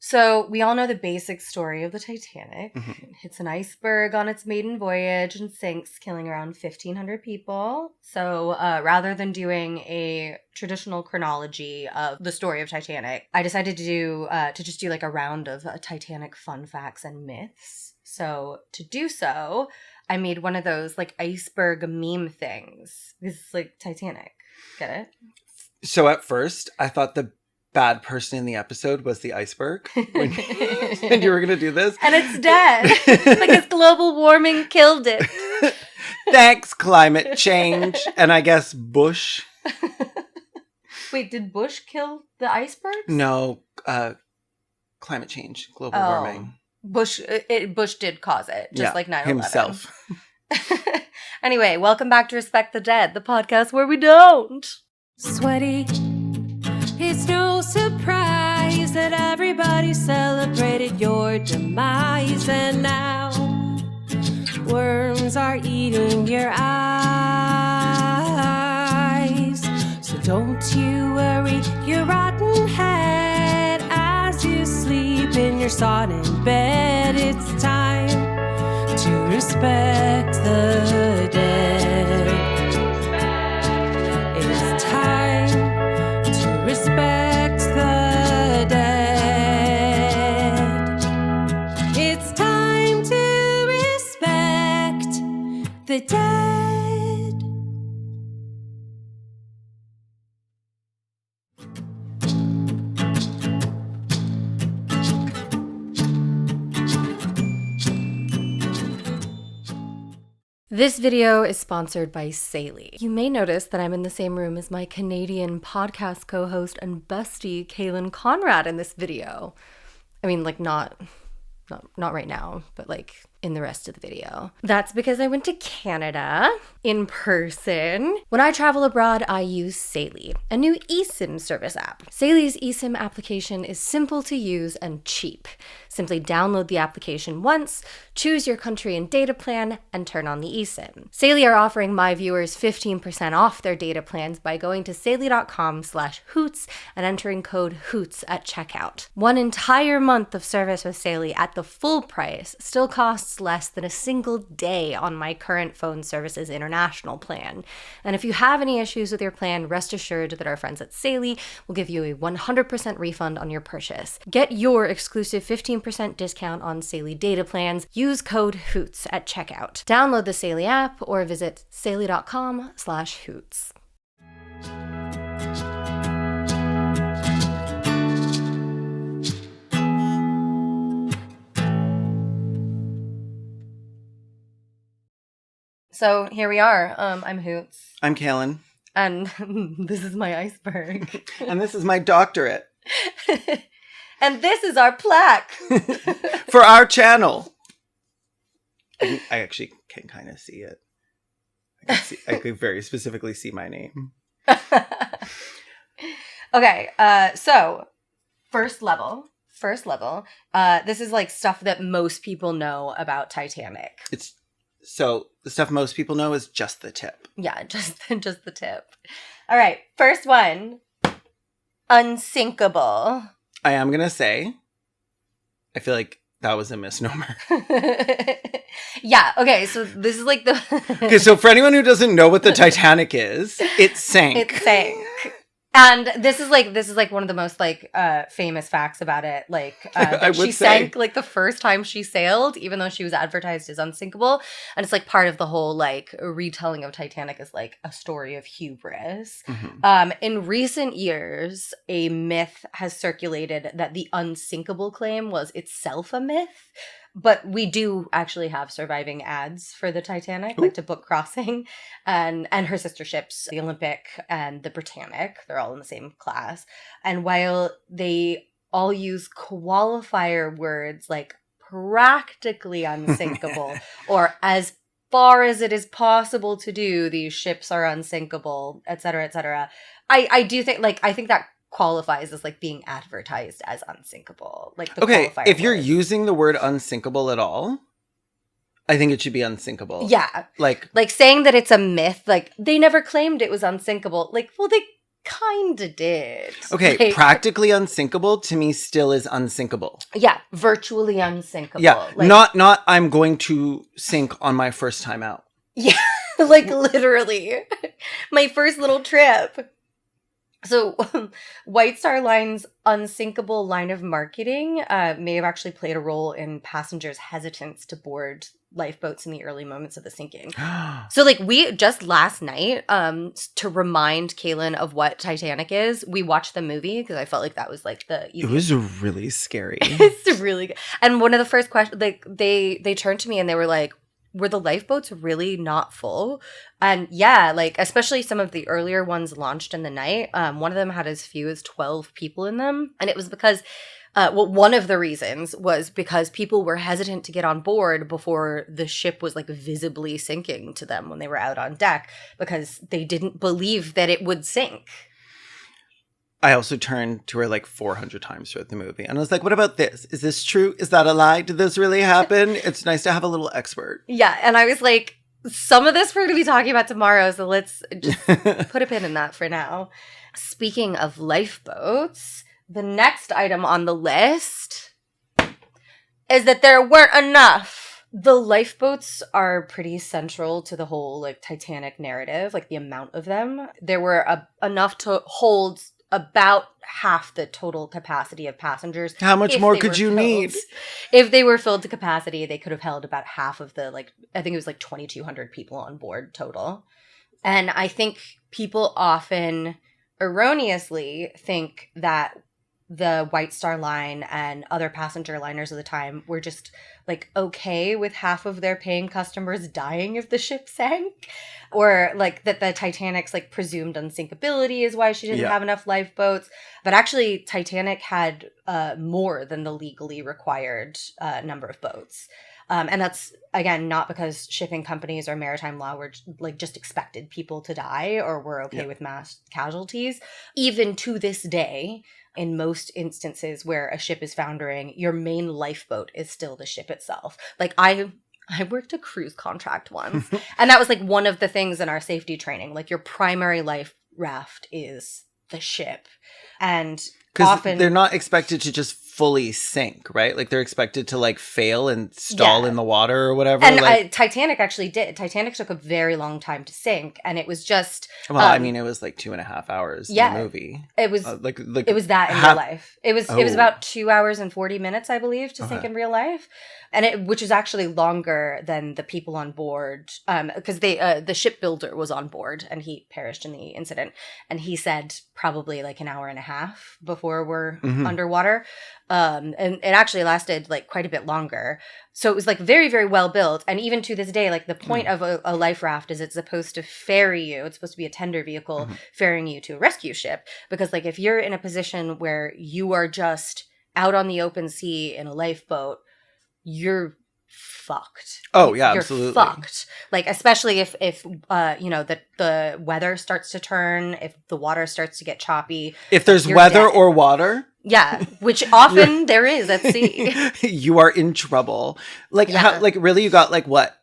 So we all know the basic story of the Titanic. Mm-hmm. It hits an iceberg on its maiden voyage and sinks, killing around 1,500 people. So rather than doing a traditional chronology of the story of Titanic, I decided to just do like a round of Titanic fun facts and myths. So to do so, I made one of those like iceberg meme things. It's like Titanic. Get it? So at first, I thought the bad person in the episode was the iceberg when you were going to do this. And it's dead. Because global warming killed it. Thanks, climate change. And I guess Bush. Wait, did Bush kill the icebergs? No, climate change, global warming. Bush did cause it, just like 9/11. Himself. Anyway, welcome back to Respect the Dead, the podcast where we don't. Sweaty. It's no surprise that everybody celebrated your demise, and now worms are eating your eyes. So don't you worry your rotten head as you sleep in your sodden bed. It's time to respect the dead. It's time to respect the dead. It's time to respect the dead. This video is sponsored by Saley. You may notice that I'm in the same room as my Canadian podcast co-host and bestie, Kaylin Conrad, in this video. I mean, like, not right now, but like in the rest of the video. That's because I went to Canada in person. When I travel abroad, I use Saley, a new eSIM service app. Saley's eSIM application is simple to use and cheap. Simply download the application once, choose your country and data plan, and turn on the eSIM. Saley are offering my viewers 15% off their data plans by going to saley.com/hoots and entering code HOOTS at checkout. One entire month of service with Saley at the full price still costs less than a single day on my current phone services international plan. And if you have any issues with your plan, rest assured that our friends at Saley will give you a 100% refund on your purchase. Get your exclusive 15% discount on Saley data plans. Use code HOOTS at checkout. Download the Saley app or visit saley.com/hoots. So here we are. I'm Hoots. I'm Kaylin. And this is my iceberg. And this is my doctorate. And this is our plaque. For our channel. I actually can kind of see it. I could very specifically see my name. Okay, so first level. This is like stuff that most people know about Titanic. So the stuff most people know is just the tip. Yeah, just the tip. All right, first one. Unsinkable. I am going to say, I feel like that was a misnomer. Yeah, okay, so this is like the... Okay, so for anyone who doesn't know what the Titanic is, it sank. It sank. And this is like one of the most like famous facts about it. Like she sank like the first time she sailed, even though she was advertised as unsinkable. And it's like part of the whole like retelling of Titanic is like a story of hubris. Mm-hmm. In recent years, a myth has circulated that the unsinkable claim was itself a myth. But we do actually have surviving ads for the Titanic, like to book crossing, and her sister ships, the Olympic and the Britannic. They're all in the same class. And while they all use qualifier words like practically unsinkable or as far as it is possible to do, these ships are unsinkable, et cetera, I do think, like, I think that qualifies as like being advertised as unsinkable. Like the okay, qualifier if you're words. using the word unsinkable at all, I think it should be unsinkable. Yeah. Like saying that it's a myth, like they never claimed it was unsinkable. Like, well, they kinda did. Okay, Like, practically unsinkable to me still is unsinkable. yeah, virtually unsinkable. Yeah, Like, not I'm going to sink on my first time out. yeah, like literally. My first little trip. So, White Star Line's unsinkable line of marketing may have actually played a role in passengers' hesitance to board lifeboats in the early moments of the sinking. So, like, we just last night, to remind Kaylin of what Titanic is, we watched the movie because I felt like that was like the It was really scary. It's really good. And one of the first questions, like, they turned to me and they were like, were the lifeboats really not full? And yeah, like, especially some of the earlier ones launched in the night. One of them had as few as 12 people in them. And it was because, one of the reasons was because people were hesitant to get on board before the ship was, like, visibly sinking to them when they were out on deck because they didn't believe that it would sink. I also turned to her like 400 times throughout the movie. And I was like, what about this? Is this true? Is that a lie? Did this really happen? It's nice to have a little expert. Yeah. And I was like, some of this we're going to be talking about tomorrow. So let's just put a pin in that for now. Speaking of lifeboats, the next item on the list is that there weren't enough. The lifeboats are pretty central to the whole like Titanic narrative, like the amount of them. There were enough to hold about half the total capacity of passengers. How much more could you need? If they were filled to capacity, they could have held about half of the, like, I think it was like 2,200 people on board total. And I think people often erroneously think that the White Star Line and other passenger liners of the time were just like okay with half of their paying customers dying if the ship sank, or like that the Titanic's like presumed unsinkability is why she didn't have enough lifeboats. But actually Titanic had more than the legally required number of boats. And that's, again, not because shipping companies or maritime law were like just expected people to die or were okay with mass casualties. Even to this day, in most instances where a ship is foundering, your main lifeboat is still the ship itself. Like I worked a cruise contract once, and that was like one of the things in our safety training. Like your primary life raft is the ship. And often they're not expected to just fully sink, right? Like they're expected to like fail and stall in the water or whatever. And like, Titanic actually did. Titanic took a very long time to sink, and it was just. Well, I mean, it was like 2.5 hours in the movie. It was like it was that in real life. It was about 2 hours and 40 minutes, I believe, to sink in real life, and which is actually longer than the people on board, because the shipbuilder was on board and he perished in the incident, and he said probably like an hour and a half before we're underwater. And it actually lasted like quite a bit longer. So it was like very, very well built. And even to this day, like the point of a life raft is it's supposed to ferry you. It's supposed to be a tender vehicle ferrying you to a rescue ship. Because like if you're in a position where you are just out on the open sea in a lifeboat, you're fucked. Oh yeah, you're absolutely fucked. Like especially if you know the weather starts to turn, if the water starts to get choppy. If there's weather dead. or water. Yeah, which often there is at sea. You are in trouble. Like how, like really you got like what?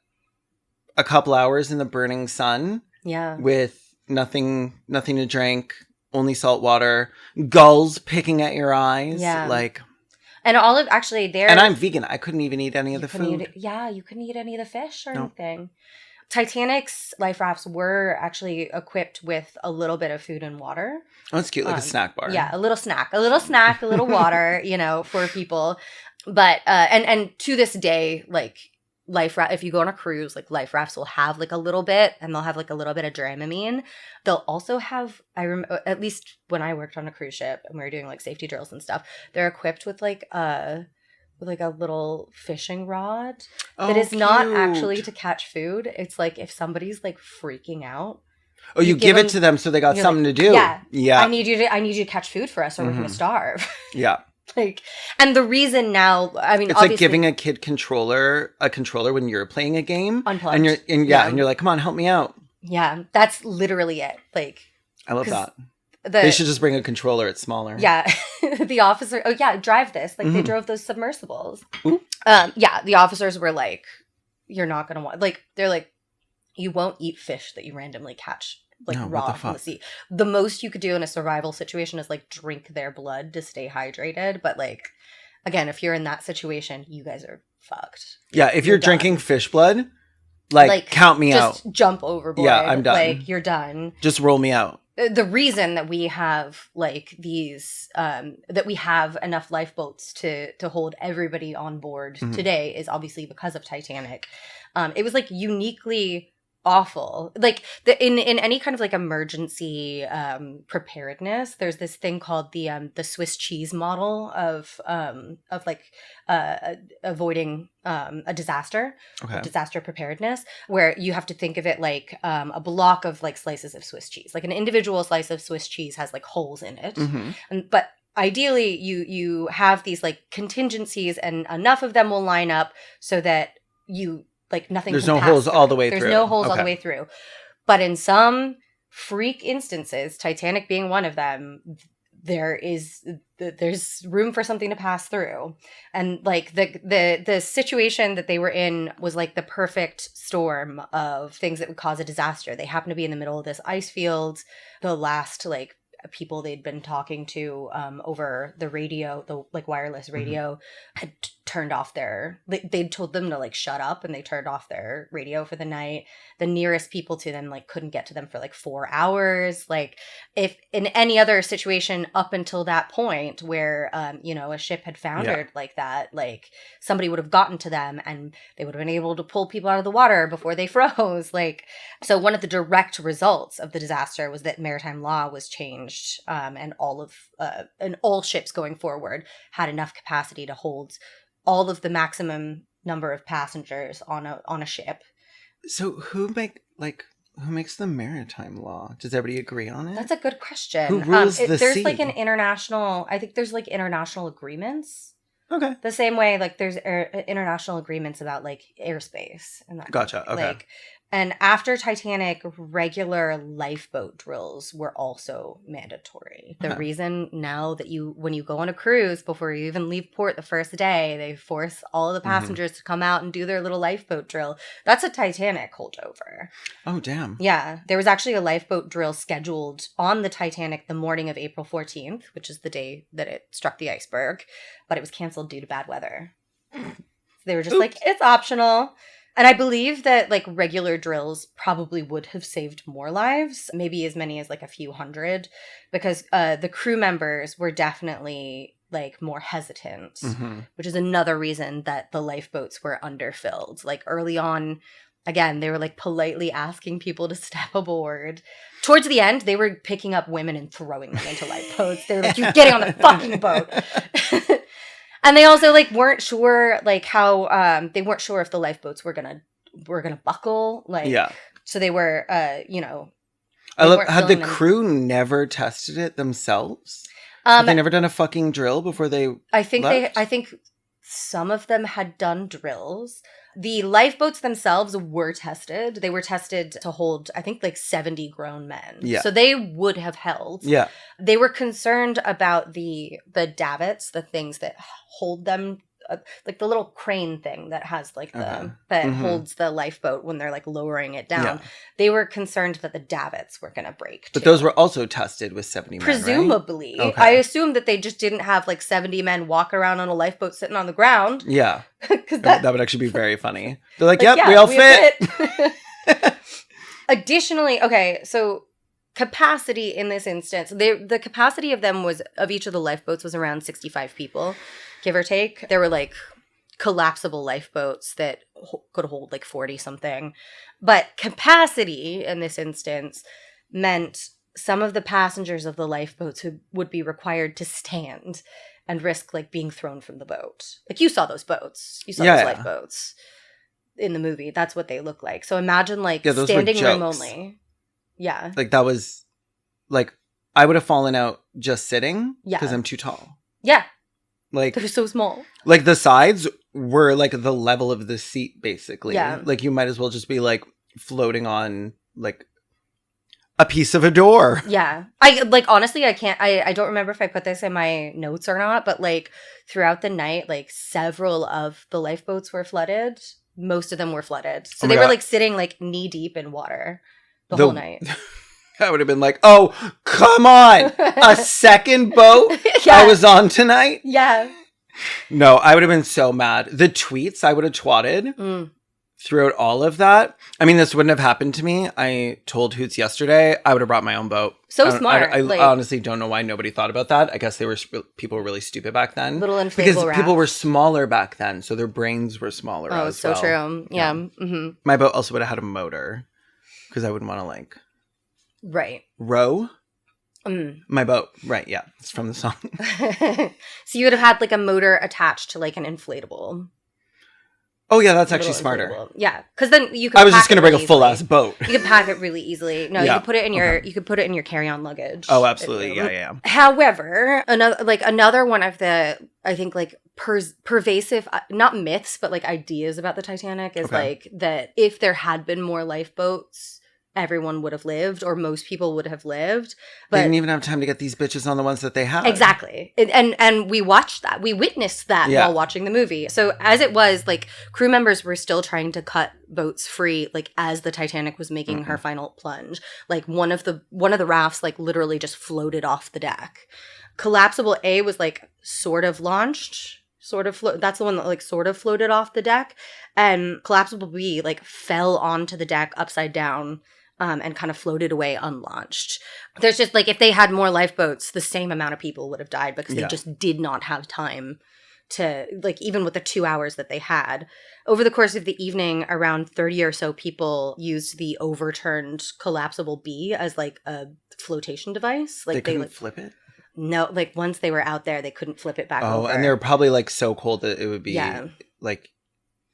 A couple hours in the burning sun? Yeah. With nothing to drink, only salt water, gulls picking at your eyes. Yeah. Like and all of actually there. And I'm vegan. I couldn't even eat any of the food. You couldn't eat any of the fish or anything. Titanic's life rafts were actually equipped with a little bit of food and water. Oh, it's cute, like a snack bar. Yeah, a little snack, a little water, you know, for people. But and to this day, like life raft, if you go on a cruise, like life rafts will have like a little bit, and they'll have like a little bit of Dramamine. They'll also have, at least when I worked on a cruise ship and we were doing like safety drills and stuff, they're equipped with like a little fishing rod that is not actually to catch food. It's like if somebody's like freaking out. Oh, you give it to them so they got something to do. Yeah. I need you to catch food for us or we're going to starve. Yeah. Like, and the reason now, I mean, it's like giving a kid a controller when you're playing a game. Unplugged. And you're like, come on, help me out. Yeah. That's literally it. Like, I love that. They should just bring a controller. It's smaller. Yeah. The officer, drive this. Like they drove those submersibles. The officers were like, you're not going to want, like, they're like, you won't eat fish that you randomly catch like No, what raw the from the fuck? sea. The most you could do in a survival situation is like drink their blood to stay hydrated. But like, again, if you're in that situation, you guys are fucked. Yeah, if you're done. drinking fish blood, like count me out. Just jump overboard. Yeah, I'm done. Like, you're done. Just roll me out. The reason that we have like these that we have enough lifeboats to hold everybody on board today is obviously because of Titanic. It was like uniquely awful. Like in any kind of like emergency preparedness, there's this thing called the Swiss cheese model of like avoiding a disaster, disaster preparedness, where you have to think of it like a block of like slices of Swiss cheese. Like an individual slice of Swiss cheese has like holes in it, but ideally you have these like contingencies, and enough of them will line up so that you like nothing. There's can no pass holes through. all the way There's through. no holes all the way through. But in some freak instances, Titanic being one of them, there's room for something to pass through. And like the situation that they were in was like the perfect storm of things that would cause a disaster. They happened to be in the middle of this ice field. The last like people they'd been talking to over the radio, the like wireless radio, had turned off their, they'd told them to like shut up, and they turned off their radio for the night. The nearest people to them like couldn't get to them for like 4 hours. Like if in any other situation up until that point where a ship had foundered like that, like somebody would have gotten to them and they would have been able to pull people out of the water before they froze. Like, so one of the direct results of the disaster was that maritime law was changed, and all ships going forward had enough capacity to hold all of the maximum number of passengers on a ship. So who makes the maritime law? Does everybody agree on it? That's a good question. Who rules the there's sea? like an international, I think there's like international agreements. Okay. The same way like there's international agreements about like airspace and that. Gotcha. Okay. Like, and after Titanic, regular lifeboat drills were also mandatory. The reason now that when you go on a cruise, before you even leave port the first day, they force all of the passengers to come out and do their little lifeboat drill. That's a Titanic holdover. Oh, damn. Yeah. There was actually a lifeboat drill scheduled on the Titanic the morning of April 14th, which is the day that it struck the iceberg, but it was canceled due to bad weather. They were just like, it's optional. And I believe that like regular drills probably would have saved more lives, maybe as many as like a few hundred, because the crew members were definitely like more hesitant, which is another reason that the lifeboats were underfilled. Like early on, again, they were like politely asking people to step aboard. Towards the end, they were picking up women and throwing them into lifeboats. They were like, you're getting on the fucking boat. And they also like weren't sure like how they weren't sure if the lifeboats were gonna buckle. Like, so they were I love, had the crew never tested it themselves? Had they never done a fucking drill before they I think left? Some of them had done drills. The lifeboats themselves were tested. They were tested to hold, I think, like 70 grown men. Yeah. So they would have held. Yeah. They were concerned about the davits, the things that hold them, like the little crane thing that has like that holds the lifeboat when they're like lowering it down. Yeah. They were concerned that the davits were going to break. But those were also tested with 70 men, presumably. Right? Okay. I assume that they just didn't have like 70 men walking around on a lifeboat sitting on the ground. Yeah. That would actually be very funny. They're like, yep, we all fit. Additionally, okay, so capacity in this instance, the capacity of each of the lifeboats was around 65 people, give or take. There were like collapsible lifeboats that could hold like 40 something. But capacity in this instance meant some of the passengers of the lifeboats who would be required to stand and risk like being thrown from the boat. Like you saw those boats. You saw those lifeboats in the movie. That's what they look like. So imagine like standing room only. Yeah. Like that was like I would have fallen out just sitting because I'm too tall. Yeah. Like they're so small. Like the sides were like the level of the seat basically. Yeah. Like you might as well just be like floating on like a piece of a door. Yeah. I like honestly I can't I don't remember if I put this in my notes or not, but like throughout the night like several of the lifeboats were flooded. Most of them were flooded. So they were like sitting like knee deep in water the whole night. I would have been like, oh, come on. A second boat I was on tonight? Yeah. No, I would have been so mad. The tweets I would have twatted throughout all of that. I mean, this wouldn't have happened to me. I told Hoots yesterday I would have brought my own boat. So smart. I honestly don't know why nobody thought about that. I guess people were really stupid back then. Little inflatable because raft. people were smaller back then, so their brains were smaller as well. Oh, so true. Yeah. Mm-hmm. My boat also would have had a motor because I wouldn't want to like... Right. Row? My boat. Right, yeah. It's from the song. So you would have had like a motor attached to like an inflatable. Oh, yeah, that's actually smarter. Inflatable. Yeah, because then you could. I was just going to bring a full-ass boat. You could pack it really easily. No, you could put it in you could put it in your carry-on luggage. Oh, absolutely. Yeah. However, another one of the, I think, like pervasive, not myths, but like ideas about the Titanic is like that if there had been more lifeboats, everyone would have lived, or most people would have lived. But they didn't even have time to get these bitches on the ones that they had. Exactly. And we watched that. We witnessed that while watching the movie. So as it was, like, crew members were still trying to cut boats free, like, as the Titanic was making her final plunge. Like, one of the rafts, like, literally just floated off the deck. Collapsible A was, like, sort of launched. That's the one that, like, sort of floated off the deck. And Collapsible B, like, fell onto the deck upside down. And kind of floated away unlaunched. There's just, like, if they had more lifeboats, the same amount of people would have died because they just did not have time to, like, even with the 2 hours that they had. Over the course of the evening, around 30 or so people used the overturned collapsible B as, like, a flotation device. Like, they couldn't flip it? No, like, once they were out there, they couldn't flip it back over. Oh, and they were probably, like, so cold that it would be, like...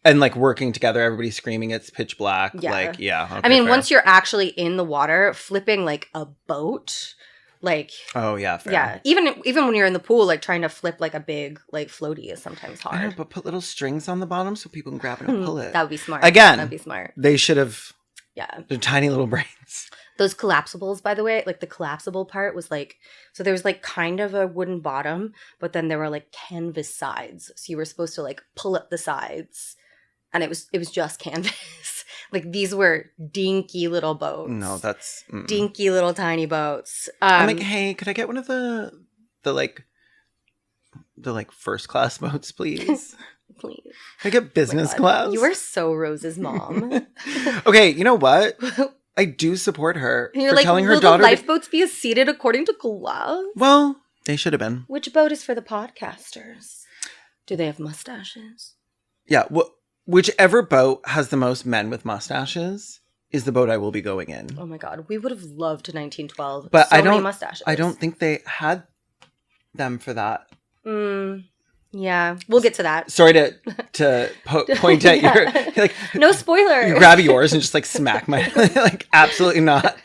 And, like, working together, everybody screaming, it's pitch black. Yeah. Like, yeah. Okay, I mean, fair. once you're actually in the water, flipping, like, a boat, like... Oh, yeah, fair. Yeah. Even when you're in the pool, like, trying to flip, like, a big, like, floaty is sometimes hard. I know, but put little strings on the bottom so people can grab it and pull it. That would be smart. Again. That'd be smart. They should have... Yeah. Their tiny little brains. Those collapsibles, by the way, like, the collapsible part was, like... So there was, like, kind of a wooden bottom, but then there were, like, canvas sides. So you were supposed to, like, pull up the sides... And it was just canvas. Like, these were dinky little boats. No, that's... Dinky little tiny boats. I'm like, hey, could I get one of the first class boats, please? Please. Can I get business class? You are so Rose's mom. Okay, you know what? I do support her You're for like, telling her will daughter... the lifeboats be seated according to class? Well, they should have been. Which boat is for the podcasters? Do they have mustaches? Yeah, whichever boat has the most men with mustaches is the boat I will be going in. Oh my god, we would have loved 1912. But many mustaches. I don't think they had them for that. Yeah, we'll get to that. Sorry to point at your like. No spoiler. You grab yours and just like smack my like. Absolutely not.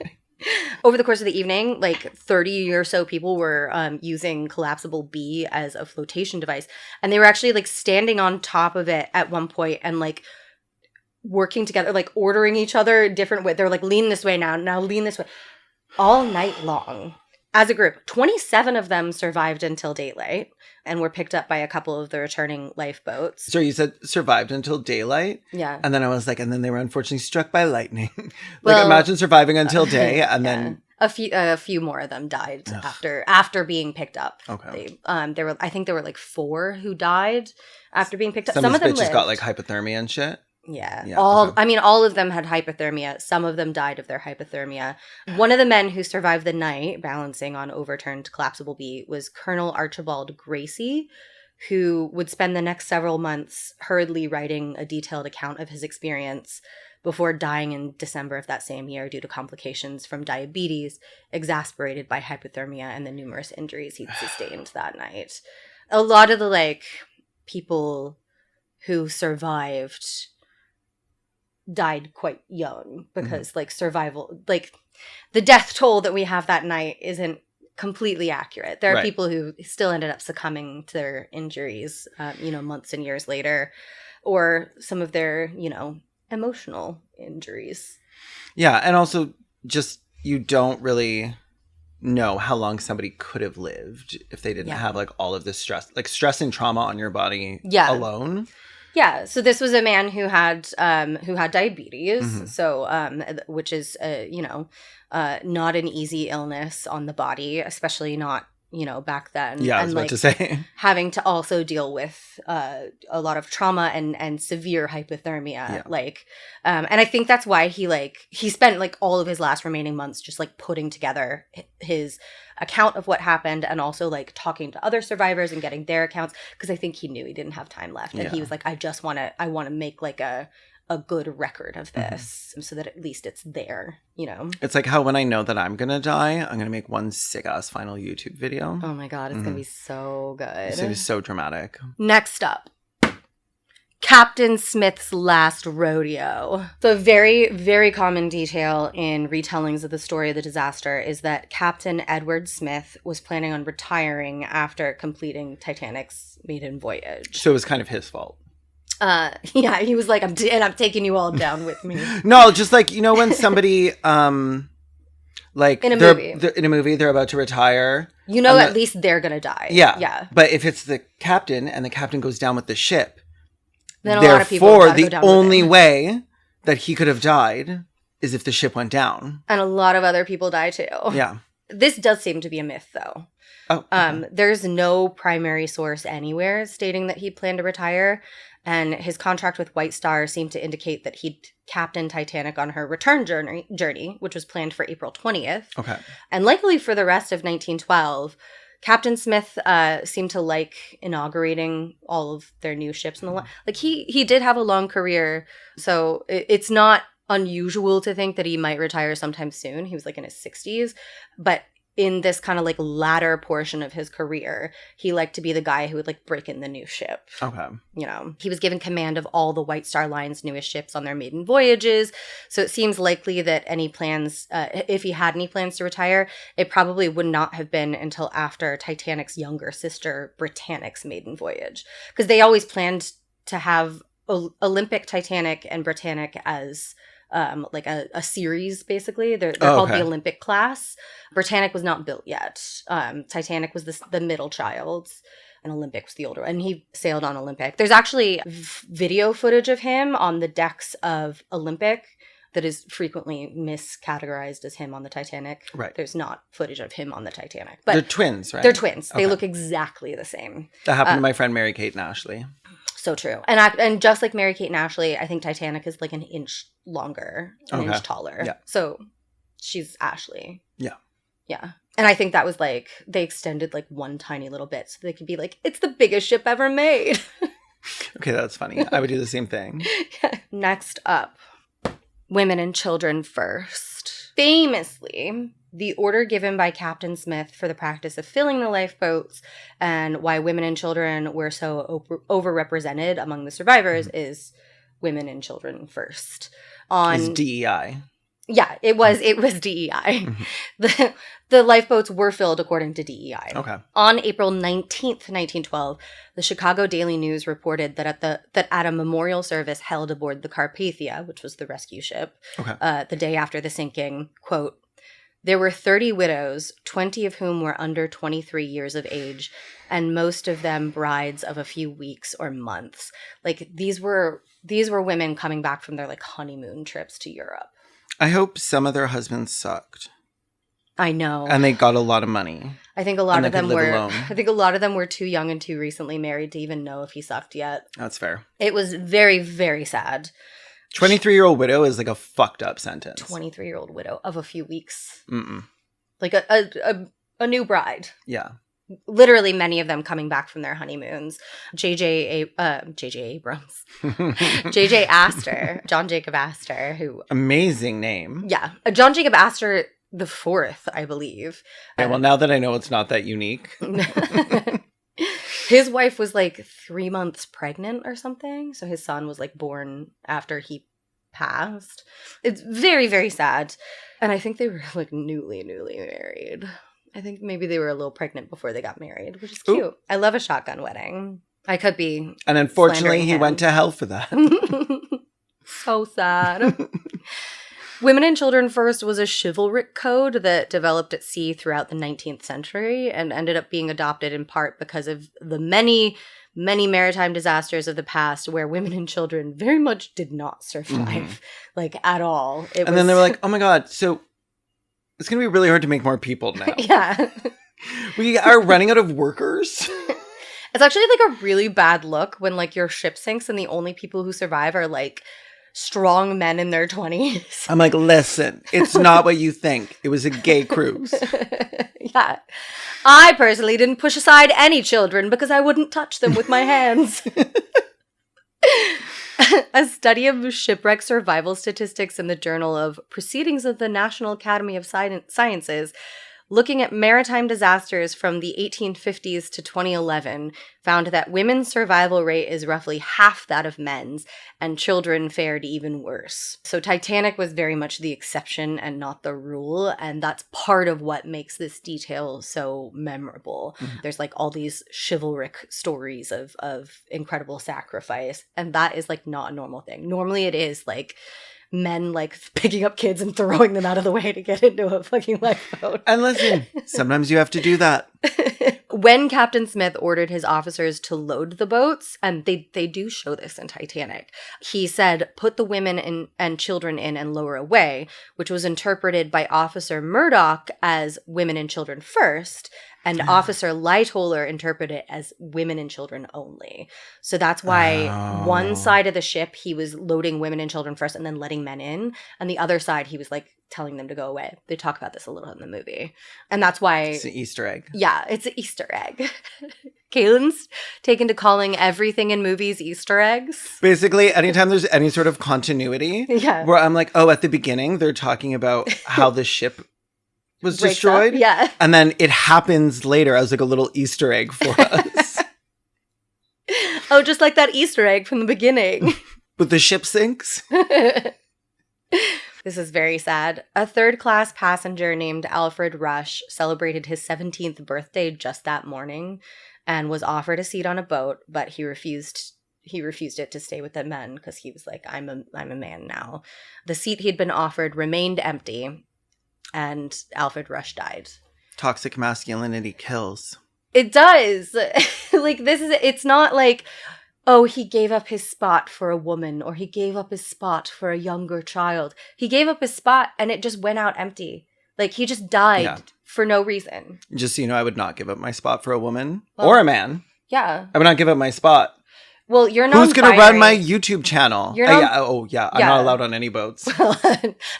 Over the course of the evening, like 30 or so people were using collapsible B as a flotation device. And they were actually like standing on top of it at one point and like working together, like ordering each other different ways. They were like, lean this way now lean this way. All night long. As a group, 27 of them survived until daylight and were picked up by a couple of the returning lifeboats. So you said survived until daylight? Yeah. And then I was like, and then they were unfortunately struck by lightning. Like, imagine surviving until day and then... A few more of them died after being picked up. Okay. I think there were like 4 who died after being picked up. Some of them these bitches lived. got like hypothermia and shit. Yeah. All of them had hypothermia. Some of them died of their hypothermia. One of the men who survived the night, balancing on overturned collapsible B, was Colonel Archibald Gracie, who would spend the next several months hurriedly writing a detailed account of his experience before dying in December of that same year due to complications from diabetes, exasperated by hypothermia and the numerous injuries he'd sustained that night. A lot of the, like, people who survived died quite young because like survival, like the death toll that we have that night isn't completely accurate. There are people who still ended up succumbing to their injuries, months and years later, or some of their, emotional injuries. Yeah. And also just, you don't really know how long somebody could have lived if they didn't have like all of this stress, like stress and trauma on your body alone. Yeah, so this was a man who had diabetes, so which is not an easy illness on the body, especially not back then. Yeah, I was about to say. Having to also deal with a lot of trauma and severe hypothermia. Yeah. And I think that's why he spent all of his last remaining months just putting together his account of what happened, and also talking to other survivors and getting their accounts, because I think he knew he didn't have time left, and he was like, I want to make a good record of this, so that at least it's there, It's like how when I know that I'm gonna die, I'm gonna make one sick-ass final YouTube video. Oh my God, it's gonna be so good. It's gonna be so dramatic. Next up, Captain Smith's last rodeo. So a very, very common detail in retellings of the story of the disaster is that Captain Edward Smith was planning on retiring after completing Titanic's maiden voyage. So it was kind of his fault. Yeah, he was like, I'm taking you all down with me. No, just when somebody, in a movie, they're about to retire. At least they're gonna die. Yeah. Yeah. But if it's the captain and the captain goes down with the ship, then a lot of people gotta go down the only with him. way that he could have died is if the ship went down. And a lot of other people die too. Yeah. This does seem to be a myth, though. Oh. There's no primary source anywhere stating that he planned to retire, and his contract with White Star seemed to indicate that he'd captain Titanic on her return journey, which was planned for April 20th. Okay. And likely for the rest of 1912. Captain Smith seemed to like inaugurating all of their new ships and he did have a long career, so it's not unusual to think that he might retire sometime soon. He was in his 60s, but in this kind of latter portion of his career, he liked to be the guy who would break in the new ship. Okay. He was given command of all the White Star Line's newest ships on their maiden voyages. So it seems likely that any plans, if he had any plans to retire, it probably would not have been until after Titanic's younger sister, Britannic's maiden voyage. Because they always planned to have Olympic Titanic and Britannic as a series, basically. They're called the Olympic class. Britannic was not built yet. Titanic was the middle child, and Olympic was the older one. And he sailed on Olympic. There's actually video footage of him on the decks of Olympic that is frequently miscategorized as him on the Titanic. Right. There's not footage of him on the Titanic. But they're twins, right? They're twins. Okay. They look exactly the same. That happened to my friend Mary-Kate and Ashley. So true. And just like Mary-Kate and Ashley, I think Titanic is an inch longer, an inch taller. Yeah. So she's Ashley. Yeah. Yeah. And I think that was they extended one tiny little bit so they could be it's the biggest ship ever made. Okay, that's funny. I would do the same thing. Next up, women and children first. Famously, the order given by Captain Smith for the practice of filling the lifeboats and why women and children were so overrepresented among the survivors is women and children first. It's DEI. Yeah, it was DEI. The lifeboats were filled according to DEI. Okay. On April 19th, 1912, the Chicago Daily News reported that at a memorial service held aboard the Carpathia, which was the rescue ship, the day after the sinking, quote, there were 30 widows, 20 of whom were under 23 years of age, and most of them brides of a few weeks or months. These were women coming back from their honeymoon trips to Europe. I hope some of their husbands sucked. I know. And they got a lot of money. I think a lot of them were too young and too recently married to even know if he sucked yet. That's fair. It was very, very sad. 23-year-old widow is a fucked up sentence. 23-year-old widow of a few weeks. Mm-mm. A new bride. Yeah. Literally many of them coming back from their honeymoons. J.J. Abrams. J.J. Astor. John Jacob Astor, who... Amazing name. Yeah. John Jacob Astor the fourth, I believe. Okay, well, now that I know it's not that unique. His wife was 3 months pregnant or something. So his son was born after he passed. It's very, very sad. And I think they were newly married. I think maybe they were a little pregnant before they got married, which is cute. Ooh. I love a shotgun wedding. I could be. And unfortunately, he went to hell for that. So sad. Women and Children First was a chivalric code that developed at sea throughout the 19th century and ended up being adopted in part because of the many, many maritime disasters of the past where women and children very much did not survive, like at all. Then they were like, oh my God, so it's going to be really hard to make more people now. Yeah. We are running out of workers. It's actually like a really bad look when like your ship sinks and the only people who survive are like strong men in their 20s. I'm like, listen, it's not what you think. It was a gay cruise. Yeah. I personally didn't push aside any children because I wouldn't touch them with my hands. A study of shipwreck survival statistics in the Journal of Proceedings of the National Academy of Sciences, looking at maritime disasters from the 1850s to 2011, found that women's survival rate is roughly half that of men's, and children fared even worse. So Titanic was very much the exception and not the rule, and that's part of what makes this detail so memorable. There's like all these chivalric stories of incredible sacrifice, and that is like not a normal thing. Normally it is like men like picking up kids and throwing them out of the way to get into a fucking lifeboat. And listen, sometimes you have to do that. When Captain Smith ordered his officers to load the boats, and they do show this in Titanic, he said, put the women and children in and lower away, which was interpreted by Officer Murdoch as women and children first, and Officer Lightoller interpreted it as women and children only. So that's why one side of the ship, he was loading women and children first and then letting men in. And the other side, he was like telling them to go away. They talk about this a little in the movie. And that's why... It's an Easter egg. Yeah, it's an Easter egg. Kaylin's taken to calling everything in movies Easter eggs. Basically, anytime there's any sort of continuity, where I'm like, oh, at the beginning, they're talking about how the ship was destroyed. Yeah. And then it happens later as like a little Easter egg for us. Oh, just like that Easter egg from the beginning. But the ship sinks. This is very sad. A third-class passenger named Alfred Rush celebrated his 17th birthday just that morning and was offered a seat on a boat, but he refused it to stay with the men because he was like, I'm a man now. The seat he'd been offered remained empty, and Alfred Rush died. Toxic masculinity kills. It does. Like, it's not like, oh, he gave up his spot for a woman, or he gave up his spot for a younger child. He gave up his spot and it just went out empty. Like, he just died for no reason. Just so you know, I would not give up my spot for a woman or a man. Yeah. I would not give up my spot. Well, you're non-binary. Who's going to run my YouTube channel? You're I'm not allowed on any boats. No,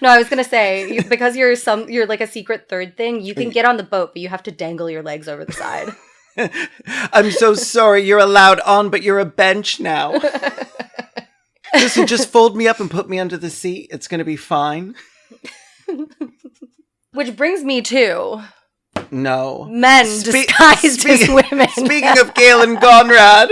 I was going to say, because you're like a secret third thing, you can get on the boat, but you have to dangle your legs over the side. I'm so sorry, you're allowed on, but you're a bench now. Just fold me up and put me under the seat. It's going to be fine. Which brings me to... No. Men disguised as women. Speaking of Galen Conrad.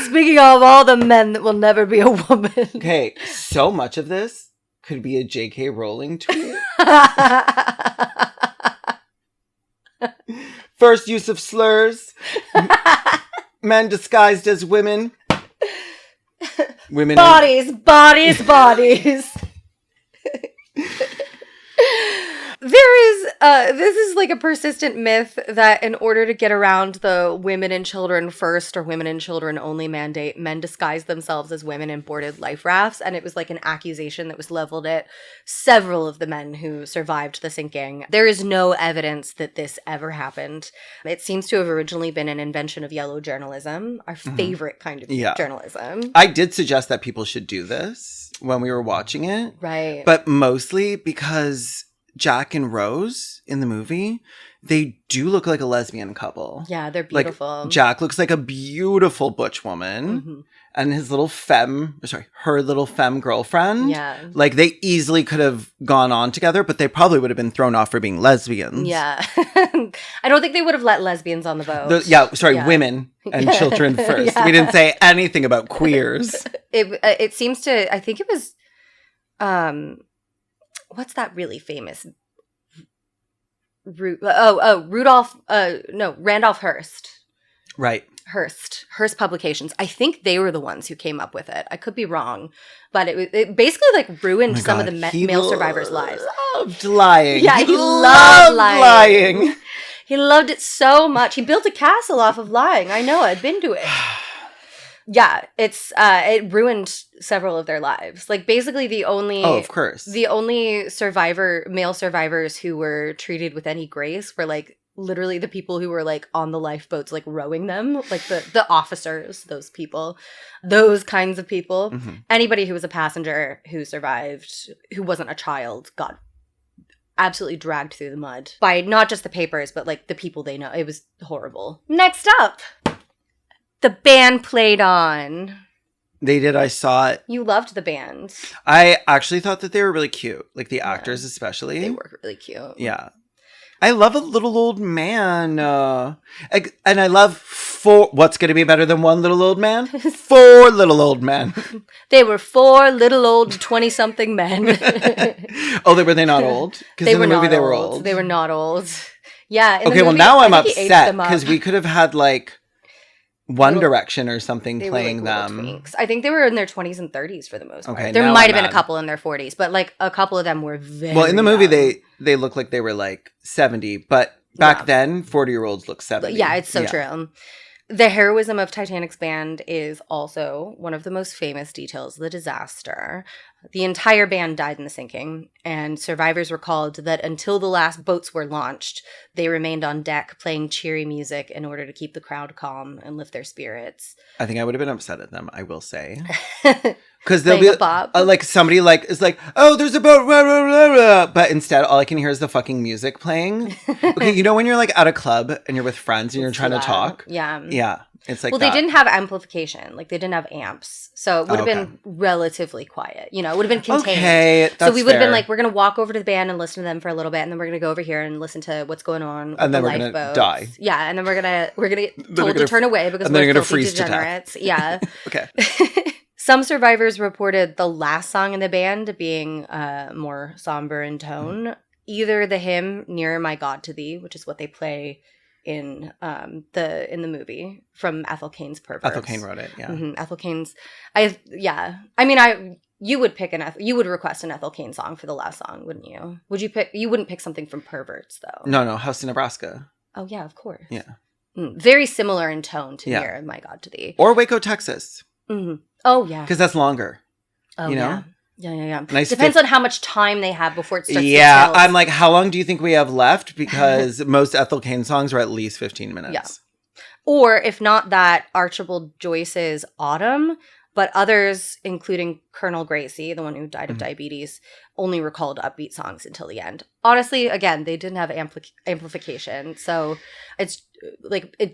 Speaking of all the men that will never be a woman. Okay, so much of this could be a J.K. Rowling tweet. First use of slurs. Men disguised as women. Women. Bodies. This is like a persistent myth that in order to get around the women and children first or women and children only mandate, men disguised themselves as women and boarded life rafts. And it was like an accusation that was leveled at several of the men who survived the sinking. There is no evidence that this ever happened. It seems to have originally been an invention of yellow journalism, our favorite kind of journalism. I did suggest that people should do this when we were watching it. Right. But mostly because Jack and Rose in the movie, they do look like a lesbian couple. Yeah, they're beautiful. Like, Jack looks like a beautiful butch woman. And her little femme girlfriend. Yeah. Like, they easily could have gone on together, but they probably would have been thrown off for being lesbians. Yeah. I don't think they would have let lesbians on the boat. Women and children first. Yeah. We didn't say anything about queers. It seems to, I think it was, what's that really famous? Randolph Hearst. Right. Hearst Publications. I think they were the ones who came up with it. I could be wrong, but it basically like ruined some of the male survivors' lives. Loved lying. Yeah, he loved lying. He loved it so much. He built a castle off of lying. I know. I've been to it. Yeah, it ruined several of their lives. Like, basically the only... Oh, of course. The only male survivors who were treated with any grace were, like, literally the people who were, like, on the lifeboats, like, rowing them. Like, the officers, those people. Those kinds of people. Mm-hmm. Anybody who was a passenger who survived, who wasn't a child, got absolutely dragged through the mud. By not just the papers, but, like, the people they know. It was horrible. Next up! The band played on. They did. I saw it. You loved the band. I actually thought that they were really cute. Like, the actors especially. They were really cute. Yeah. I love a little old man. And I love what's going to be better than one little old man? 4 little old men. They were 4 little old 20-something men. Oh, were they not old? Because in the movie they were old. They were not old. Yeah. Okay, well, now I'm upset because we could have had, like, One Direction or something playing them. Twinks. I think they were in their 20s and 30s for the most part. Okay, there might have been a couple in their 40s, but like a couple of them were very well, in the movie young. they look like they were like 70, but back then 40-year-olds look 70. Yeah, it's so true. The heroism of Titanic's band is also one of the most famous details of the disaster. The entire band died in the sinking, and survivors recalled that until the last boats were launched, they remained on deck playing cheery music in order to keep the crowd calm and lift their spirits. I think I would have been upset at them, I will say. Because they'll be like somebody like is like, oh, there's a boat, rah, rah, rah, rah. But instead all I can hear is the fucking music playing. Okay, you know when you're like at a club and you're with friends and you're trying to talk? Yeah. It's like they didn't have amplification. Like, they didn't have amps. So it would have been relatively quiet. You know, it would have been contained. Okay, that's so we would have fair. been like, we're going to walk over to the band and listen to them for a little bit. And then we're going to go over here and listen to what's going on and then the we're going to die. Yeah, and then we're going to get told to turn away because we're filthy degenerates. Yeah. Okay. Some survivors reported the last song in the band being more somber in tone. Either the hymn "Nearer My God to Thee," which is what they play in the movie from Ethel Cain's Perverts. Ethel Cain wrote it, yeah. Mm-hmm. Ethel Cain's, you would pick you would request an Ethel Cain song for the last song, wouldn't you? You wouldn't pick something from Perverts, though. No, House in Nebraska. Oh, yeah, of course. Yeah. Very similar in tone to Nearer My God to Thee. Or Waco, Texas. Mm-hmm. Oh, yeah. Because that's longer. Oh, you know? Yeah. Nice Depends on how much time they have before it starts to Yeah, I'm like, how long do you think we have left? Because most Ethel Cain songs are at least 15 minutes. Yeah. Or, if not that, Archibald Joyce's Autumn, but others, including Colonel Gracie, the one who died of diabetes, only recalled upbeat songs until the end. Honestly, again, they didn't have amplification, so it's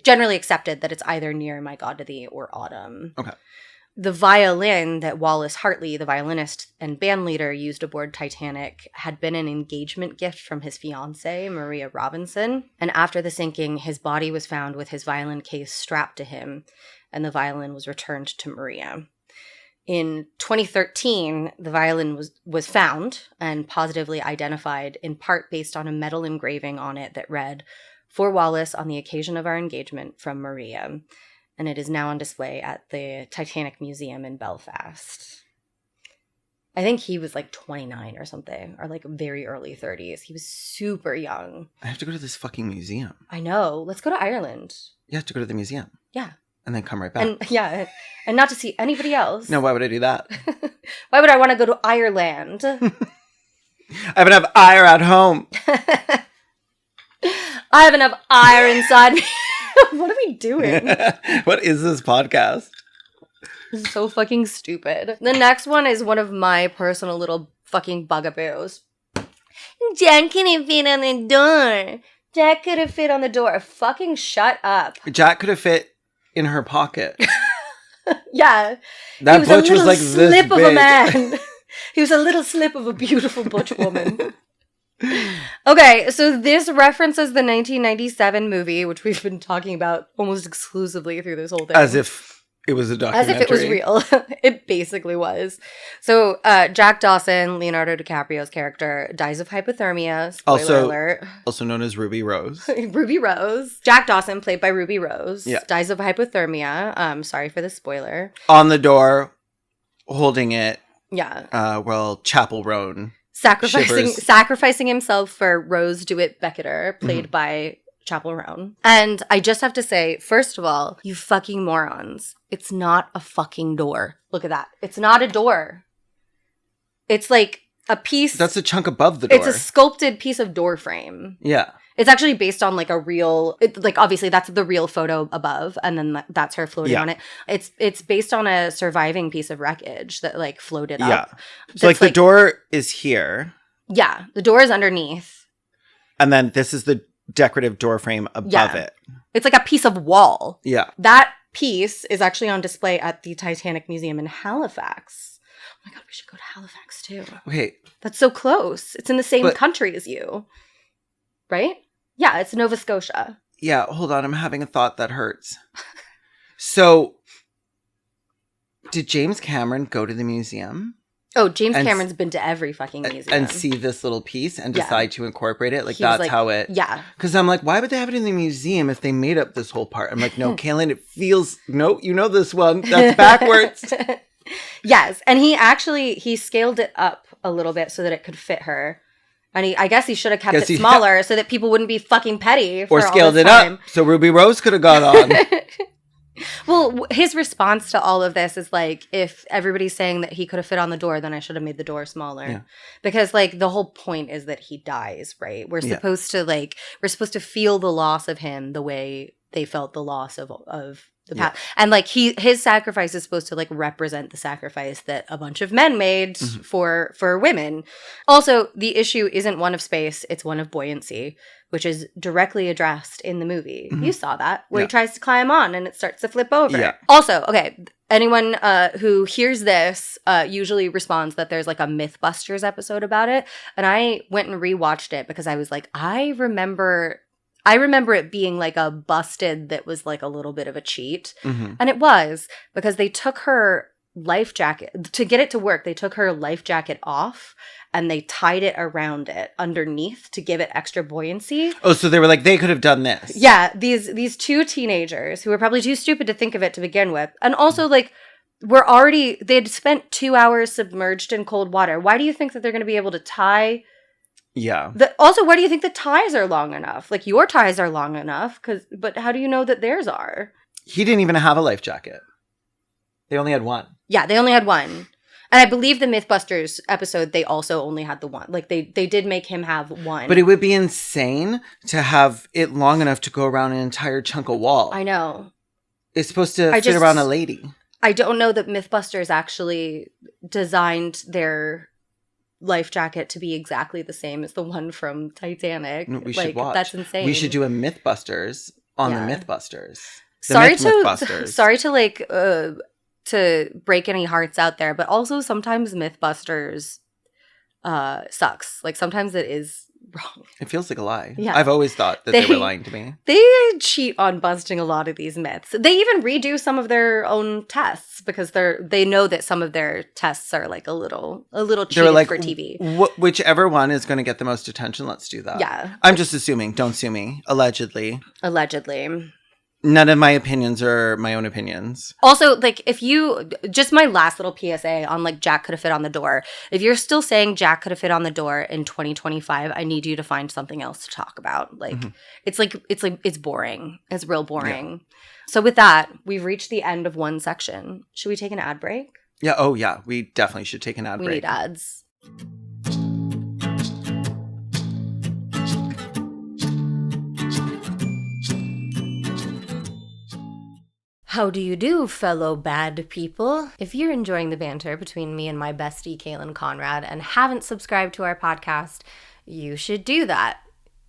generally accepted that it's either Near My God to Thee or Autumn. Okay. The violin that Wallace Hartley, the violinist and band leader, used aboard Titanic had been an engagement gift from his fiancée, Maria Robinson. And after the sinking, his body was found with his violin case strapped to him, and the violin was returned to Maria. In 2013, the violin was found and positively identified, in part based on a metal engraving on it that read, "For Wallace on the occasion of our engagement, from Maria." And it is now on display at the Titanic Museum in Belfast. I think he was like 29 or something, or like very early 30s. He was super young. I have to go to this fucking museum. I know. Let's go to Ireland. You have to go to the museam. Yeah. And then come right back. And not to see anybody else. No, why would I do that? Why would I want to go to Ireland? I have enough ire at home. I have enough ire inside me. What are we doing? What is this podcast? This is so fucking stupid. The next one is one of my personal little fucking bugaboos. Jack couldn't fit on the door. Jack could have fit on the door. Fucking shut up. Jack could have fit in her pocket. Yeah. That butch was like this slip big. Of a man. He was a little slip of a beautiful butch woman. Okay, so this references the 1997 movie, which we've been talking about almost exclusively through this whole thing. As if it was a documentary. As if it was real. It basically was. So, Jack Dawson, Leonardo DiCaprio's character, dies of hypothermia. Spoiler alert. Also known as Ruby Rose. Ruby Rose. Jack Dawson, played by Ruby Rose, yeah. dies of hypothermia. Sorry for the spoiler. On the door, holding it. Yeah. Chapel Roan. Sacrificing himself for Rose DeWitt Becketer, played by Chapel Roan. And I just have to say, first of all, you fucking morons. It's not a fucking door. Look at that. It's not a door. It's like a piece. That's a chunk above the door. It's a sculpted piece of door frame. Yeah. It's actually based on like a real, like obviously that's the real photo above, and then that's her floating on it. It's based on a surviving piece of wreckage that like floated up. Yeah. So like the door is here. Yeah. The door is underneath. And then this is the decorative door frame above it. It's like a piece of wall. Yeah. That piece is actually on display at the Titanic Museum in Halifax. Oh my God, we should go to Halifax too. Okay. That's so close. It's in the same country as you. Right? Yeah, it's Nova Scotia. Yeah, hold on. I'm having a thought that hurts. So, did James Cameron go to the museum? Oh, James Cameron's been to every fucking museum. And see this little piece and decide to incorporate it? Like, He was that's like, how it... Yeah. Because I'm like, why would they have it in the museum if they made up this whole part? I'm like, no, Kaylin, it feels... No, you know this one. That's backwards. Yes. And he scaled it up a little bit so that it could fit her. And I guess he should have kept it smaller so that people wouldn't be fucking petty for or scaled all this it time. up so Ruby Rose could have got on. Well, his response to all of this is like, if everybody's saying that he could have fit on the door, then I should have made the door smaller. Yeah. Because like the whole point is that he dies, right? We're supposed to feel the loss of him the way they felt the loss of the past. And like his sacrifice is supposed to like represent the sacrifice that a bunch of men made for women. Also, the issue isn't one of space, it's one of buoyancy, which is directly addressed in the movie. You saw that, where he tries to climb on and it starts to flip over. Yeah. Also, okay, anyone who hears this usually responds that there's like a Mythbusters episode about it. And I went and rewatched it because I was like, I remember it being like a busted that was like a little bit of a cheat. And it was, because they took her life jacket, to get it to work, they took her life jacket off and they tied it around it underneath to give it extra buoyancy. Oh, so they were like, they could have done this. Yeah, these two teenagers who were probably too stupid to think of it to begin with. And also like, they'd spent 2 hours submerged in cold water. Why do you think that they're going to be able to tie... Yeah. Also, why do you think the ties are long enough? Like, your ties are long enough, but how do you know that theirs are? He didn't even have a life jacket. They only had one. Yeah, they only had one. And I believe the Mythbusters episode, they also only had the one. Like, they did make him have one. But it would be insane to have it long enough to go around an entire chunk of wall. I know. It's supposed to fit around a lady. I don't know that Mythbusters actually designed their... life jacket to be exactly the same as the one from Titanic. We should watch. That's insane. We should do a Mythbusters on the Mythbusters. Sorry to like to break any hearts out there, but also sometimes Mythbusters sucks. Like sometimes it is wrong. It feels like a lie. Yeah. I've always thought that they were lying to me. They cheat on busting a lot of these myths. They even redo some of their own tests because they know that some of their tests are like a little cheated like, for TV. Whichever one is going to get the most attention, let's do that. Yeah. I'm just assuming. Don't sue me. Allegedly. None of my opinions are my own opinions. Also, like, just my last little PSA on, like, Jack could have fit on the door. If you're still saying Jack could have fit on the door in 2025, I need you to find something else to talk about. Like, it's boring. It's real boring. Yeah. So with that, we've reached the end of one section. Should we take an ad break? Yeah. Oh, yeah. We definitely should take an ad break. We need ads. How do you do, fellow bad people? If you're enjoying the banter between me and my bestie, Kaylin Conrad, and haven't subscribed to our podcast, you should do that.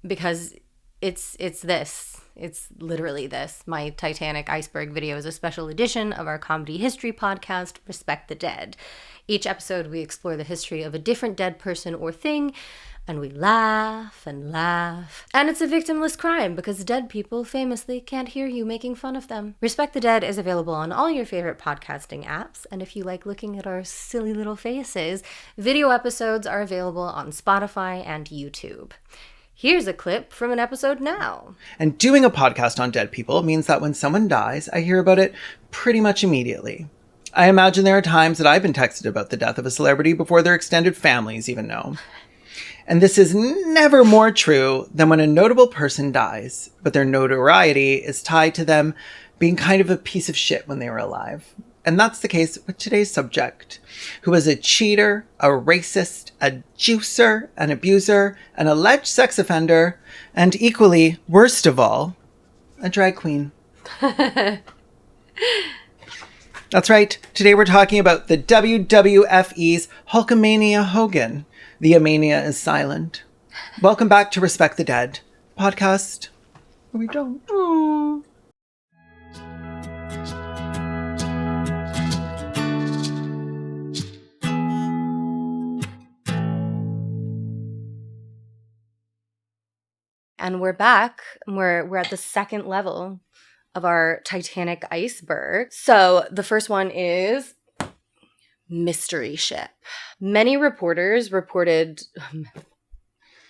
Because it's this. It's literally this. My Titanic iceberg video is a special edition of our comedy history podcast, Respect the Dead. Each episode, we explore the history of a different dead person or thing, and we laugh and laugh. And it's a victimless crime because dead people famously can't hear you making fun of them. Respect the Dead is available on all your favorite podcasting apps. And if you like looking at our silly little faces, video episodes are available on Spotify and YouTube. Here's a clip from an episode now. And doing a podcast on dead people means that when someone dies, I hear about it pretty much immediately. I imagine there are times that I've been texted about the death of a celebrity before their extended families even know. And this is never more true than when a notable person dies, but their notoriety is tied to them being kind of a piece of shit when they were alive. And that's the case with today's subject, who is a cheater, a racist, a juicer, an abuser, an alleged sex offender, and equally, worst of all, a drag queen. That's right. Today we're talking about the WWFE's Hulkamania Hogan. The Amania is silent. Welcome back to Respect the Dead podcast, where we don't. Aww. And we're back. We're at the second level of our Titanic iceberg. So the first one is mystery ship. Many reporters reported...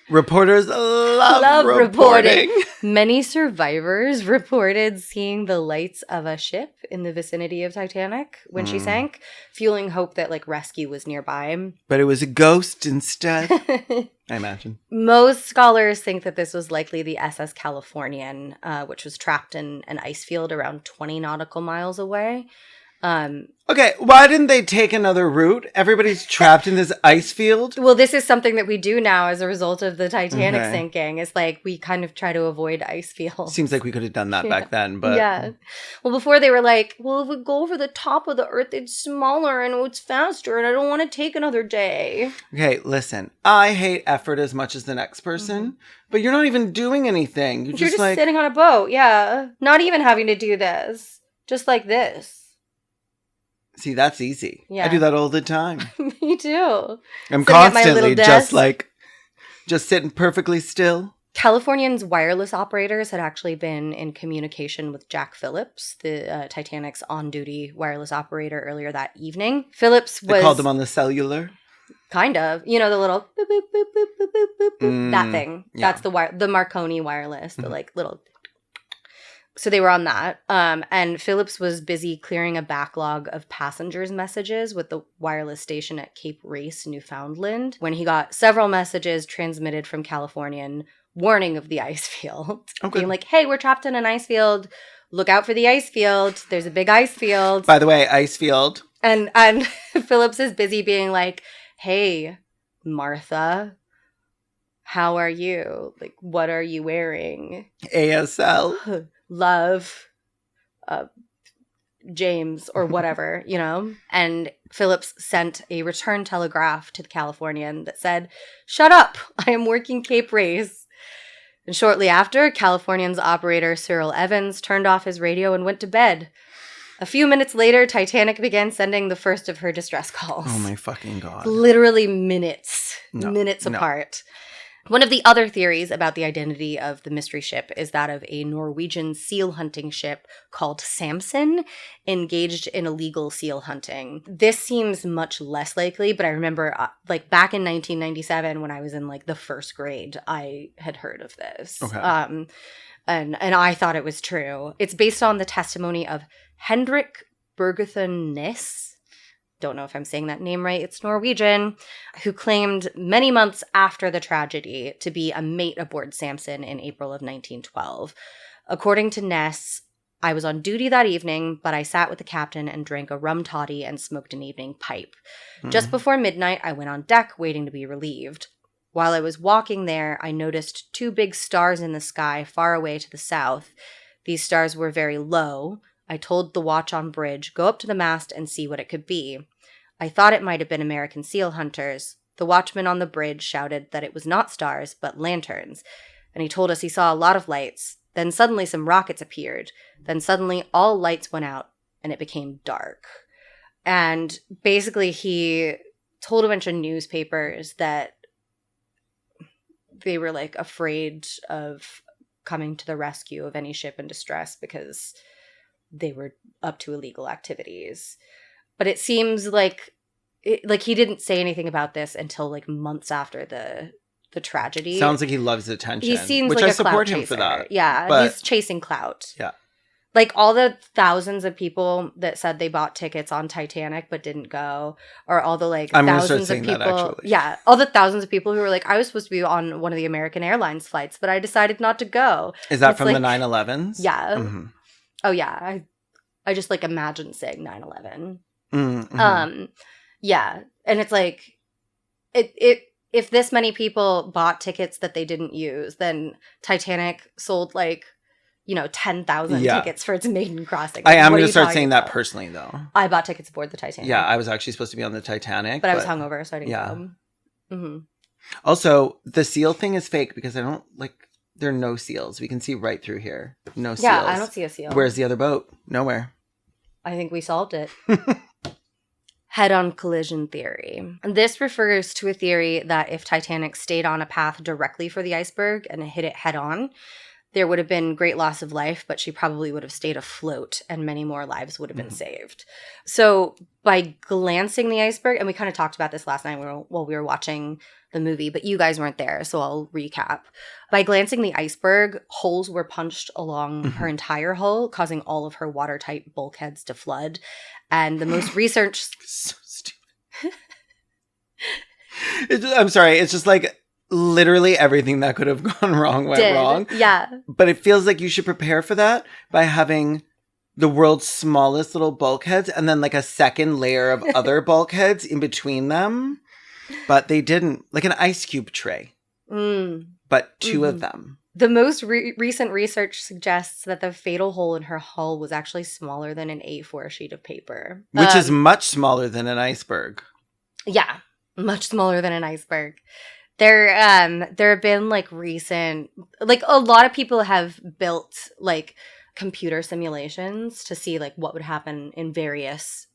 Reporters love reporting. Many survivors reported seeing the lights of a ship in the vicinity of Titanic when she sank, fueling hope that like rescue was nearby. But it was a ghost instead, I imagine. Most scholars think that this was likely the SS Californian, which was trapped in an ice field around 20 nautical miles away. Okay, why didn't they take another route? Everybody's trapped in this ice field. Well, this is something that we do now as a result of the Titanic sinking. It's like we kind of try to avoid ice fields. Seems like we could have done that back then, but... Yeah. Well, before they were like, well, if we go over the top of the Earth, it's smaller and it's faster and I don't want to take another day. Okay, listen. I hate effort as much as the next person, but you're not even doing anything. You're just like... sitting on a boat, yeah. Not even having to do this. Just like this. See, that's easy. Yeah. I do that all the time. Me too. I'm constantly just sitting perfectly still. Californian's wireless operators had actually been in communication with Jack Phillips, the Titanic's on-duty wireless operator, earlier that evening. Phillips was... They called him on the cellular? Kind of. You know, the little boop, boop, boop, boop, boop, boop, boop, boop. That thing. Yeah. That's the Marconi wireless, the like little... So they were on that. And Phillips was busy clearing a backlog of passengers' messages with the wireless station at Cape Race, Newfoundland, when he got several messages transmitted from Californian warning of the ice field. Okay. Being like, hey, we're trapped in an ice field. Look out for the ice field. There's a big ice field. By the way, ice field. And Phillips is busy being like, hey, Martha, how are you? Like, what are you wearing? ASL. Love, James, or whatever, you know? And Phillips sent a return telegraph to the Californian that said, shut up, I am working Cape Race. And shortly after, Californian's operator Cyril Evans turned off his radio and went to bed. A few minutes later, Titanic began sending the first of her distress calls. Oh my fucking God. Literally minutes apart. One of the other theories about the identity of the mystery ship is that of a Norwegian seal hunting ship called Samson, engaged in illegal seal hunting. This seems much less likely, but I remember like back in 1997 when I was in like the first grade, I had heard of this. Okay. And I thought it was true. It's based on the testimony of Hendrik Bergethen Næss. Don't know if I'm saying that name right, it's Norwegian, who claimed many months after the tragedy to be a mate aboard Samson in April of 1912. According to Ness, I was on duty that evening, but I sat with the captain and drank a rum toddy and smoked an evening pipe. Just before midnight, I went on deck waiting to be relieved. While I was walking there, I noticed two big stars in the sky far away to the south. These stars were very low. I told the watch on bridge, go up to the mast and see what it could be. I thought it might have been American seal hunters. The watchman on the bridge shouted that it was not stars, but lanterns. And he told us he saw a lot of lights. Then suddenly some rockets appeared. Then suddenly all lights went out and it became dark. And basically he told a bunch of newspapers that they were like afraid of coming to the rescue of any ship in distress because they were up to illegal activities. But it seems like he didn't say anything about this until like months after the tragedy. Sounds like he loves attention. He seems which like I a support clout him chaser. for that. Yeah, but he's chasing clout. Yeah. Like, all the thousands of people that said they bought tickets on Titanic but didn't go, or all the, like, I'm thousands of people. that, actually. Yeah, all the thousands of people who were like, I was supposed to be on one of the American Airlines flights, but I decided not to go. Is that from like, the 9/11s? Yeah. Mm-hmm. Oh, yeah. I just, like, imagine saying 9/11. Mm-hmm. Yeah. And it's like, if this many people bought tickets that they didn't use, then Titanic sold, like, 10,000 tickets for its maiden crossing. I am going to start saying that personally, though. I bought tickets aboard the Titanic. Yeah, I was actually supposed to be on the Titanic. But I was hungover, so I didn't go. Mm-hmm. Also, the seal thing is fake because I don't, like, there are no seals. We can see right through here. No seals. Yeah, I don't see a seal. Where's the other boat? Nowhere. I think we solved it. Head-on collision theory. This refers to a theory that if Titanic stayed on a path directly for the iceberg and hit it head-on, there would have been great loss of life, but she probably would have stayed afloat and many more lives would have been saved. So by glancing the iceberg, and we kind of talked about this last night while we were watching the movie, but you guys weren't there, so I'll recap. By glancing the iceberg, holes were punched along her entire hull, causing all of her watertight bulkheads to flood. And the most research... So stupid. I'm sorry, it's just like... Literally everything that could have gone wrong went wrong. Yeah. But it feels like you should prepare for that by having the world's smallest little bulkheads and then like a second layer of other bulkheads in between them. But they didn't. Like an ice cube tray. But two of them. The most recent research suggests that the fatal hole in her hull was actually smaller than an A4 sheet of paper. Which is much smaller than an iceberg. Yeah. Much smaller than an iceberg. There have been, like, recent... Like, a lot of people have built, like, computer simulations to see, like, what would happen in various,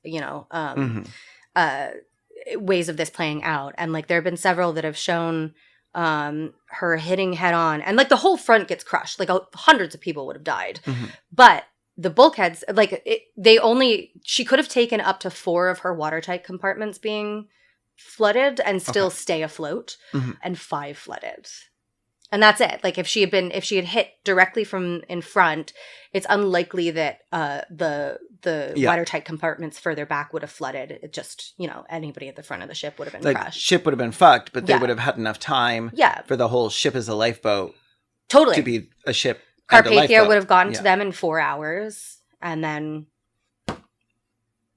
ways of this playing out. And, like, there have been several that have shown her hitting head-on. And, like, the whole front gets crushed. Like, hundreds of people would have died. But the bulkheads, like, she could have taken up to 4 of her watertight compartments being... flooded and still stay afloat, and 5 flooded. And that's it. Like, if she had hit directly from in front, it's unlikely that the watertight compartments further back would have flooded. It just, anybody at the front of the ship would have been crushed. Ship would have been fucked, but they would have had enough time for the whole ship as a lifeboat to be a ship. Carpathia would have gotten to them in 4 hours, and then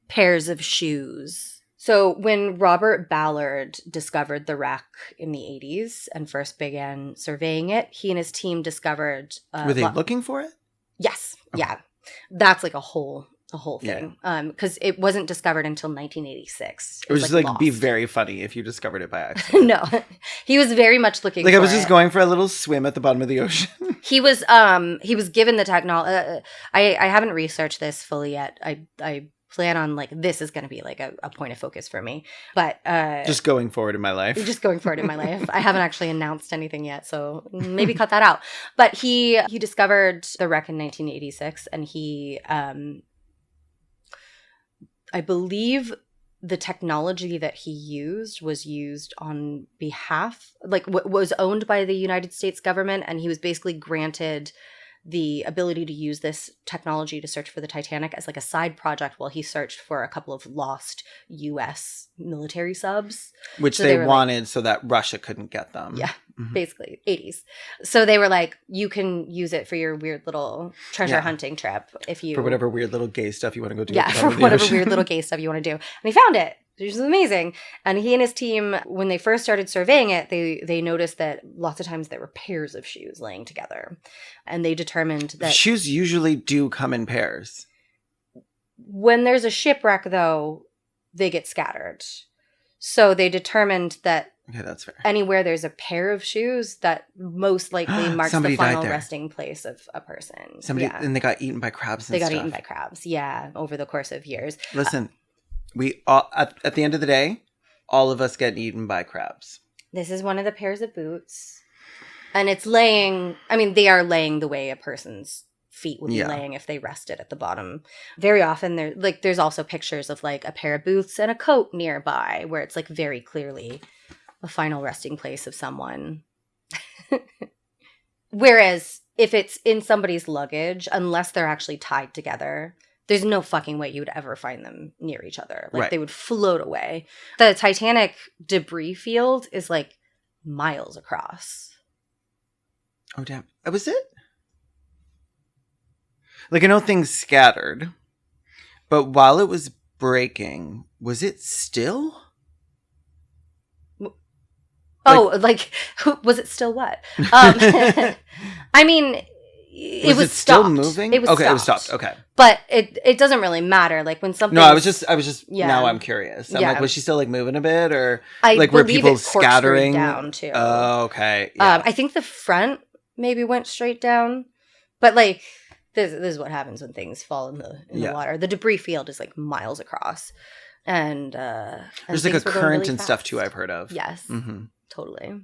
pairs of shoes. So when Robert Ballard discovered the wreck in the 80s and first began surveying it, he and his team discovered... Were they looking for it? Yes. Okay. Yeah. That's like a whole thing. Because it wasn't discovered until 1986. It was just like be very funny if you discovered it by accident. No. He was very much looking for it. Like I was just going for a little swim at the bottom of the ocean. He was given the technology... I haven't researched this fully yet. I plan on, like, this is going to be like a point of focus for me, but just going forward in my life. I haven't actually announced anything yet, so maybe cut that out. But he discovered the wreck in 1986, and he I believe the technology that he used was used on behalf, like, was owned by the United States government, and he was basically granted the ability to use this technology to search for the Titanic as like a side project while he searched for a couple of lost U.S. military subs. Which they wanted so that Russia couldn't get them. Yeah, basically, 80s. So they were like, you can use it for your weird little treasure hunting trip if you... For whatever weird little gay stuff you want to go do. Yeah, for whatever weird little gay stuff you want to do. And he found it. Which is amazing. And he and his team, when they first started surveying it, they noticed that lots of times there were pairs of shoes laying together. And they determined that... Shoes usually do come in pairs. When there's a shipwreck, though, they get scattered. So they determined that that's fair. Anywhere there's a pair of shoes, that most likely marks the final resting place of a person. And they got eaten by crabs and stuff. They got eaten by crabs, over the course of years. Listen... We all, at the end of the day, all of us get eaten by crabs. This is one of the pairs of boots. And it's laying, they are laying the way a person's feet would be laying if they rested at the bottom. Very often there's also pictures of like a pair of boots and a coat nearby where it's like very clearly a final resting place of someone. Whereas if it's in somebody's luggage, unless they're actually tied together, there's no fucking way you would ever find them near each other. Like, they would float away. The Titanic debris field is, like, miles across. Oh, damn. Was it? Like, I know things scattered, but while it was breaking, was it still? Oh, like, was it still what? I mean, it was still stopped. Moving? It was okay, stopped. It was stopped. Okay. But it doesn't really matter. Like, when something... No, I was just now I'm curious. I'm yeah. like, was she still, like, moving a bit? Or, I like, were believe people it scattering? Down, too. Oh, okay. Yeah. I think the front maybe went straight down. But, like, this is what happens when things fall in the water. The debris field is, like, miles across. And there's, like, a current and stuff, too, I've heard of. Yes. Mm-hmm. Totally.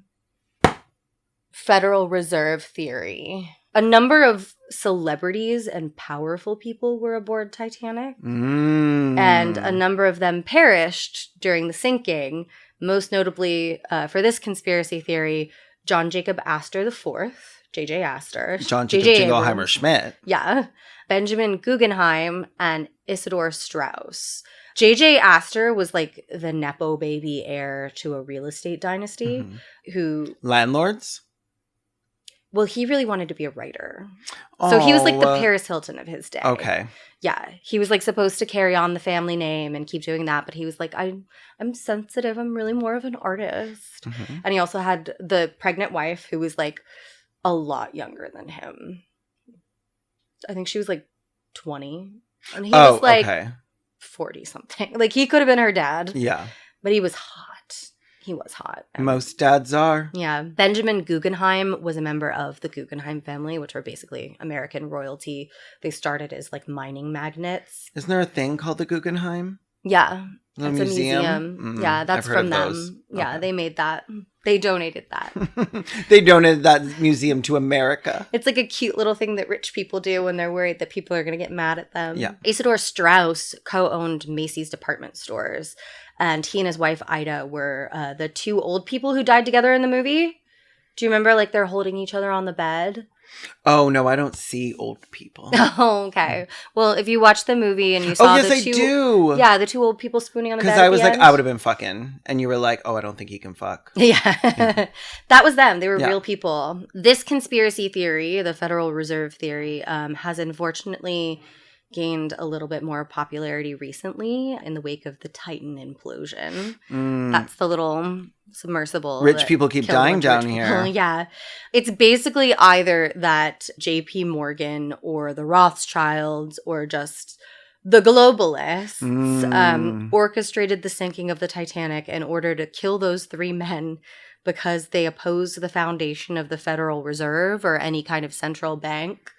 Federal Reserve theory. A number of celebrities and powerful people were aboard Titanic. And a number of them perished during the sinking. Most notably, for this conspiracy theory, John Jacob Astor IV, J.J. Astor. John Jacob Jingleheimer Schmidt. Yeah. Benjamin Guggenheim and Isidore Straus. J.J. Astor was, like, the Nepo baby heir to a real estate dynasty who... Landlords? Well, he really wanted to be a writer. So he was, like, the Paris Hilton of his day. Okay. Yeah. He was, like, supposed to carry on the family name and keep doing that. But he was like, I'm sensitive. I'm really more of an artist. And he also had the pregnant wife who was, like, a lot younger than him. I think she was, like, 20. And he was, like... Okay. 40-something. Like, he could have been her dad. Yeah. But he was hot. He was hot. Most dads are. Yeah. Benjamin Guggenheim was a member of the Guggenheim family, which were basically American royalty. They started as, like, mining magnates. Isn't there a thing called the Guggenheim? Yeah. The it's museum? a museum. Yeah, that's from them. Those. Yeah, okay. They made that. They donated that. They donated that museum to America. It's like a cute little thing that rich people do when they're worried that people are going to get mad at them. Yeah. Isidore Straus co-owned Macy's department stores. And he and his wife, Ida, were the two old people who died together in the movie. Do you remember, like, they're holding each other on the bed? Oh, no, I don't see old people. Oh, okay. Well, if you watched the movie and you saw the two... do. Yeah, the two old people spooning on the bed because I was like, I would have been fucking. And you were like, oh, I don't think he can fuck. Yeah. That was them. They were real people. This conspiracy theory, the Federal Reserve theory, has unfortunately gained a little bit more popularity recently in the wake of the Titan implosion. That's the little submersible. Rich people keep dying down here. Yeah. It's basically either that JP Morgan or the Rothschilds or just the globalists orchestrated the sinking of the Titanic in order to kill those three men because they opposed the foundation of the Federal Reserve or any kind of central bank.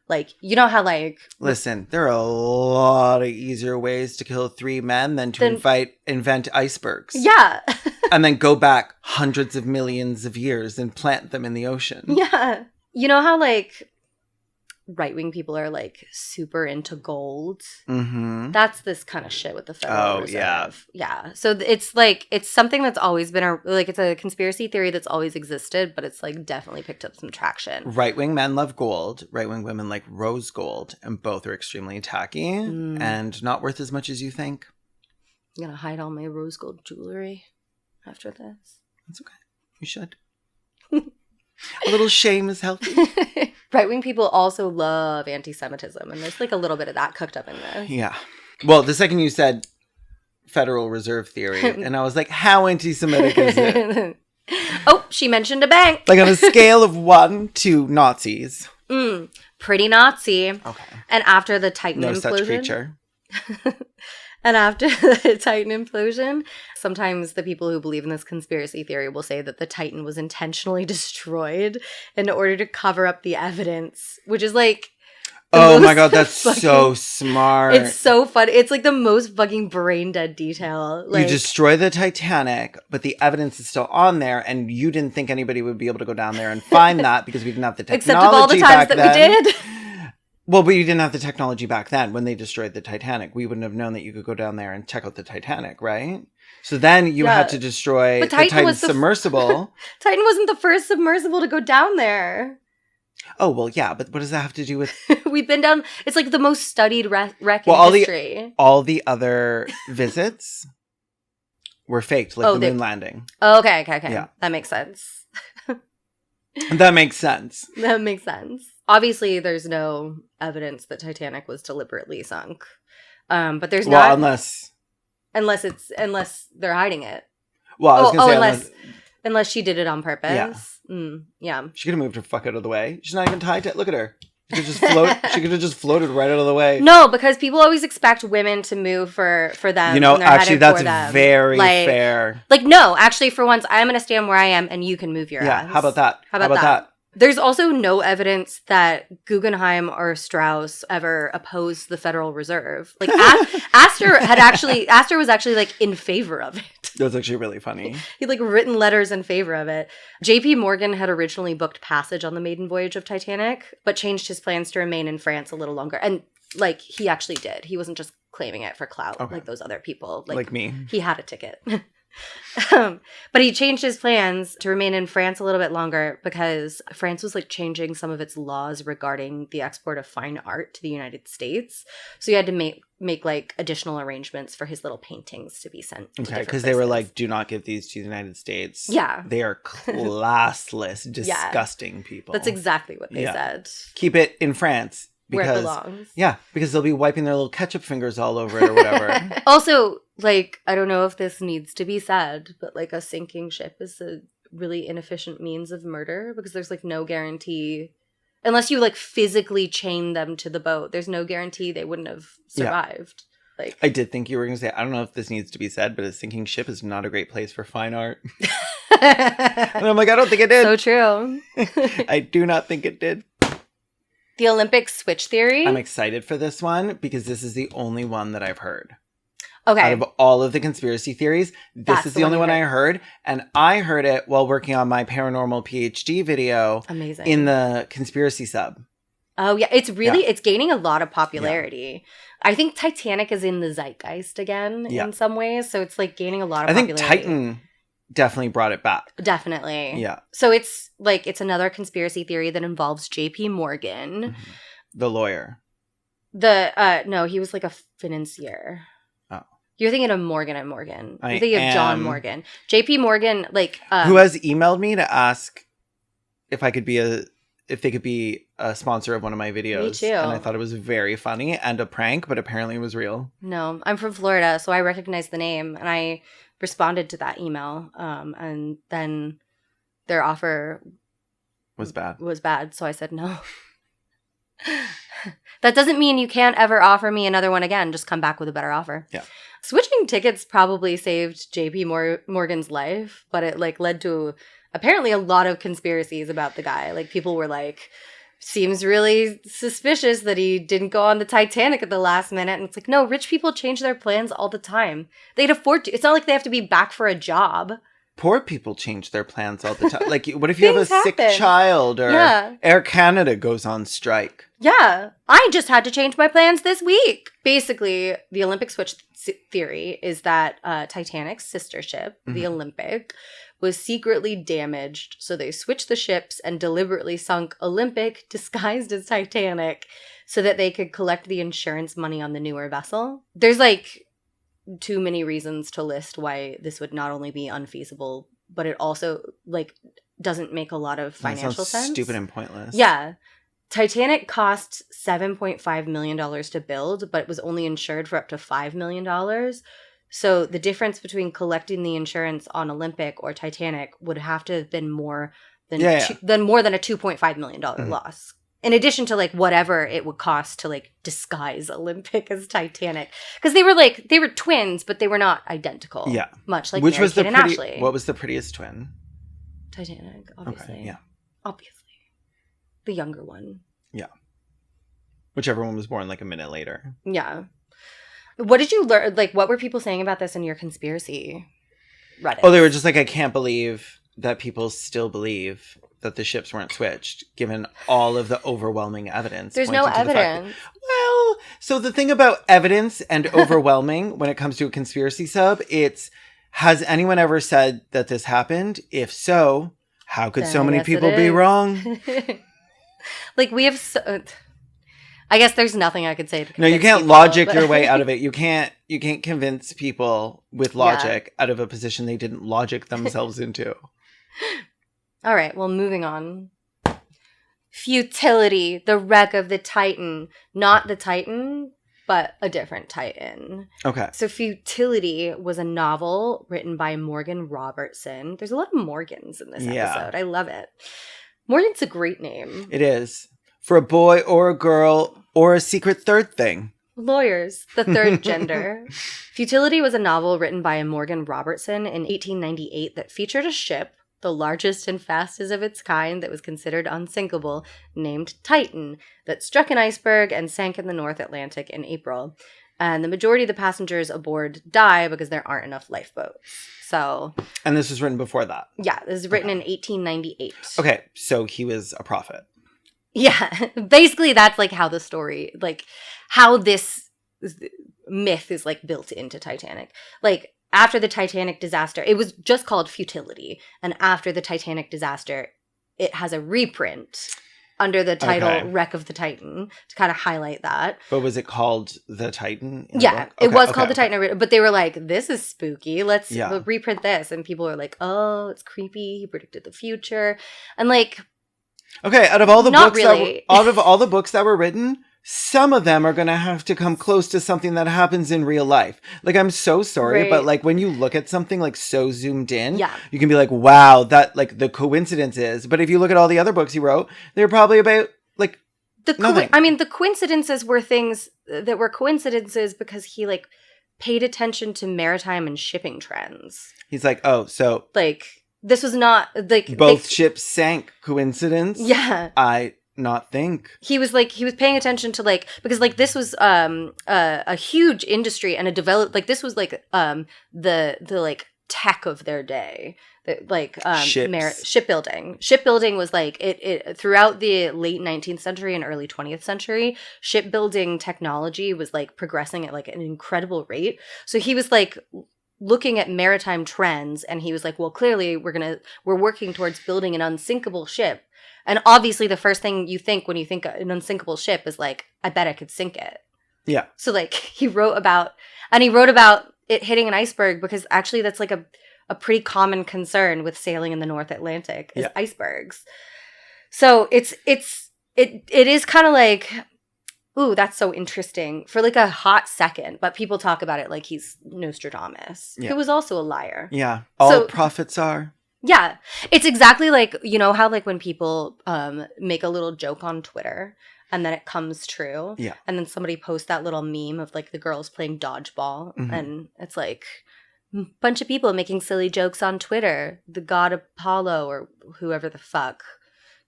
Like, you know how, like... Listen, there are a lot of easier ways to kill three men than to invent icebergs. Yeah. And then go back hundreds of millions of years and plant them in the ocean. Yeah. You know how, like, right-wing people are, like, super into gold? Mm-hmm. That's this kind of shit with the Federal Reserve. Yeah. Yeah. So it's, like, it's something that's always been, it's a conspiracy theory that's always existed, but it's, like, definitely picked up some traction. Right-wing men love gold. Right-wing women like rose gold. And both are extremely tacky and not worth as much as you think. I'm going to hide all my rose gold jewelry after this. That's okay. You should. A little shame is healthy. Right-wing people also love anti-Semitism, and there's, like, a little bit of that cooked up in this. Yeah. Well, the second you said Federal Reserve theory, and I was like, how anti-Semitic is it? Oh, she mentioned a bank. Like, on a scale of 1 to Nazis. Pretty Nazi. Okay. And after the Titan implosion. No such creature. And after the Titan implosion, sometimes the people who believe in this conspiracy theory will say that the Titan was intentionally destroyed in order to cover up the evidence, which is like... Oh my God, that's so smart. It's so fun. It's like the most fucking brain dead detail. Like, you destroy the Titanic, but the evidence is still on there, and you didn't think anybody would be able to go down there and find that because we didn't have the technology except of all the times that then. We did. Well, but you didn't have the technology back then when they destroyed the Titanic. We wouldn't have known that you could go down there and check out the Titanic, right? So then you had to destroy the Titan submersible. Titan wasn't the first submersible to go down there. Oh, well, yeah, but what does that have to do with... We've been down... It's like the most studied wreck in history. All the other visits were faked, like the moon landing. Oh, okay. Yeah. That makes sense. That makes sense. That makes sense. Obviously, there's no evidence that Titanic was deliberately sunk. But there's not... Unless they're hiding it. Well, I was going to say... Unless she did it on purpose. Yeah. She could have moved her fuck out of the way. She's not even tied to it. Look at her. She could have just floated right out of the way. No, because people always expect women to move for them. You know, actually, that's very fair. Like, no, actually, for once, I'm going to stand where I am and you can move your ass. Yeah, how about that? How about that? There's also no evidence that Guggenheim or Strauss ever opposed the Federal Reserve. Like, Astor was actually like in favor of it. That was actually really funny. He'd like written letters in favor of it. JP Morgan had originally booked passage on the maiden voyage of Titanic, but changed his plans to remain in France a little longer. And like, he actually did. He wasn't just claiming it for clout like those other people. Like me. He had a ticket. But he changed his plans to remain in France a little bit longer because France was like changing some of its laws regarding the export of fine art to the United States. So he had to make like additional arrangements for his little paintings to be sent. Okay, because they were like, do not give these to the United States. Yeah. They are classless, disgusting people. That's exactly what they said. Keep it in France. Because, where it belongs. Yeah, because they'll be wiping their little ketchup fingers all over it or whatever. Also, like, I don't know if this needs to be said, but like a sinking ship is a really inefficient means of murder because there's like no guarantee, unless you like physically chain them to the boat, there's no guarantee they wouldn't have survived. Yeah. Like, I did think you were going to say, I don't know if this needs to be said, but a sinking ship is not a great place for fine art. And I'm like, I don't think it did. So true. I do not think it did. The Olympic switch theory. I'm excited for this one because this is the only one that I've heard. Okay. Out of all of the conspiracy theories, this is the only one I heard. And I heard it while working on my paranormal PhD video. Amazing. In the conspiracy sub. Oh, yeah. It's gaining a lot of popularity. Yeah. I think Titanic is in the zeitgeist again in some ways. So it's like gaining a lot of popularity. I think Titan definitely brought it back. Definitely. Yeah. So it's another conspiracy theory that involves JP Morgan. Mm-hmm. The lawyer. No, he was like a financier. Oh. You're thinking of Morgan & Morgan. You're thinking of John Morgan. JP Morgan, like... who has emailed me to ask if they could be a sponsor of one of my videos. Me too. And I thought it was very funny and a prank, but apparently it was real. No, I'm from Florida, so I recognize the name. And I responded to that email. And then their offer... Was bad. So I said no. That doesn't mean you can't ever offer me another one again. Just come back with a better offer. Yeah. Switching tickets probably saved JP Morgan's life, but it like led to apparently a lot of conspiracies about the guy. Like people were like, seems really suspicious that he didn't go on the Titanic at the last minute. And it's like, no, rich people change their plans all the time. They'd afford to. It's not like they have to be back for a job. Poor people change their plans all the time. Like, what if you have a sick child or Yeah. Air Canada goes on strike? Yeah. I just had to change my plans this week. Basically, the Olympic switch theory is that Titanic's sister ship, the Olympic, was secretly damaged. So they switched the ships and deliberately sunk Olympic disguised as Titanic so that they could collect the insurance money on the newer vessel. There's like too many reasons to list why this would not only be unfeasible, but it also like doesn't make a lot of financial sense. Stupid and pointless. Yeah. Titanic cost $7.5 million to build, but it was only insured for up to $5 million. So the difference between collecting the insurance on Olympic or Titanic would have to have been more than more than a $2.5 million loss. In addition to like whatever it would cost to like disguise Olympic as Titanic, because they were twins, but they were not identical. Yeah, much like which was the and Ashley. What was the prettiest twin? Titanic, obviously. Okay, yeah, obviously, the younger one. Yeah, whichever one was born like a minute later. Yeah. What did you learn? Like, what were people saying about this in your conspiracy Reddit? Oh, they were just like, I can't believe that people still believe that the ships weren't switched, given all of the overwhelming evidence. There's no evidence. Well, so the thing about evidence and overwhelming when it comes to a conspiracy sub, it's, has anyone ever said that this happened? If so, how could so many people be wrong? Like, we have I guess there's nothing I could say to No, you can't logic your way out of it. You can't convince people with logic out of a position they didn't logic themselves into. All right, well, moving on. Futility, the wreck of the Titan. Not the Titan, but a different Titan. Okay. So Futility was a novel written by Morgan Robertson. There's a lot of Morgans in this episode. I love it. Morgan's a great name. It is. For a boy or a girl or a secret third thing. Lawyers, the third gender. Futility was a novel written by Morgan Robertson in 1898 that featured a ship, the largest and fastest of its kind that was considered unsinkable, named Titan, that struck an iceberg and sank in the North Atlantic in April. And the majority of the passengers aboard die because there aren't enough lifeboats. So. And this was written before that? Yeah, this was written in 1898. Okay, so he was a prophet. Yeah, basically that's like how the story, like how this myth is like built into Titanic. Like after the Titanic disaster, it was just called Futility. And after the Titanic disaster, it has a reprint under the title Wreck of the Titan to kind of highlight that. But was it called The Titan? Yeah, it was called The Titan. But they were like, this is spooky. Let's reprint this. And people were like, oh, it's creepy. He predicted the future. And like... Okay, out of all the books that were written, some of them are going to have to come close to something that happens in real life. Like, I'm so sorry, but like when you look at something like so zoomed in, you can be like, wow, that like the coincidences. But if you look at all the other books he wrote, they're probably about like nothing. The coincidences were things that were coincidences because he like paid attention to maritime and shipping trends. He's like, oh, so like... This was not like both ships sank. Coincidence? Yeah, I not think he was paying attention to like because like this was a huge industry and a developed like this was like the like tech of their day. Like shipbuilding. Shipbuilding was like it throughout the late 19th century and early 20th century. Shipbuilding technology was like progressing at like an incredible rate. So he was like looking at maritime trends and he was like, well, clearly we're working towards building an unsinkable ship. And obviously the first thing you think when you think an unsinkable ship is like, I bet I could sink it. Yeah. So like he wrote about it hitting an iceberg because actually that's like a pretty common concern with sailing in the North Atlantic is icebergs. So it is kind of like, ooh, that's so interesting for like a hot second. But people talk about it like he's Nostradamus, who was also a liar. Yeah. All prophets are. Yeah. It's exactly like, you know how like when people make a little joke on Twitter and then it comes true. Yeah. And then somebody posts that little meme of like the girls playing dodgeball. Mm-hmm. And it's like a bunch of people making silly jokes on Twitter. The god Apollo or whoever the fuck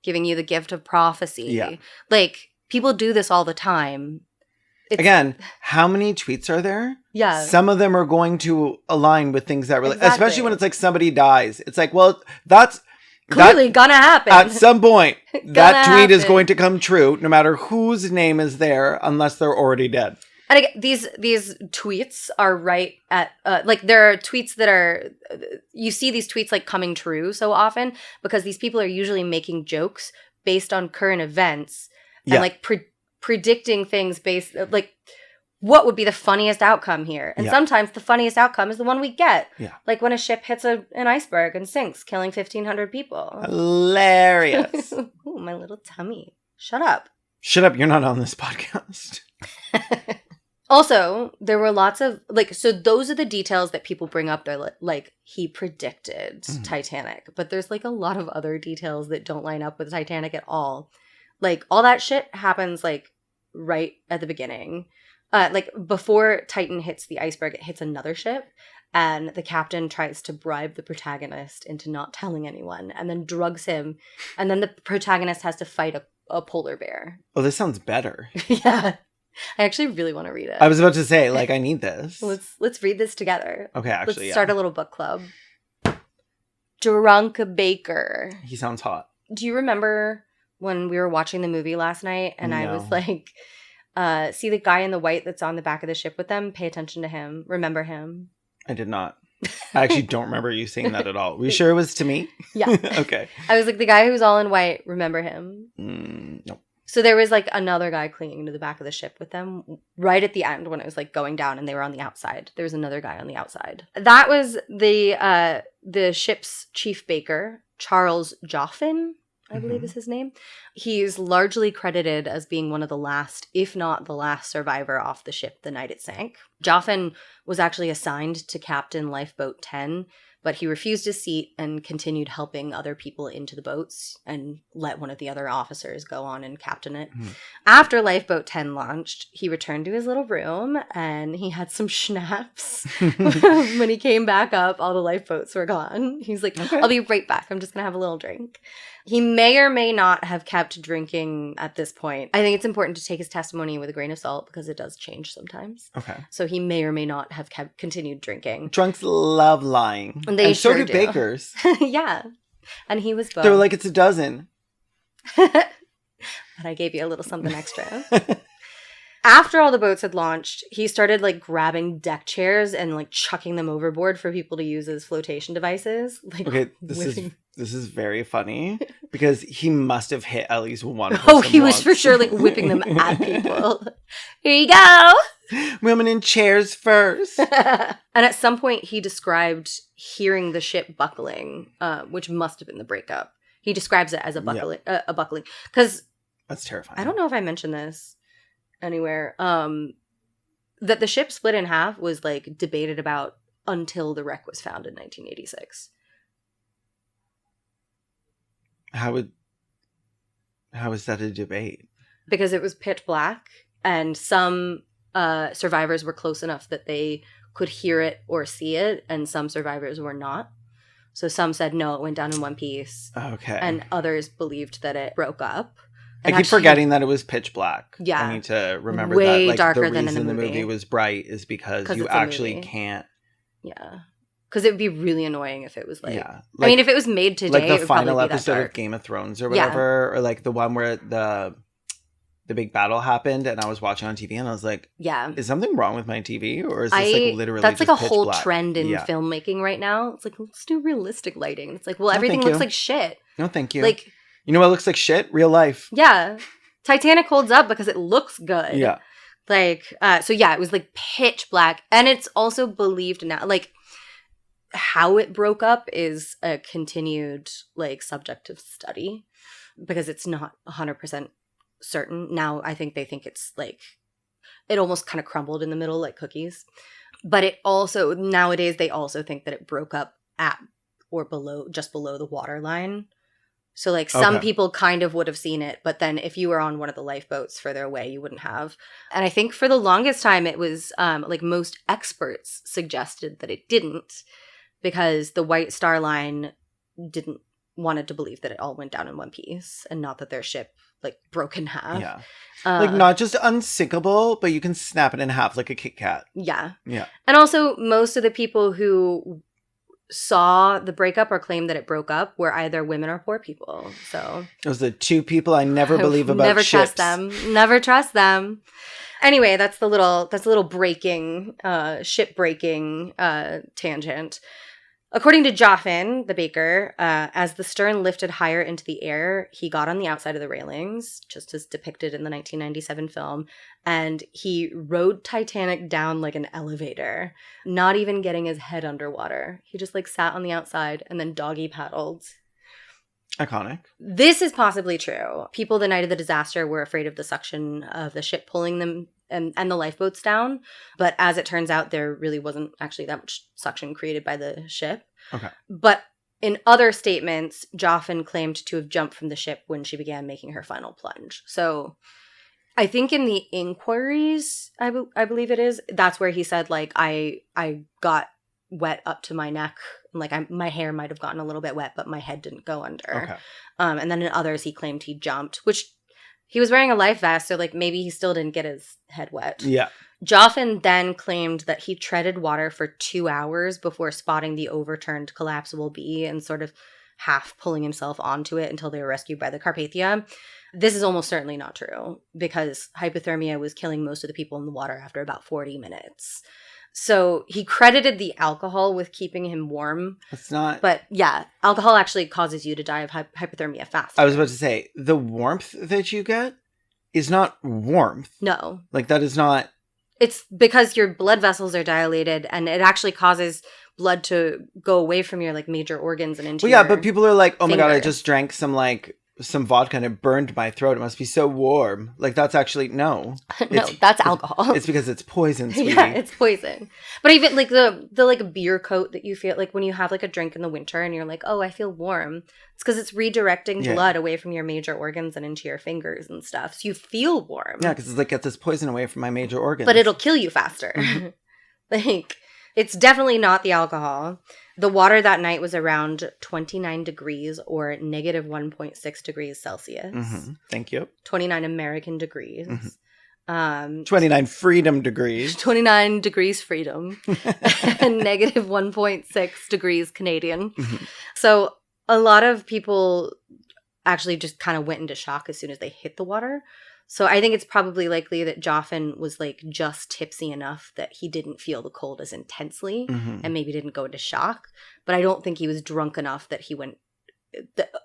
giving you the gift of prophecy. Yeah. Like... People do this all the time. Again, how many tweets are there? Yeah. Some of them are going to align with things that really, especially when it's like somebody dies. It's like, well, that's clearly gonna happen. At some point, that tweet is going to come true, no matter whose name is there, unless they're already dead. And again, these tweets are right at, like there are tweets that are, you see these tweets like coming true so often because these people are usually making jokes based on current events. And like predicting things based like what would be the funniest outcome here. And sometimes the funniest outcome is the one we get. Yeah. Like when a ship hits an iceberg and sinks, killing 1,500 people. Hilarious. Ooh, my little tummy. Shut up. Shut up. You're not on this podcast. Also, there were lots of like, so those are the details that people bring up. They're like, he predicted Titanic. But there's like a lot of other details that don't line up with Titanic at all. Like, all that shit happens, like, right at the beginning. Like, before Titan hits the iceberg, it hits another ship. And the captain tries to bribe the protagonist into not telling anyone. And then drugs him. And then the protagonist has to fight a polar bear. Oh, this sounds better. Yeah. I actually really want to read it. I was about to say, like, I need this. Let's read this together. Okay, actually, Let's start a little book club. Drunk Baker. He sounds hot. Do you remember... when we were watching the movie last night and I was like, see the guy in the white that's on the back of the ship with them? Pay attention to him. Remember him. I did not. I actually don't remember you saying that at all. Were you sure it was to me? Yeah. Okay. I was like, the guy who's all in white, remember him? Nope. So there was like another guy clinging to the back of the ship with them right at the end when it was like going down and they were on the outside. There was another guy on the outside. That was the ship's chief baker, Charles Joffin, I believe is his name. He's largely credited as being one of the last, if not the last survivor off the ship the night it sank. Joffin was actually assigned to captain Lifeboat 10, but he refused his seat and continued helping other people into the boats and let one of the other officers go on and captain it. After Lifeboat 10 launched, he returned to his little room and he had some schnapps. When he came back up, all the lifeboats were gone. He's like, okay. I'll be right back. I'm just going to have a little drink. He may or may not have kept drinking at this point. I think it's important to take his testimony with a grain of salt because it does change sometimes. Okay. So he may or may not have continued drinking. Drunks love lying. And so do bakers. Yeah. And he was both. They were like, it's a dozen. But I gave you a little something extra. After all the boats had launched, he started like grabbing deck chairs and like chucking them overboard for people to use as flotation devices. Like, okay, this is very funny because he must have hit at least one person. Oh, he was for sure like whipping them at people. Here you go. Women in chairs first. And at some point he described hearing the ship buckling, which must have been the breakup. He describes it as a buckling, because that's terrifying. I don't know if I mentioned this anywhere, that the ship split in half was like debated about until the wreck was found in 1986. How is that a debate? Because it was pitch black and some survivors were close enough that they could hear it or see it, and some survivors were not. So some said no, it went down in one piece. Okay. And others believed that it broke up. I keep forgetting that it was pitch black. Yeah. I need to remember way that. Like, darker the than reason in the movie was bright is because you actually can't. Yeah. Because it would be really annoying if it was like... Yeah. I mean, if it was made today, like it the would final probably be episode that of dark. Game of Thrones or whatever, or like the one where the big battle happened and I was watching on TV and I was like, yeah, is something wrong with my TV? Or is this like literally that's just like a pitch whole black? trend in filmmaking right now. It's like, let's do realistic lighting. It's like, well, everything looks like shit. No, thank you. Like, you know what looks like shit? Real life. Yeah. Titanic holds up because it looks good. Yeah. Like, so yeah, it was like pitch black. And it's also believed now, like, how it broke up is a continued, like, subject of study because it's not 100% certain. Now, I think they think it's, like, it almost kind of crumbled in the middle like cookies. But it also, nowadays, they also think that it broke up at or below, just below the waterline. So, like, some people kind of would have seen it, but then if you were on one of the lifeboats further away, you wouldn't have. And I think for the longest time, it was, like, most experts suggested that it didn't because the White Star Line wanted to believe that it all went down in one piece and not that their ship, like, broke in half. Yeah. Like, not just unsinkable, but you can snap it in half like a Kit Kat. Yeah. Yeah. And also, most of the people who saw the breakup or claimed that it broke up were either women or poor people. So those are the two people I never believe about never ships. Trust them. Never trust them. Anyway, that's the little breaking, ship breaking tangent. According to Joffin, the baker, as the stern lifted higher into the air, he got on the outside of the railings, just as depicted in the 1997 film, and he rode Titanic down like an elevator, not even getting his head underwater. He just, like, sat on the outside and then doggy paddled. Iconic. This is possibly true. People the night of the disaster were afraid of the suction of the ship pulling them and the lifeboats down. But as it turns out, there really wasn't actually that much suction created by the ship. Okay. But in other statements, Joffin claimed to have jumped from the ship when she began making her final plunge. So I think in the inquiries, I believe it is, that's where he said, like, I got wet up to my neck. Like, my hair might have gotten a little bit wet, but my head didn't go under. Okay. And then in others, he claimed he jumped, which he was wearing a life vest, so, like, maybe he still didn't get his head wet. Yeah. Joffin then claimed that he treaded water for 2 hours before spotting the overturned collapsible B and sort of half pulling himself onto it until they were rescued by the Carpathia. This is almost certainly not true because hypothermia was killing most of the people in the water after about 40 minutes. So he credited the alcohol with keeping him warm. It's not. But yeah, alcohol actually causes you to die of hypothermia faster. I was about to say, the warmth that you get is not warmth. No. Like, that is not. It's because your blood vessels are dilated, and it actually causes blood to go away from your like major organs and into Well, yeah, but people are like, oh my God, I finger. just drank some vodka and it burned my throat. It must be so warm. Like, that's actually, no. No, that's alcohol. It's because it's poison, sweetie. Yeah, it's poison. But even like the like beer coat that you feel like when you have like a drink in the winter and you're like, oh, I feel warm. It's because it's redirecting blood away from your major organs and into your fingers and stuff. So you feel warm. Yeah, because it's like, get this poison away from my major organs. But it'll kill you faster. Mm-hmm. Like, it's definitely not the alcohol. The water that night was around 29 degrees or negative 1.6 degrees Celsius. Mm-hmm. Thank you. 29 American degrees. Mm-hmm. 29 freedom degrees. 29 degrees freedom. And negative 1.6 degrees Canadian. Mm-hmm. So a lot of people actually just kind of went into shock as soon as they hit the water. So I think it's probably likely that Joffin was like just tipsy enough that he didn't feel the cold as intensely and maybe didn't go into shock. But I don't think he was drunk enough that he went.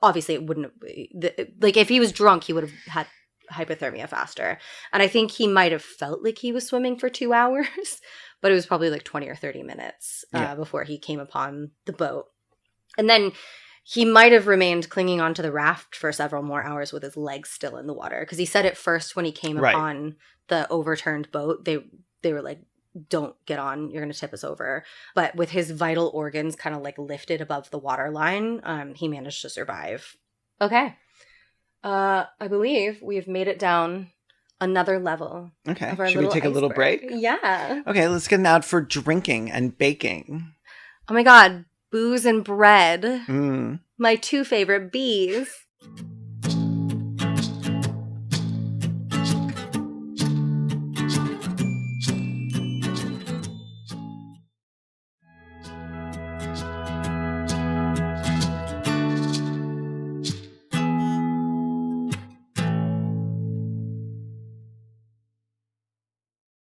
Obviously, it wouldn't have. Like if he was drunk, he would have had hypothermia faster. And I think he might have felt like he was swimming for 2 hours, but it was probably like 20 or 30 minutes before he came upon the boat. And then he might have remained clinging onto the raft for several more hours with his legs still in the water. Because he said at first when he came upon the overturned boat, they were like, don't get on, you're going to tip us over. But with his vital organs kind of like lifted above the water line, he managed to survive. Okay. I believe we've made it down another level. Okay. Should we take a little break? Yeah. Okay, let's get an ad for drinking and baking. Oh my God. Booze and bread. My two favorite bees.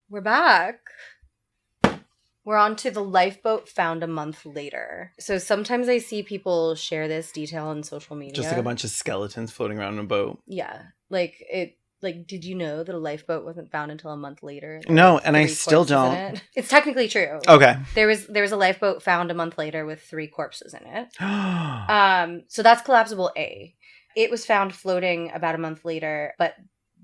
We're back. We're on to the lifeboat found a month later. So sometimes I see people share this detail on social media. Just like a bunch of skeletons floating around in a boat. Yeah. Like, did you know that a lifeboat wasn't found until a month later? No, and I still don't. It's technically true. Okay. There was a lifeboat found a month later with 3 corpses in it. So that's collapsible A. It was found floating about a month later, but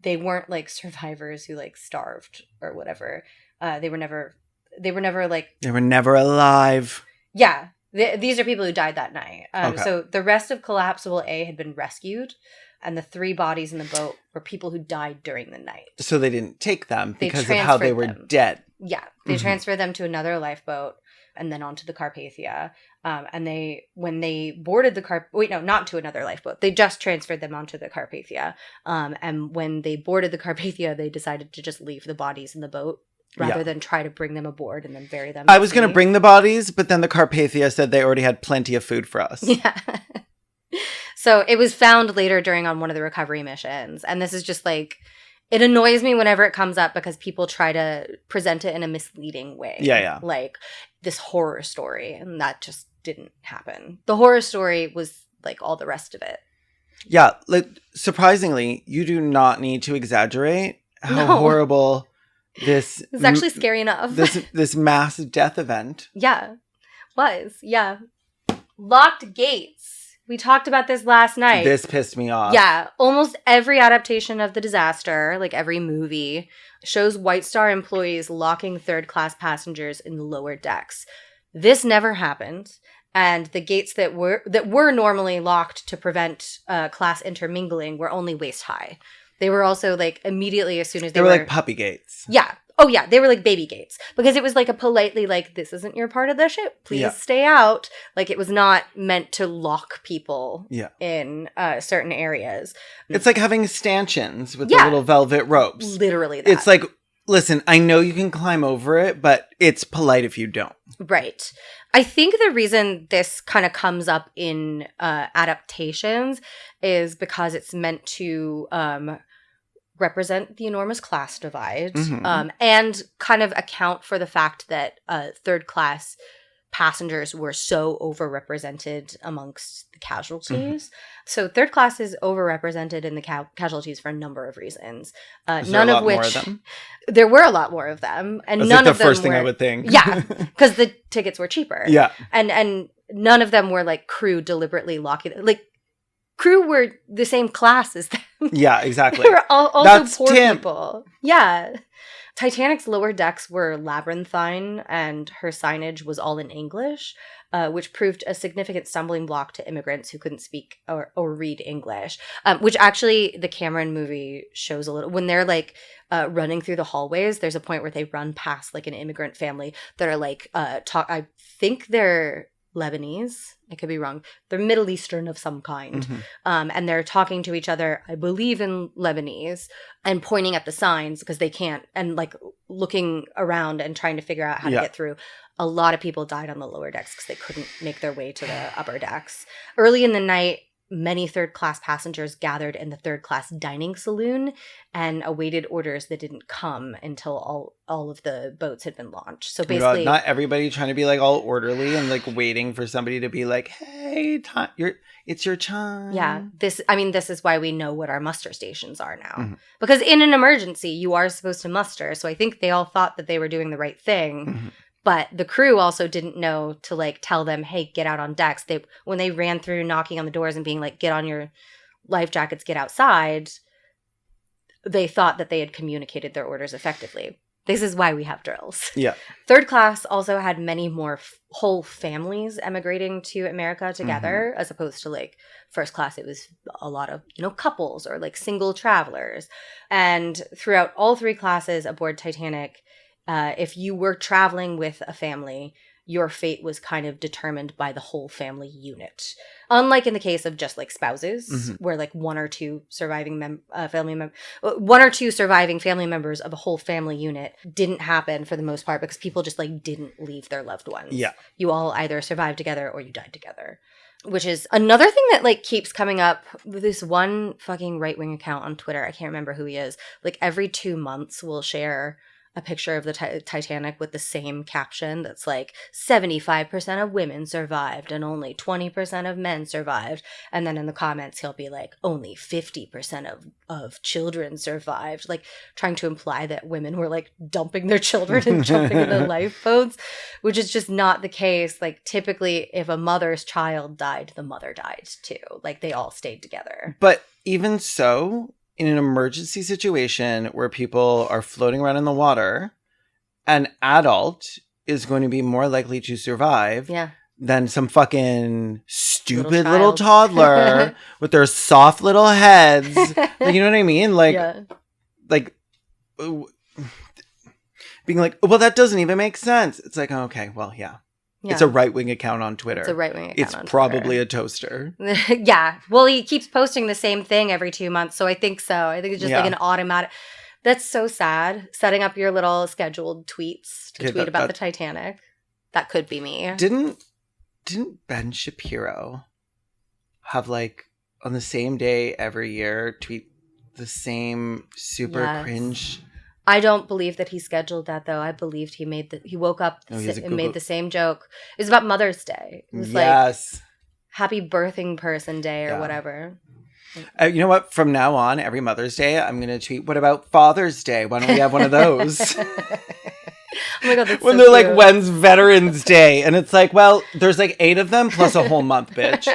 they weren't like survivors who like starved or whatever. They were never alive. Yeah. These are people who died that night. Okay. So the rest of collapsible A had been rescued, and the 3 bodies in the boat were people who died during the night. So they didn't take them because of how they were dead. Yeah. They transferred them to another lifeboat and then onto the Carpathia. And when they boarded the not to another lifeboat. They just transferred them onto the Carpathia. And when they boarded the Carpathia, they decided to just leave the bodies in the boat rather than try to bring them aboard and then bury them. I was going to bring the bodies, but then the Carpathia said they already had plenty of food for us. Yeah. So it was found later on one of the recovery missions. And this is just like, it annoys me whenever it comes up because people try to present it in a misleading way. Yeah. Like this horror story. And that just didn't happen. The horror story was like all the rest of it. Yeah. Like, surprisingly, you do not need to exaggerate how horrible this... It's actually scary enough. this mass death event. Yeah. Was. Yeah. Locked gates. We talked about this last night. This pissed me off. Yeah. Almost every adaptation of the disaster, like every movie, shows White Star employees locking third-class passengers in the lower decks. This never happened. And the gates that were normally locked to prevent class intermingling were only waist high. They were also like immediately as soon as they were like puppy gates. Yeah. Oh yeah, they were like baby gates because it was like a politely like, this isn't your part of the ship. Please stay out. Like it was not meant to lock people in certain areas. It's like having stanchions with the little velvet ropes. Literally that. It's like, listen, I know you can climb over it, but it's polite if you don't. Right. I think the reason this kind of comes up in adaptations is because it's meant to represent the enormous class divide, and kind of account for the fact that third class passengers were so overrepresented amongst the casualties. So third class is overrepresented in the casualties for a number of reasons. None of which, more of them? There were a lot more of them, and none of them first thing I would think. Yeah, because the tickets were cheaper. Yeah, and none of them were like crew deliberately locking. Like crew were the same class as them. Yeah, exactly. They were also that's poor people. Yeah. Titanic's lower decks were labyrinthine, and her signage was all in English, which proved a significant stumbling block to immigrants who couldn't speak or read English, which actually the Cameron movie shows a little. When they're like running through the hallways, there's a point where they run past like an immigrant family that are like, I think they're Lebanese. I could be wrong. They're Middle Eastern of some kind. And they're talking to each other, I believe in Lebanese, and pointing at the signs because they can't, and like looking around and trying to figure out how to get through. A lot of people died on the lower decks because they couldn't make their way to the upper decks. Early in the night, many third-class passengers gathered in the third-class dining saloon and awaited orders that didn't come until all of the boats had been launched. So basically, not everybody trying to be like all orderly and like waiting for somebody to be like, "Hey, it's your time." Yeah, this is why we know what our muster stations are now, because in an emergency, you are supposed to muster. So I think they all thought that they were doing the right thing. But the crew also didn't know to like tell them, hey, get out on decks. When they ran through knocking on the doors and being like, get on your life jackets, get outside, they thought that they had communicated their orders effectively. This is why we have drills. Yeah. Third class also had many more whole families emigrating to America together, as opposed to like first class. It was a lot of, couples or like single travelers. And throughout all three classes aboard Titanic, if you were traveling with a family, your fate was kind of determined by the whole family unit. Unlike in the case of just like spouses, where like one or two surviving family members of a whole family unit didn't happen for the most part because people just like didn't leave their loved ones. Yeah. You all either survived together or you died together. Which is another thing that like keeps coming up with this one fucking right-wing account on Twitter. I can't remember who he is. Like every 2 months we'll share a picture of the Titanic with the same caption that's like 75% of women survived and only 20% of men survived. And then in the comments, he'll be like, only 50% of children survived, like trying to imply that women were like dumping their children and jumping into lifeboats, which is just not the case. Like typically if a mother's child died, the mother died too. Like they all stayed together. But even so, in an emergency situation where people are floating around in the water, an adult is going to be more likely to survive than some fucking stupid little toddler with their soft little heads. Like, you know what I mean? Like, like being like, well, that doesn't even make sense. It's like, okay, well, yeah. It's a right-wing account on Twitter. It's a right-wing account on Twitter. It's probably a toaster. Yeah. Well, he keeps posting the same thing every 2 months, so I think so. I think it's just like an automatic. That's so sad. Setting up your little scheduled tweets to tweet about the Titanic. That could be me. Didn't Ben Shapiro have like on the same day every year tweet the same super cringe? I don't believe that he scheduled that, though. I believed he woke up and made the same joke. It was about Mother's Day. It was like Happy Birthing Person Day or whatever. You know what? From now on, every Mother's Day, I'm going to tweet, what about Father's Day? Why don't we have one of those? Oh my God, that's when so they're cute. like, when's Veterans Day? And it's like, well, there's like 8 of them plus a whole month, bitch.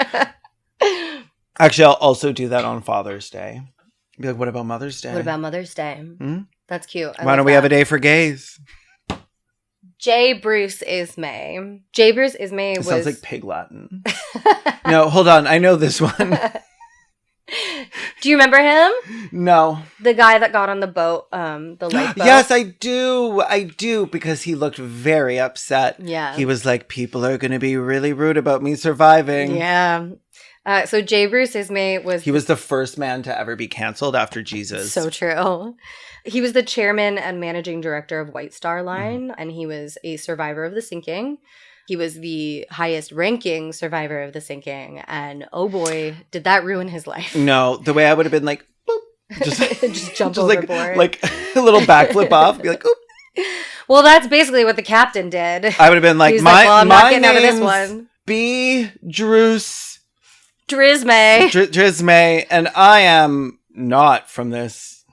Actually, I'll also do that on Father's Day. Be like, what about Mother's Day? What about Mother's Day? That's cute. Why don't we have a day for gays? J. Bruce Ismay. J. Bruce Ismay was... sounds like pig Latin. No, hold on. I know this one. Do you remember him? No. The guy that got on the boat, the lifeboat. Yes, I do, because he looked very upset. Yeah. He was like, people are going to be really rude about me surviving. Yeah. So J. Bruce Ismay was... He was the first man to ever be canceled after Jesus. So true. He was the chairman and managing director of White Star Line, and he was a survivor of the sinking. He was the highest ranking survivor of the sinking, and oh boy, did that ruin his life. No, the way I would have been like, boop, just jump overboard. Like a little backflip off. Be like, oop. Well, that's basically what the captain did. I would have been like, He's like, well, I'm not getting out of this name's one. B. Druce Drismay. and I am not from this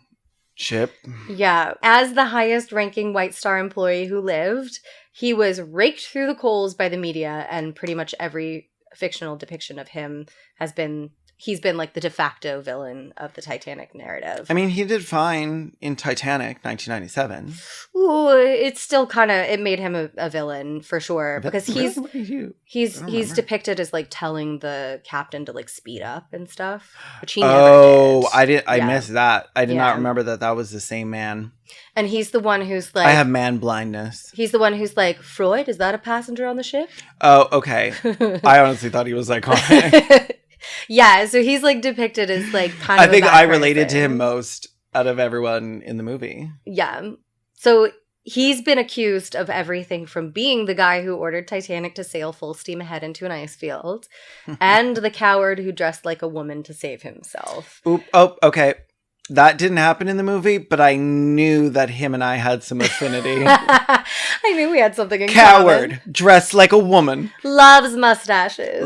ship. Yeah. As the highest ranking White Star employee who lived, he was raked through the coals by the media, and pretty much every fictional depiction of him he's been like the de facto villain of the Titanic narrative. I mean, he did fine in Titanic, 1997. Ooh, it's still it made him a villain for sure, because he's depicted as like telling the captain to like speed up and stuff, which he never did. I missed that. I did not remember that was the same man. And he's the one who's like, I have man blindness. He's the one who's like, Freud, is that a passenger on the ship? Oh, okay. I honestly thought he was iconic. Yeah, so he's like depicted as like kind of. I think I related to him most out of everyone in the movie. Yeah. So he's been accused of everything from being the guy who ordered Titanic to sail full steam ahead into an ice field, and the coward who dressed like a woman to save himself. Oh, okay. That didn't happen in the movie, but I knew that him and I had some affinity. I knew we had something in Coward, common. dressed like a woman. Loves mustaches.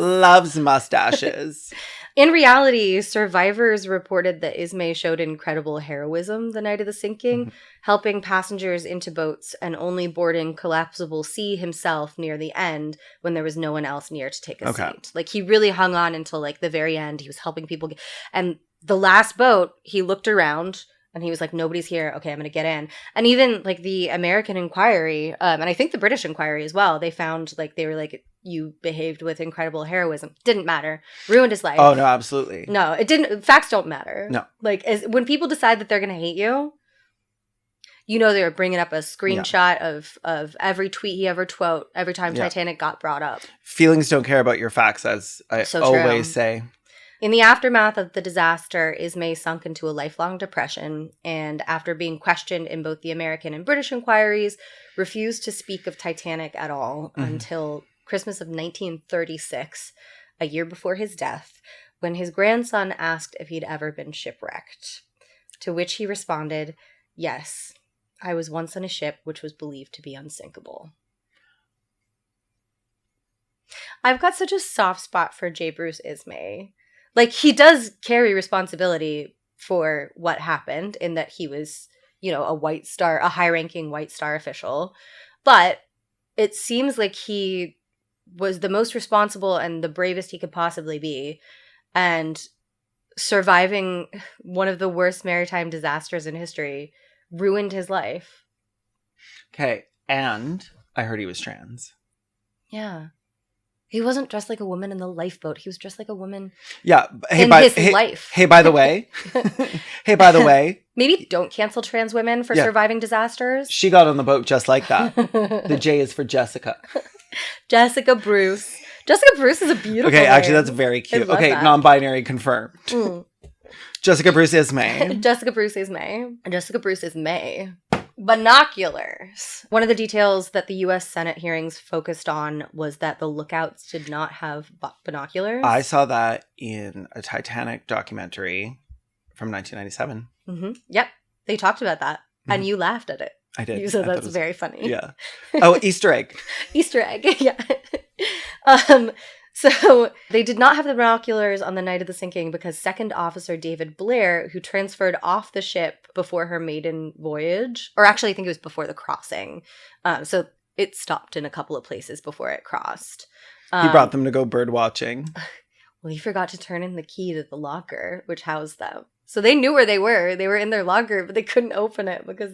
In reality, survivors reported that Ismay showed incredible heroism the night of the sinking, helping passengers into boats and only boarding collapsible sea himself near the end when there was no one else near to take a seat. Like, he really hung on until like the very end. He was helping people and the last boat, he looked around and he was like, nobody's here. Okay, I'm going to get in. And even like the American Inquiry, and I think the British Inquiry as well, they found like, they were like, you behaved with incredible heroism. Didn't matter. Ruined his life. Oh, no, absolutely. No, it didn't. Facts don't matter. No. Like, when people decide that they're going to hate you, you know, they were bringing up a screenshot of every tweet he ever every time Titanic got brought up. Feelings don't care about your facts, as I always say. In the aftermath of the disaster, Ismay sunk into a lifelong depression, and after being questioned in both the American and British inquiries, refused to speak of Titanic at all until Christmas of 1936, a year before his death, when his grandson asked if he'd ever been shipwrecked. To which he responded, "Yes, I was once on a ship which was believed to be unsinkable." I've got such a soft spot for J. Bruce Ismay. Like, he does carry responsibility for what happened in that he was, you know, a high-ranking White Star official. But it seems like he was the most responsible and the bravest he could possibly be. And surviving one of the worst maritime disasters in history ruined his life. Okay, and I heard he was trans. Yeah. He wasn't dressed like a woman in the Lifeboat. He was dressed like a woman in his life. Hey, by the way. Maybe don't cancel trans women for surviving disasters. She got on the boat just like that. The J is for Jessica. Jessica Bruce. Jessica Bruce is a beautiful name. Actually, that's very cute. Okay, that. Non-binary confirmed. Jessica Bruce Ismay. Jessica Bruce Ismay. Jessica Bruce Ismay. Binoculars. One of the details that the U.S. Senate hearings focused on was that the lookouts did not have binoculars. I saw that in a Titanic documentary from 1997. Yep. They talked about that. And you laughed at it. I did. You said that's very funny. Yeah. Oh, Easter egg. Easter egg, yeah. So they did not have the binoculars on the night of the sinking because Second Officer David Blair, who transferred off the ship before her maiden voyage, or actually I think it was before the crossing, so it stopped in a couple of places before it crossed. He brought them to go bird watching. Well, he forgot to turn in the key to the locker, which housed them. So they knew where they were. They were in their locker, but they couldn't open it because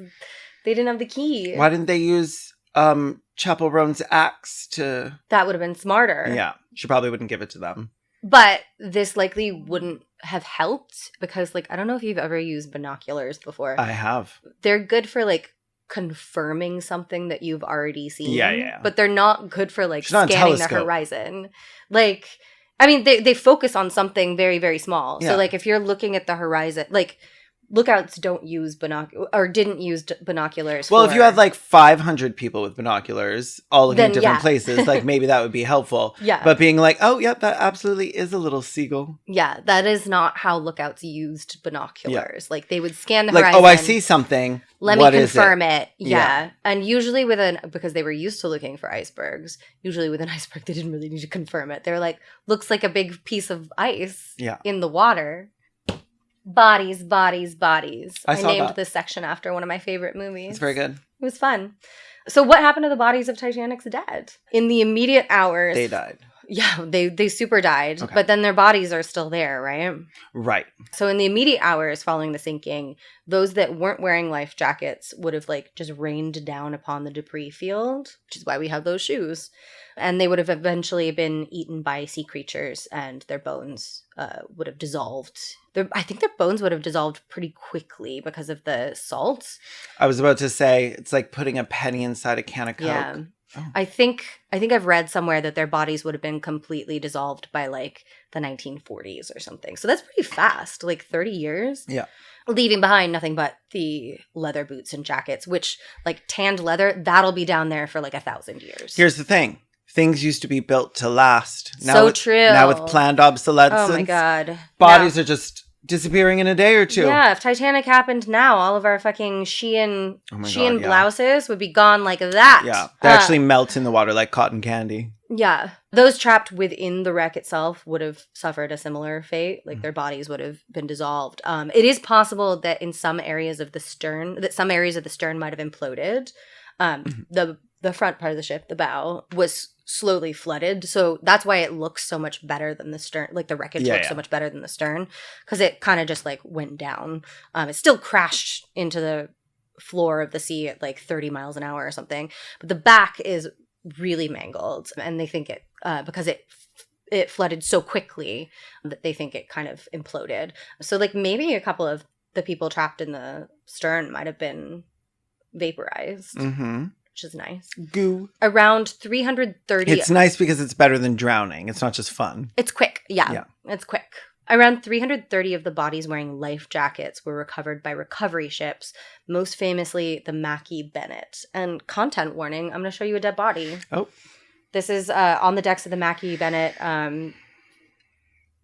they didn't have the key. Why didn't they use Chapel Roan's axe to... That would have been smarter. Yeah. She probably wouldn't give it to them. But this likely wouldn't have helped because, like, I don't know if you've ever used binoculars before. I have. They're good for, like, confirming something that you've already seen. Yeah. But they're not good for, like, scanning the horizon. Like, I mean, they focus on something very, very small. Yeah. So, like, if you're looking at the horizon, like... lookouts don't use didn't use binoculars. Well, if you had like 500 people with binoculars all looking at different places, like maybe that would be helpful. Yeah. But being like, oh, yeah, that absolutely is a little seagull. Yeah, that is not how lookouts used binoculars. Yeah. Like they would scan the like, horizon. Oh, I see something. Let me confirm it. Yeah. And usually because they were used to looking for icebergs, usually with an iceberg, they didn't really need to confirm it. They were like, looks like a big piece of ice in the water. Bodies, bodies, bodies. I named this section after one of my favorite movies. It's very good. It was fun. So what happened to the bodies of Titanic's dead? In the immediate hours... They died. Yeah, they super died. Okay. But then their bodies are still there, right? Right. So in the immediate hours following the sinking, those that weren't wearing life jackets would have like just rained down upon the debris field, which is why we have those shoes. And they would have eventually been eaten by sea creatures and their bones would have dissolved. I think their bones would have dissolved pretty quickly because of the salt. I was about to say, it's like putting a penny inside a can of Coke. Yeah. Oh. I think I've read somewhere that their bodies would have been completely dissolved by like the 1940s or something. So that's pretty fast, like 30 years. Yeah. Leaving behind nothing but the leather boots and jackets, which like tanned leather, that'll be down there for like 1,000 years. Here's the thing. Things used to be built to last. Now true. Now with planned obsolescence. Oh my God. Bodies are just disappearing in a day or two. Yeah, if Titanic happened now, all of our fucking Shein blouses would be gone like that. Yeah, they actually melt in the water like cotton candy. Yeah. Those trapped within the wreck itself would have suffered a similar fate. Like their bodies would have been dissolved. It is possible that in some areas of the stern, might have imploded. The front part of the ship, the bow, was slowly flooded. So that's why it looks so much better than the stern. Like the wreckage looks so much better than the stern because it kind of just like went down. It still crashed into the floor of the sea at like 30 miles an hour or something. But the back is really mangled. And they think it, because it flooded so quickly that they think it kind of imploded. So like maybe a couple of the people trapped in the stern might have been vaporized. Mm-hmm. Which is nice. Goo. Around 330... It's nice because it's better than drowning. It's not just fun. It's quick. Yeah. It's quick. Around 330 of the bodies wearing life jackets were recovered by recovery ships, most famously the Mackie Bennett. And content warning, I'm going to show you a dead body. Oh. This is on the decks of the Mackie Bennett,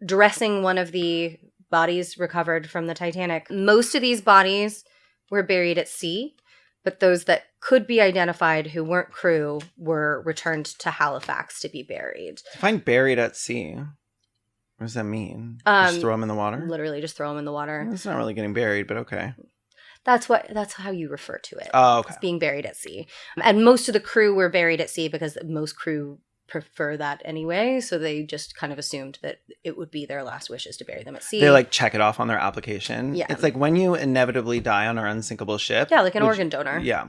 dressing one of the bodies recovered from the Titanic. Most of these bodies were buried at sea, but those that could be identified who weren't crew were returned to Halifax to be buried. Find buried at sea. What does that mean? Just throw them in the water? Literally just throw them in the water. It's not really getting buried, but okay. That's how you refer to it. Oh, okay. It's being buried at sea. And most of the crew were buried at sea because most crew prefer that anyway, so they just kind of assumed that it would be their last wishes to bury them at sea. They like check it off on their application. Yeah. It's like when you inevitably die on our unsinkable ship. Yeah, like an organ donor. Yeah.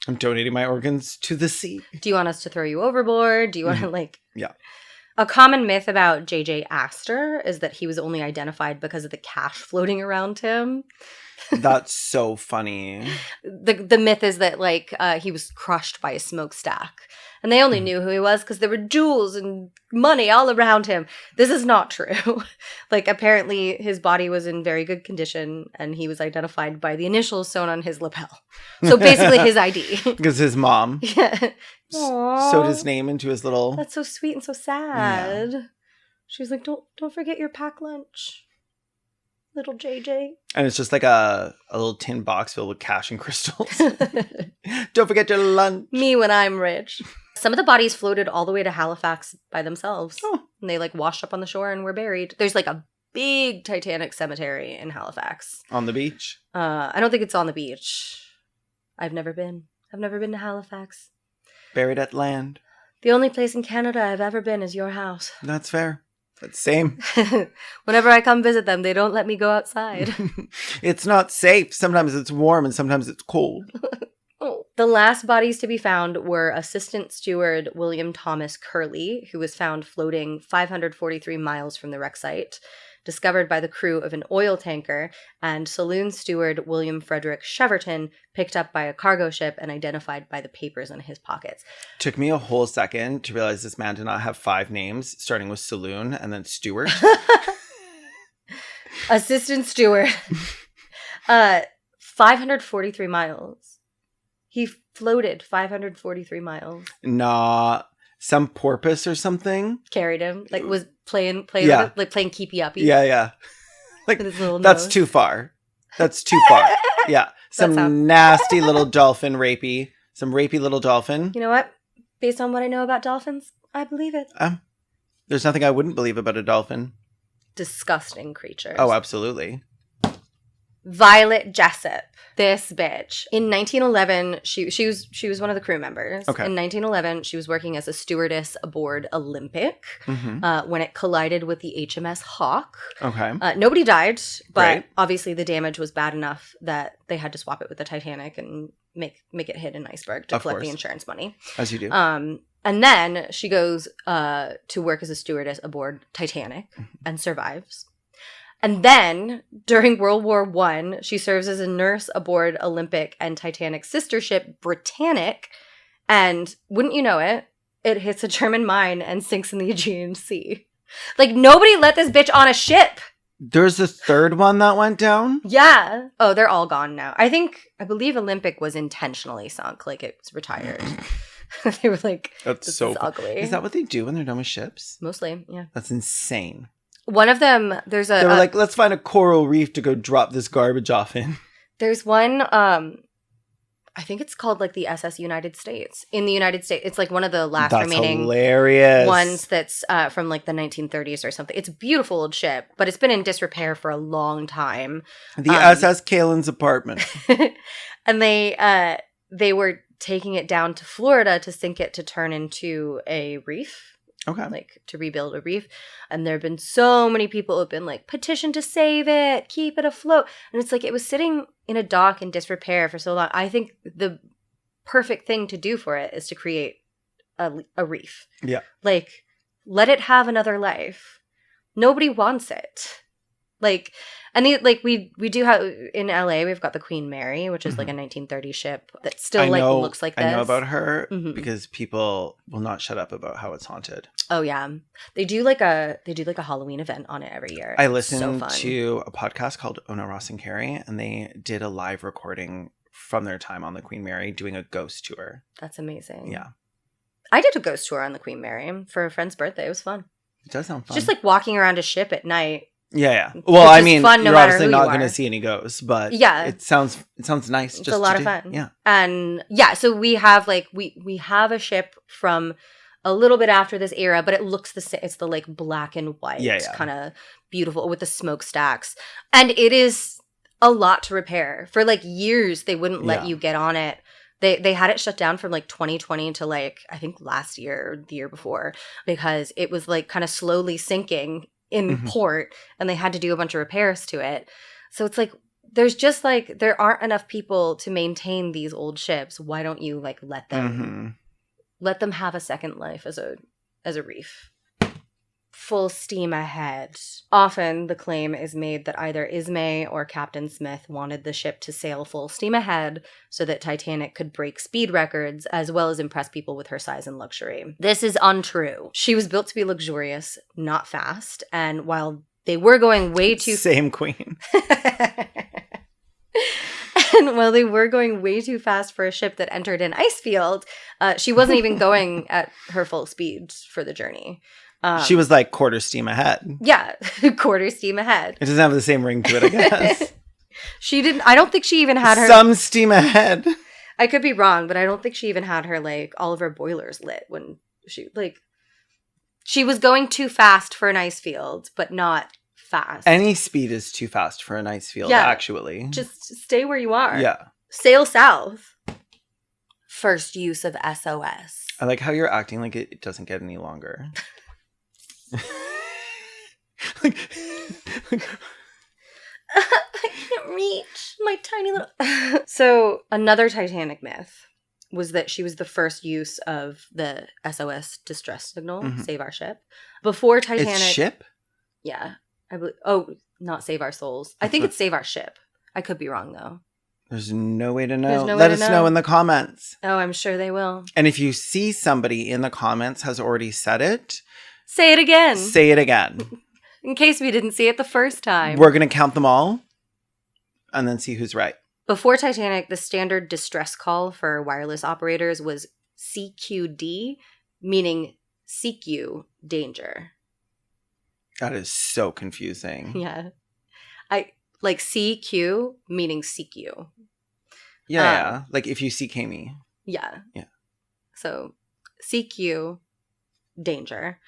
I'm donating my organs to the sea. Do you want us to throw you overboard? Do you want to like... Yeah. A common myth about J.J. Astor is that he was only identified because of the cash floating around him. That's so funny. The myth is that like he was crushed by a smokestack. And they only knew who he was because there were jewels and money all around him. This is not true. Like, apparently his body was in very good condition and he was identified by the initials sewn on his lapel. So basically his ID. Because his mom Aww. sewed his name into his little... That's so sweet and so sad. Yeah. She was like, don't forget your packed lunch. Little JJ. And it's just like a little tin box filled with cash and crystals. Don't forget your lunch. Me when I'm rich. Some of the bodies floated all the way to Halifax by themselves. Oh. And they like washed up on the shore and were buried. There's like a big Titanic cemetery in Halifax. On the beach? I don't think it's on the beach. I've never been to Halifax. Buried at land. The only place in Canada I've ever been is your house. That's fair. That's same. Whenever I come visit them, they don't let me go outside. It's not safe. Sometimes it's warm and sometimes it's cold. The last bodies to be found were Assistant Steward William Thomas Curley, who was found floating 543 miles from the wreck site, discovered by the crew of an oil tanker, and Saloon Steward William Frederick Cheverton, picked up by a cargo ship and identified by the papers in his pockets. Took me a whole second to realize this man did not have 5 names, starting with Saloon and then Steward. Assistant Steward. 543 miles. He floated 543 miles. Nah, some porpoise or something Carried him, like was playing with it, like playing keepy uppy. Yeah. Like With his little that's nose. too far. That's too far. Yeah, some nasty little dolphin rapey. Some rapey little dolphin. You know what? Based on what I know about dolphins, I believe it. There's nothing I wouldn't believe about a dolphin. Disgusting creatures. Oh, absolutely. Violet Jessop. This bitch. In 1911, she was one of the crew members. Okay. In 1911, she was working as a stewardess aboard Olympic when it collided with the HMS Hawk. Okay. Nobody died, but Right. obviously the damage was bad enough that they had to swap it with the Titanic and make it hit an iceberg to collect the insurance money. As you do. And then she goes to work as a stewardess aboard Titanic and survives. And then, during World War I, she serves as a nurse aboard Olympic and Titanic's sister ship, Britannic. And wouldn't you know it, it hits a German mine and sinks in the Aegean Sea. Like, nobody let this bitch on a ship. There's a third one that went down? Yeah. Oh, they're all gone now. I believe Olympic was intentionally sunk. Like, it was retired. They were like, That's so ugly. Is that what they do when they're done with ships? Mostly, yeah. That's insane. One of them, they were like, let's find a coral reef to go drop this garbage off in. There's one, I think it's called like the SS United States. In the United States, it's like one of the last remaining hilarious ones that's from like the 1930s or something. It's a beautiful old ship, but it's been in disrepair for a long time. The SS Kalen's apartment. And they were taking it down to Florida to sink it to turn into a reef. Okay. Like to rebuild a reef. And there have been so many people who have been like, petition to save it, keep it afloat. And it's like it was sitting in a dock in disrepair for so long. I think the perfect thing to do for it is to create a reef. Yeah. Like, let it have another life. Nobody wants it. Like, and we do have in LA, we've got the Queen Mary, which is like a 1930 ship that still looks like this. I know about her because people will not shut up about how it's haunted. Oh yeah, they do like a Halloween event on it every year. I listened to a podcast called Ona Ross and Carrie, and they did a live recording from their time on the Queen Mary doing a ghost tour. That's amazing. Yeah, I did a ghost tour on the Queen Mary for a friend's birthday. It was fun. It does sound fun. Just like walking around a ship at night. Yeah. Well, I mean, fun, no you're matter obviously who not you going to are. see any ghosts, but yeah, it sounds nice. It's just a lot to of do. fun. Yeah. And yeah, so we have like we have a ship from a little bit after this era, but it looks the same. It's the like black and white, kind of beautiful with the smokestacks, and it is a lot to repair. For like years, they wouldn't let you get on it. They had it shut down from like 2020 to like I think last year or the year before because it was like kind of slowly sinking in port, and they had to do a bunch of repairs to it. So it's like there's just like there aren't enough people to maintain these old ships. Why don't you like let them have a second life as a reef? Full steam ahead. Often the claim is made that either Ismay or Captain Smith wanted the ship to sail full steam ahead so that Titanic could break speed records as well as impress people with her size and luxury. This is untrue. She was built to be luxurious, not fast, and while they were going way too... Same queen. And while they were going way too fast for a ship that entered an ice field, she wasn't even going at her full speed for the journey. She was like quarter steam ahead. Yeah, quarter steam ahead. It doesn't have the same ring to it, I guess. She didn't. I don't think she even had her. Some steam ahead. I could be wrong, but I don't think she even had her like all of her boilers lit when she was going too fast for an ice field, but not fast. Any speed is too fast for an ice field, actually. Just stay where you are. Yeah. Sail south. First use of SOS. I like how you're acting like it doesn't get any longer. I can't reach my tiny little... So another Titanic myth was that she was the first use of the SOS distress signal, save our ship. Before Titanic... It's ship? Yeah. Not save our souls. I think it's save our ship. I could be wrong, though. There's no way to know. Let us know in the comments. Oh, I'm sure they will. And if you see somebody in the comments has already said it... Say it again. Say it again. In case we didn't see it the first time. We're going to count them all. and then see who's right. Before Titanic, the standard distress call for wireless operators was CQD, meaning seek you, danger. That is so confusing. Yeah. I like CQ, meaning seek you. Yeah. Like if you CK me. Yeah. Yeah. So CQ, danger.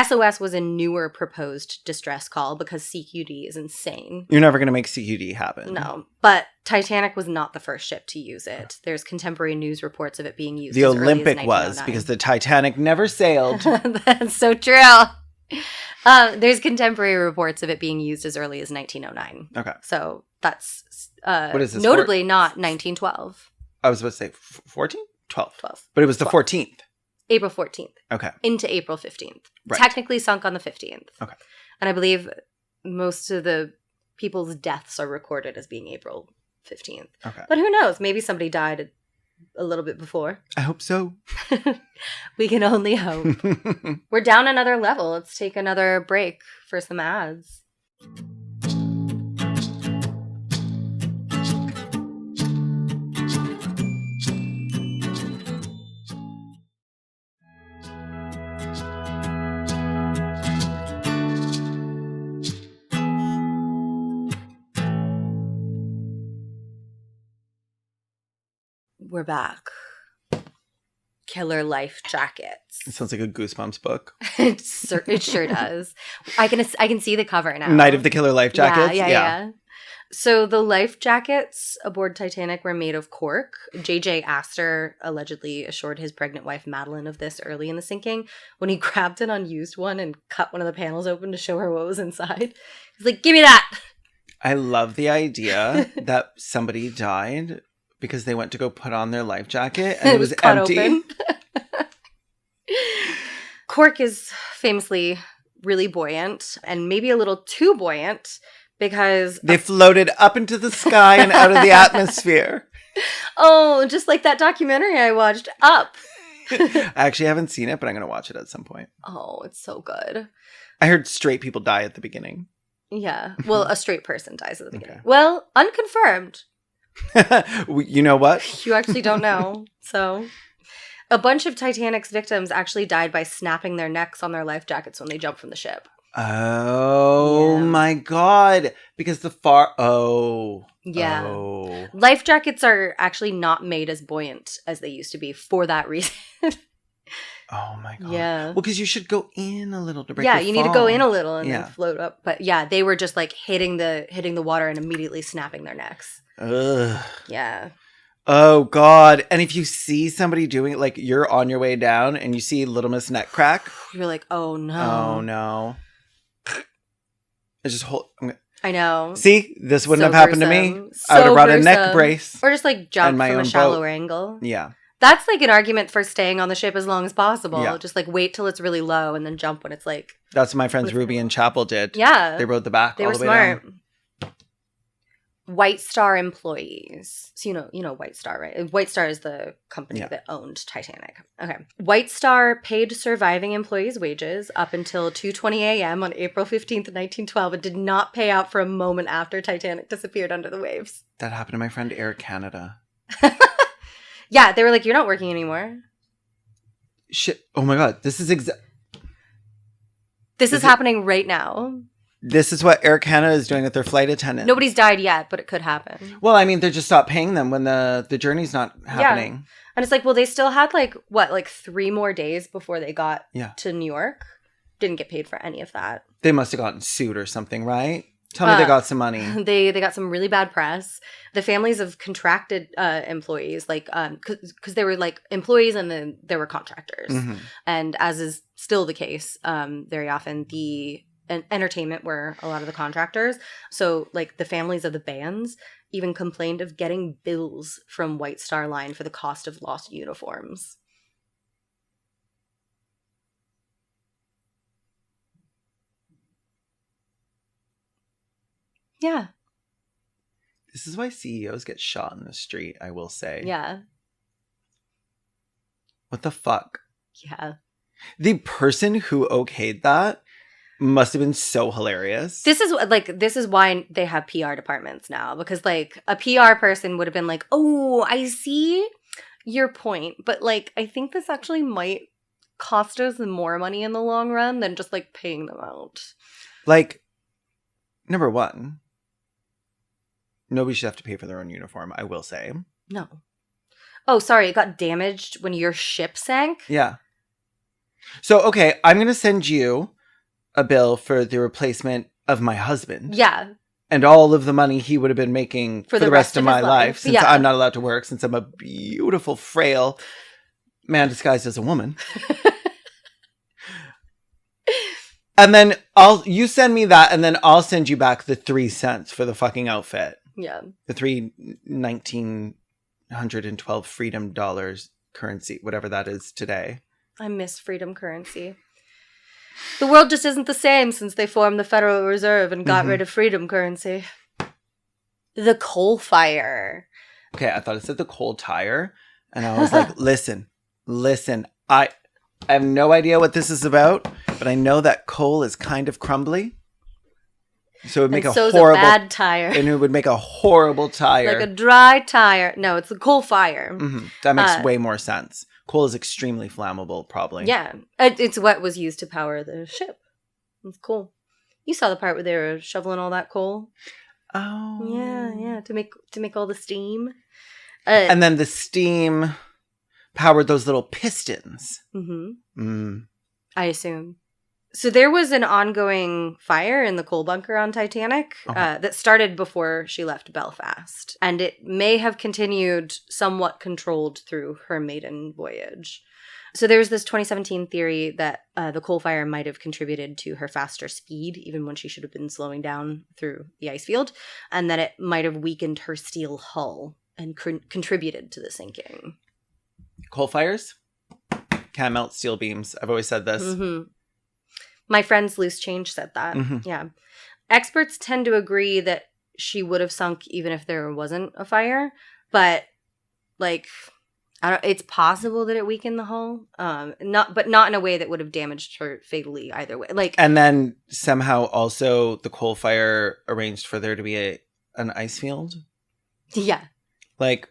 SOS was a newer proposed distress call because CQD is insane. You're never going to make CQD happen. No, but Titanic was not the first ship to use it. There's contemporary news reports of it being used. The as Olympic early as was, because the Titanic never sailed. That's so true. There's contemporary reports of it being used as early as 1909. Okay. So that's what is this, notably not 1912. I was about to say 14? 12. 12. But it was the 12. 14th. April 14th. Okay. Into April 15th. Right. Technically sunk on the 15th. Okay. And I believe most of the people's deaths are recorded as being April 15th. Okay. But who knows? Maybe somebody died a little bit before. I hope so. We can only hope. We're down another level. Let's take another break for some ads. We're back. Killer life jackets. It sounds like a Goosebumps book. It sure does. I can see the cover now. Night of the Killer Life Jackets? Yeah. So the life jackets aboard Titanic were made of cork. J.J. Astor allegedly assured his pregnant wife Madeline of this early in the sinking when he grabbed an unused one and cut one of the panels open to show her what was inside. He's like, give me that! I love the idea that somebody died because they went to go put on their life jacket and it was empty. Cork is famously really buoyant and maybe a little too buoyant because they floated up into the sky and out of the atmosphere. Oh, just like that documentary I watched, Up. I actually haven't seen it, but I'm going to watch it at some point. Oh, it's so good. I heard straight people die at the beginning. Yeah. Well, a straight person dies at the beginning. Okay. Well, unconfirmed. You know what? You actually don't know. So, a bunch of Titanic's victims actually died by snapping their necks on their life jackets when they jumped from the ship. Oh my God. Because Yeah. Oh. Life jackets are actually not made as buoyant as they used to be for that reason. Oh my God. Yeah. Well, because you should go in a little to break Yeah, your you need to go in a little and Yeah. then float up. But yeah, they were just like hitting the water and immediately snapping their necks. Ugh. Yeah. Oh God. And if you see somebody doing it, like you're on your way down and you see Little Miss Neck crack. You're like, oh no. Oh no. I just hold. I know. See, this wouldn't So have happened to me. gruesome. I would have So brought a neck gruesome. brace. Or just like jump And my from a own shallower boat. angle. Yeah. That's like an argument for staying on the ship as long as possible. Yeah. Just like wait till it's really low and then jump when it's like. That's what my friends Ruby and Chapel did. Yeah. They rode the back They all were the way smart. down. White Star employees. So you know White Star, right? White Star is the company Yeah. that owned Titanic. Okay. White Star paid surviving employees wages up until 2:20 a.m. on April 15th, 1912 and did not pay out for a moment after Titanic disappeared under the waves. That happened to my friend Air Canada. Yeah, they were like, you're not working anymore. Shit. Oh my God. This is This is happening right now. This is what Air Canada is doing with their flight attendants. Nobody's died yet, but it could happen. Well, I mean, they just stopped paying them when the journey's not happening. And it's like, well, they still had like 3 more days before they got Yeah. to New York. Didn't get paid for any of that. They must have gotten sued or something, right? Tell me they got some money. They got some really bad press. The families of contracted employees, like, because they were like employees and then there were contractors. Mhm. And as is still the case, very often the entertainment were a lot of the contractors. So like the families of the bands even complained of getting bills from White Star Line for the cost of lost uniforms. Yeah. This is why CEOs get shot in the street, I will say. Yeah. What the fuck? Yeah. The person who okayed that must have been so hilarious. This is why they have PR departments now, because like a PR person would have been like, oh, I see your point, but like I think this actually might cost us more money in the long run than just like paying them out. Like, number one, nobody should have to pay for their own uniform, I will say. No. Oh, sorry, it got damaged when your ship sank? Yeah. So, okay, I'm going to send you a bill for the replacement of my husband. Yeah. And all of the money he would have been making for the rest of my life, since I'm not allowed to work, since I'm a beautiful, frail man disguised as a woman. And then you send me that, and then I'll send you back the 3 cents for the fucking outfit. Yeah. The 1912 freedom dollars currency, whatever that is today. I miss freedom currency. The world just isn't the same since they formed the Federal Reserve and got rid of freedom currency. The coal fire. Okay, I thought it said the coal tire. And I was like, listen. I have no idea what this is about, but I know that coal is kind of crumbly. So it would make a bad tire. And it would make a horrible tire. Like a dry tire. No, it's the coal fire. Mm-hmm. That makes way more sense. Coal is extremely flammable, probably. Yeah. It's what was used to power the ship. It's cool. You saw the part where they were shoveling all that coal. Oh. Yeah. To make all the steam. And then the steam powered those little pistons. I assume. So there was an ongoing fire in the coal bunker on Titanic that started before she left Belfast. And it may have continued somewhat controlled through her maiden voyage. So there was this 2017 theory that the coal fire might have contributed to her faster speed, even when she should have been slowing down through the ice field, and that it might have weakened her steel hull and contributed to the sinking. Coal fires can't melt steel beams. I've always said this. My friend's Loose Change said that. Yeah. Experts tend to agree that she would have sunk even if there wasn't a fire. But, like, it's possible that it weakened the hull. But not in a way that would have damaged her fatally either way. And then somehow also the coal fire arranged for there to be an ice field? Yeah. Like...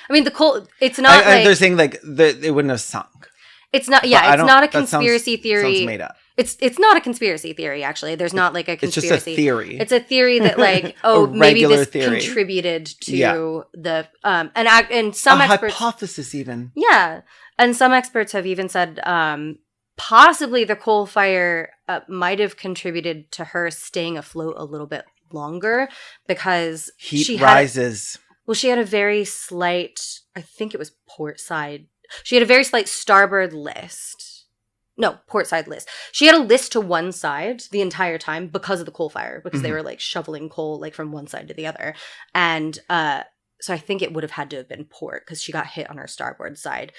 I mean, the coal... It's not they're saying, like, it wouldn't have sunk. It's not... Yeah, it's not a conspiracy theory. Sounds made up. It's not a conspiracy theory, actually. There's not like a conspiracy. It's just a theory. It's a theory that like, maybe this contributed to the and some experts, hypothesis even. Yeah, and some experts have even said possibly the coal fire might have contributed to her staying afloat a little bit longer because she rises. She had a very slight. I think it was port side. She had a very slight starboard list. No, port side list. She had a list to one side the entire time because of the coal fire, because they were like shoveling coal like from one side to the other. And so I think it would have had to have been port because she got hit on her starboard side.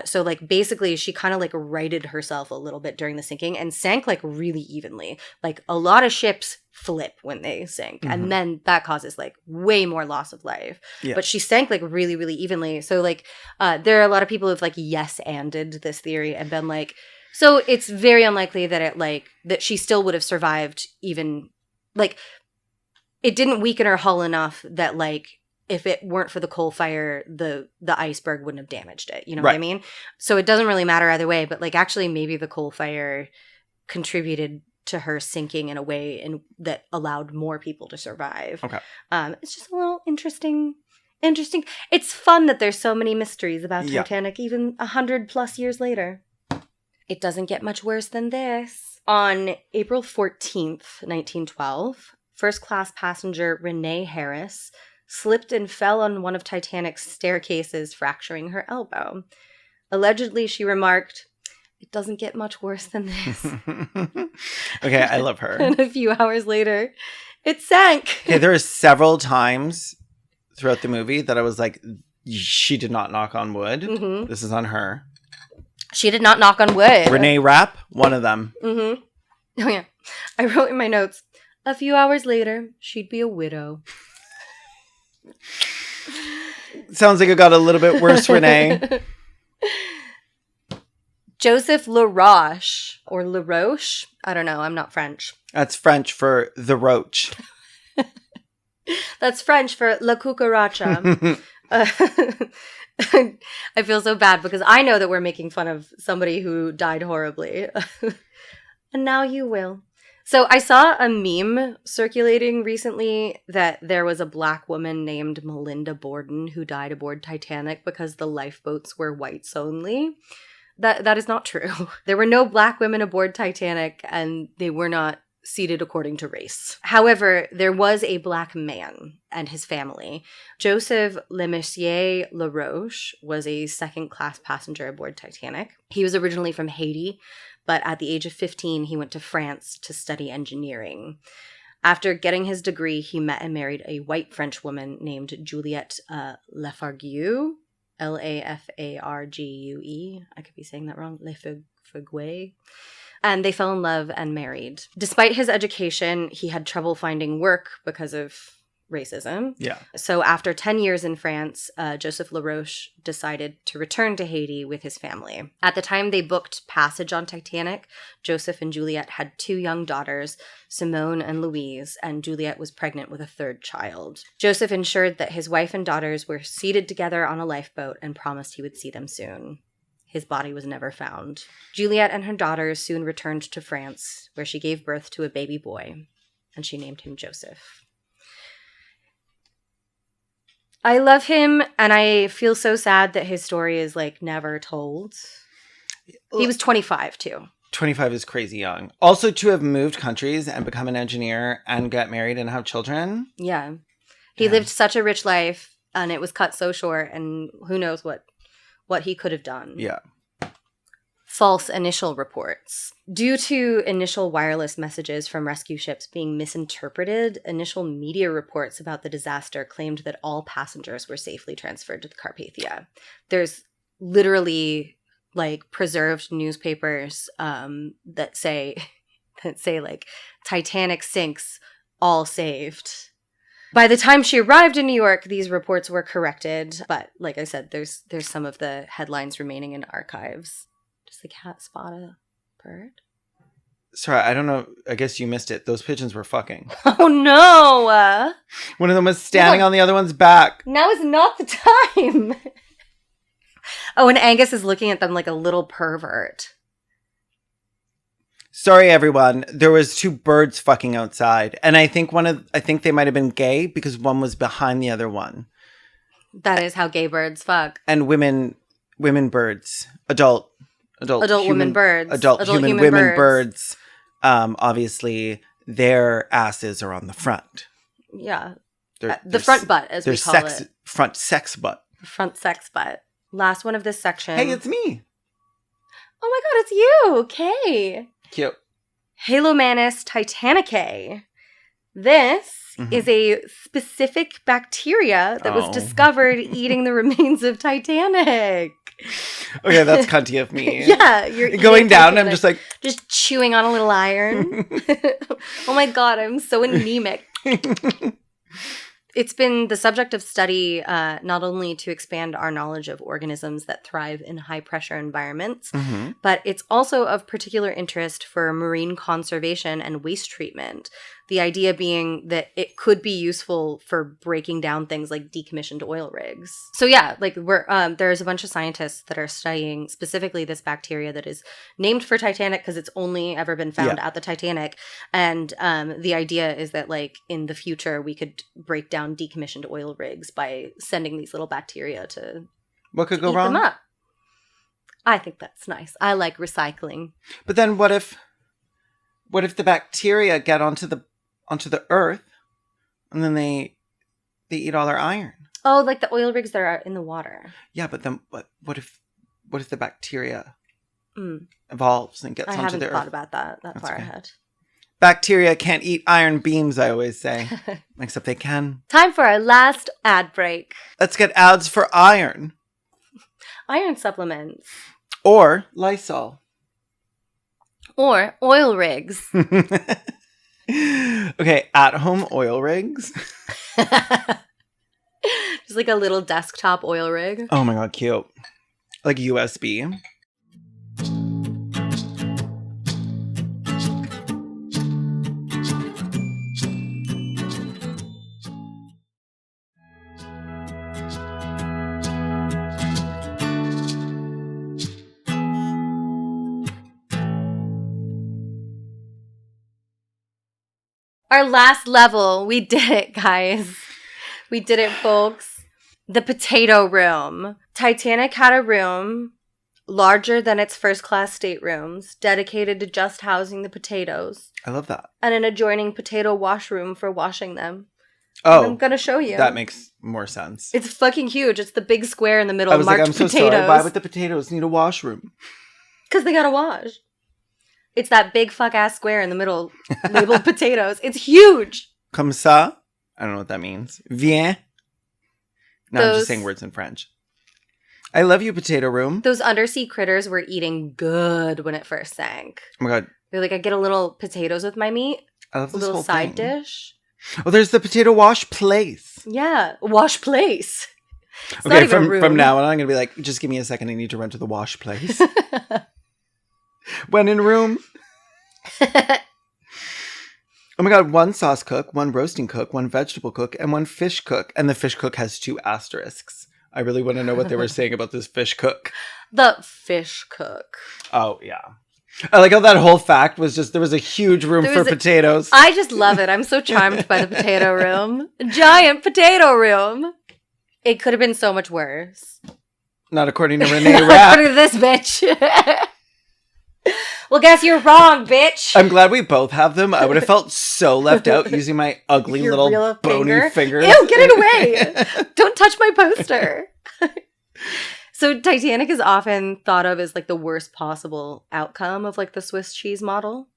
So like basically she kind of like righted herself a little bit during the sinking and sank like really evenly. Like a lot of ships flip when they sink and then that causes like way more loss of life. Yeah. But she sank like really, really evenly. So like there are a lot of people who've like yes-anded this theory and been like, so it's very unlikely that that she still would have survived even, like, it didn't weaken her hull enough that, like, if it weren't for the coal fire, the iceberg wouldn't have damaged it. You know what I mean? So it doesn't really matter either way. But, like, actually maybe the coal fire contributed to her sinking in a way that allowed more people to survive. Okay. It's just a little interesting. It's fun that there's so many mysteries about Titanic even 100+ years later. It doesn't get much worse than this. On April 14th, 1912, first-class passenger Renee Harris slipped and fell on one of Titanic's staircases, fracturing her elbow. Allegedly, she remarked, "It doesn't get much worse than this." Okay, I love her. And a few hours later, it sank. Okay, there are several times throughout the movie that I was like, she did not knock on wood. This is on her. She did not knock on wood. Renee Rapp, one of them. Oh, yeah. I wrote in my notes, a few hours later, she'd be a widow. Sounds like it got a little bit worse, Renee. Joseph Laroche, or Laroche. I don't know. I'm not French. That's French for the roach. That's French for la cucaracha. I feel so bad because I know that we're making fun of somebody who died horribly. And now you will. So I saw a meme circulating recently that there was a Black woman named Melinda Borden who died aboard Titanic because the lifeboats were whites only. That is not true. There were no Black women aboard Titanic, and they were not seated according to race. However, there was a Black man and his family. Joseph Lemercier Laroche was a second-class passenger aboard Titanic. He was originally from Haiti, but at the age of 15, he went to France to study engineering. After getting his degree, he met and married a white French woman named Juliette Lafargue, Lafargue. I could be saying that wrong. Lafargue. And they fell in love and married. Despite his education, he had trouble finding work because of racism. Yeah. So after 10 years in France, Joseph Laroche decided to return to Haiti with his family. At the time they booked passage on Titanic, Joseph and Juliette had 2 young daughters, Simone and Louise, and Juliette was pregnant with a 3rd child. Joseph ensured that his wife and daughters were seated together on a lifeboat and promised he would see them soon. His body was never found. Juliette and her daughters soon returned to France, where she gave birth to a baby boy, and she named him Joseph. I love him, and I feel so sad that his story is, like, never told. He was 25, too. 25 is crazy young. Also, to have moved countries and become an engineer and get married and have children. Yeah. He lived such a rich life, and it was cut so short, and who knows what he could have done. Yeah. False initial reports. Due to initial wireless messages from rescue ships being misinterpreted, initial media reports about the disaster claimed that all passengers were safely transferred to the Carpathia. There's literally, like, preserved newspapers that say like, Titanic sinks, all saved. By the time she arrived in New York, these reports were corrected. But like I said, there's some of the headlines remaining in archives. Does the cat spot a bird? Sorry, I don't know. I guess you missed it. Those pigeons were fucking. Oh, no. One of them was standing on the other one's back. Now is not the time. Oh, and Angus is looking at them like a little pervert. Sorry, everyone. There was 2 birds fucking outside. And I think they might have been gay because one was behind the other one. That is how gay birds fuck. And women birds. Adult women birds. Adult human women birds. Obviously, their asses are on the front. Yeah. The front butt, as we call it. Front sex butt. Front sex butt. Last one of this section. Hey, it's me. Oh my god, it's you. Okay. Cute. Halomanus titanicae. This is a specific bacteria that was discovered eating the remains of Titanic. Okay, that's cunty of me. Yeah, you're going down. I'm just like chewing on a little iron. Oh my god, I'm so anemic. It's been the subject of study not only to expand our knowledge of organisms that thrive in high-pressure environments, but it's also of particular interest for marine conservation and waste treatment. The idea being that it could be useful for breaking down things like decommissioned oil rigs. So yeah, like there's a bunch of scientists that are studying specifically this bacteria that is named for Titanic because it's only ever been found at the Titanic. And the idea is that, like, in the future we could break down decommissioned oil rigs by sending these little bacteria to what could to go eat wrong? them up. I think that's nice. I like recycling. But then what if the bacteria get onto the earth and then they eat all our iron? Oh, like the oil rigs that are in the water. Yeah, but then what if the bacteria evolves and gets onto the earth? I haven't thought about that far ahead. Bacteria can't eat iron beams, I always say. Except they can. Time for our last ad break. Let's get ads for iron. Iron supplements. Or Lysol. Or oil rigs. Okay, at-home oil rigs. Just like a little desktop oil rig. Oh my god, cute. Like USB. Our last level. We did it, guys. We did it, folks. The potato room. Titanic had a room larger than its first-class staterooms, dedicated to just housing the potatoes. I love that. And an adjoining potato washroom for washing them. Oh. And I'm going to show you. That makes more sense. It's fucking huge. It's the big square in the middle marked I'm so potatoes. sorry. Why would the potatoes need a washroom? Because they got to wash. It's that big fuck-ass square in the middle labeled potatoes. It's huge. Comme ça? I don't know what that means. Viens. No, I'm just saying words in French. I love you, potato room. Those undersea critters were eating good when it first sank. Oh my God. They're like, I get a little potatoes with my meat. I love this a little whole side thing. dish. Oh, there's the potato wash place. Yeah, wash place. It's okay, from now on, I'm going to be like, just give me a second. I need to run to the wash place. When in room. Oh my God, 1 sauce cook, 1 roasting cook, 1 vegetable cook, and 1 fish cook. And the fish cook has 2 asterisks. I really want to know what they were saying about this fish cook. The fish cook. Oh, yeah. I like how that whole fact was just, there was a huge room for potatoes. I just love it. I'm so charmed by the potato room. Giant potato room. It could have been so much worse. Not according to Renee Harris. According to this bitch. Well, guess you're wrong, bitch. I'm glad we both have them. I would have felt so left out using my ugly Your little real bony fingers. Ew, get it away. Don't touch my poster. So Titanic is often thought of as like the worst possible outcome of like the Swiss cheese model.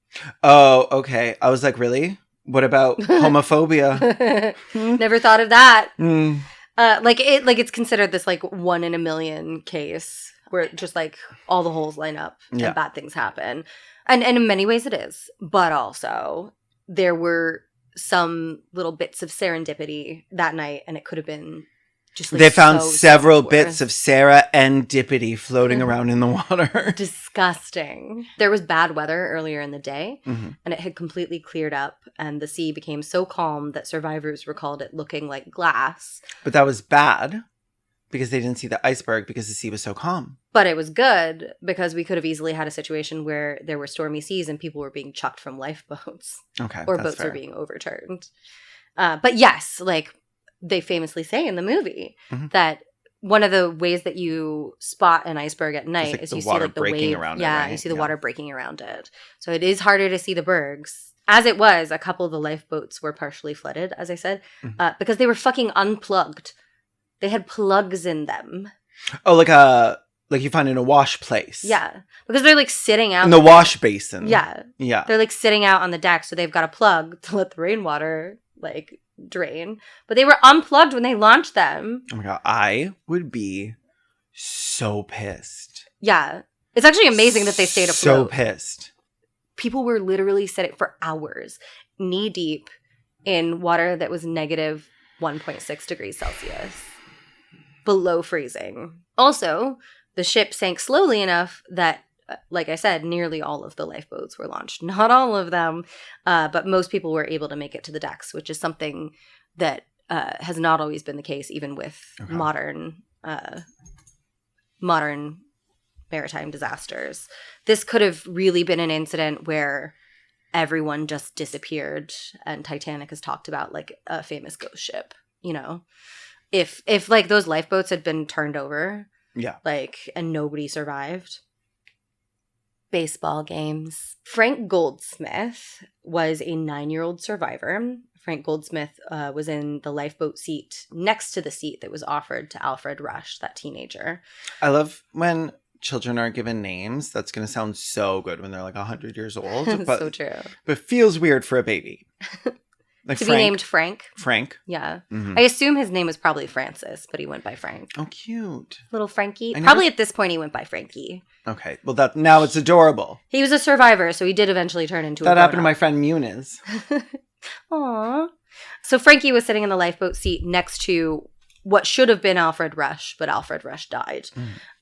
Oh, okay. I was like, really? What about homophobia? Never thought of that. Mm. It's considered this like 1 in a million case where just like all the holes line up and bad things happen. And in many ways it is. But also there were some little bits of serendipity that night, and it could have been just like, they found several bits of serendipity floating around in the water. Disgusting. There was bad weather earlier in the day, and it had completely cleared up, and the sea became so calm that survivors recalled it looking like glass. But that was bad because they didn't see the iceberg because the sea was so calm. But it was good because we could have easily had a situation where there were stormy seas and people were being chucked from lifeboats. Okay, or boats were being overturned. But yes, like they famously say in the movie that one of the ways that you spot an iceberg at night is you see like the wave. Around yeah, it, right? You see the water breaking around it. So it is harder to see the bergs. As it was, a couple of the lifeboats were partially flooded, as I said, because they were fucking unplugged. They had plugs in them. Oh, like you find in a wash place. Yeah, because they're like sitting out in the wash basin. Yeah, yeah. They're like sitting out on the deck, so they've got a plug to let the rainwater like drain. But they were unplugged when they launched them. Oh my God, I would be so pissed. Yeah, it's actually amazing that they stayed afloat. So pissed. People were literally sitting for hours, knee deep in water that was negative 1.6 degrees Celsius, below freezing. Also, the ship sank slowly enough that, like I said, nearly all of the lifeboats were launched. Not all of them, but most people were able to make it to the decks, which is something that has not always been the case, even with modern maritime disasters. This could have really been an incident where everyone just disappeared, and Titanic is talked about like a famous ghost ship, you know? If like those lifeboats had been turned over, like, and nobody survived. Baseball games. Frank Goldsmith was a 9-year-old survivor. Frank Goldsmith was in the lifeboat seat next to the seat that was offered to Alfred Rush, that teenager. I love when children aren't given names. That's going to sound so good when they're like 100 years old. But, so true. But feels weird for a baby. Like to be named Frank. Frank? Yeah. I assume his name was probably Francis, but he went by Frank. Oh, cute. Little Frankie. Probably at this point he went by Frankie. Okay. Well, now it's adorable. He was a survivor, so he did eventually turn into a That happened to my friend Muniz. Aww. So Frankie was sitting in the lifeboat seat next to what should have been Alfred Rush, but Alfred Rush died.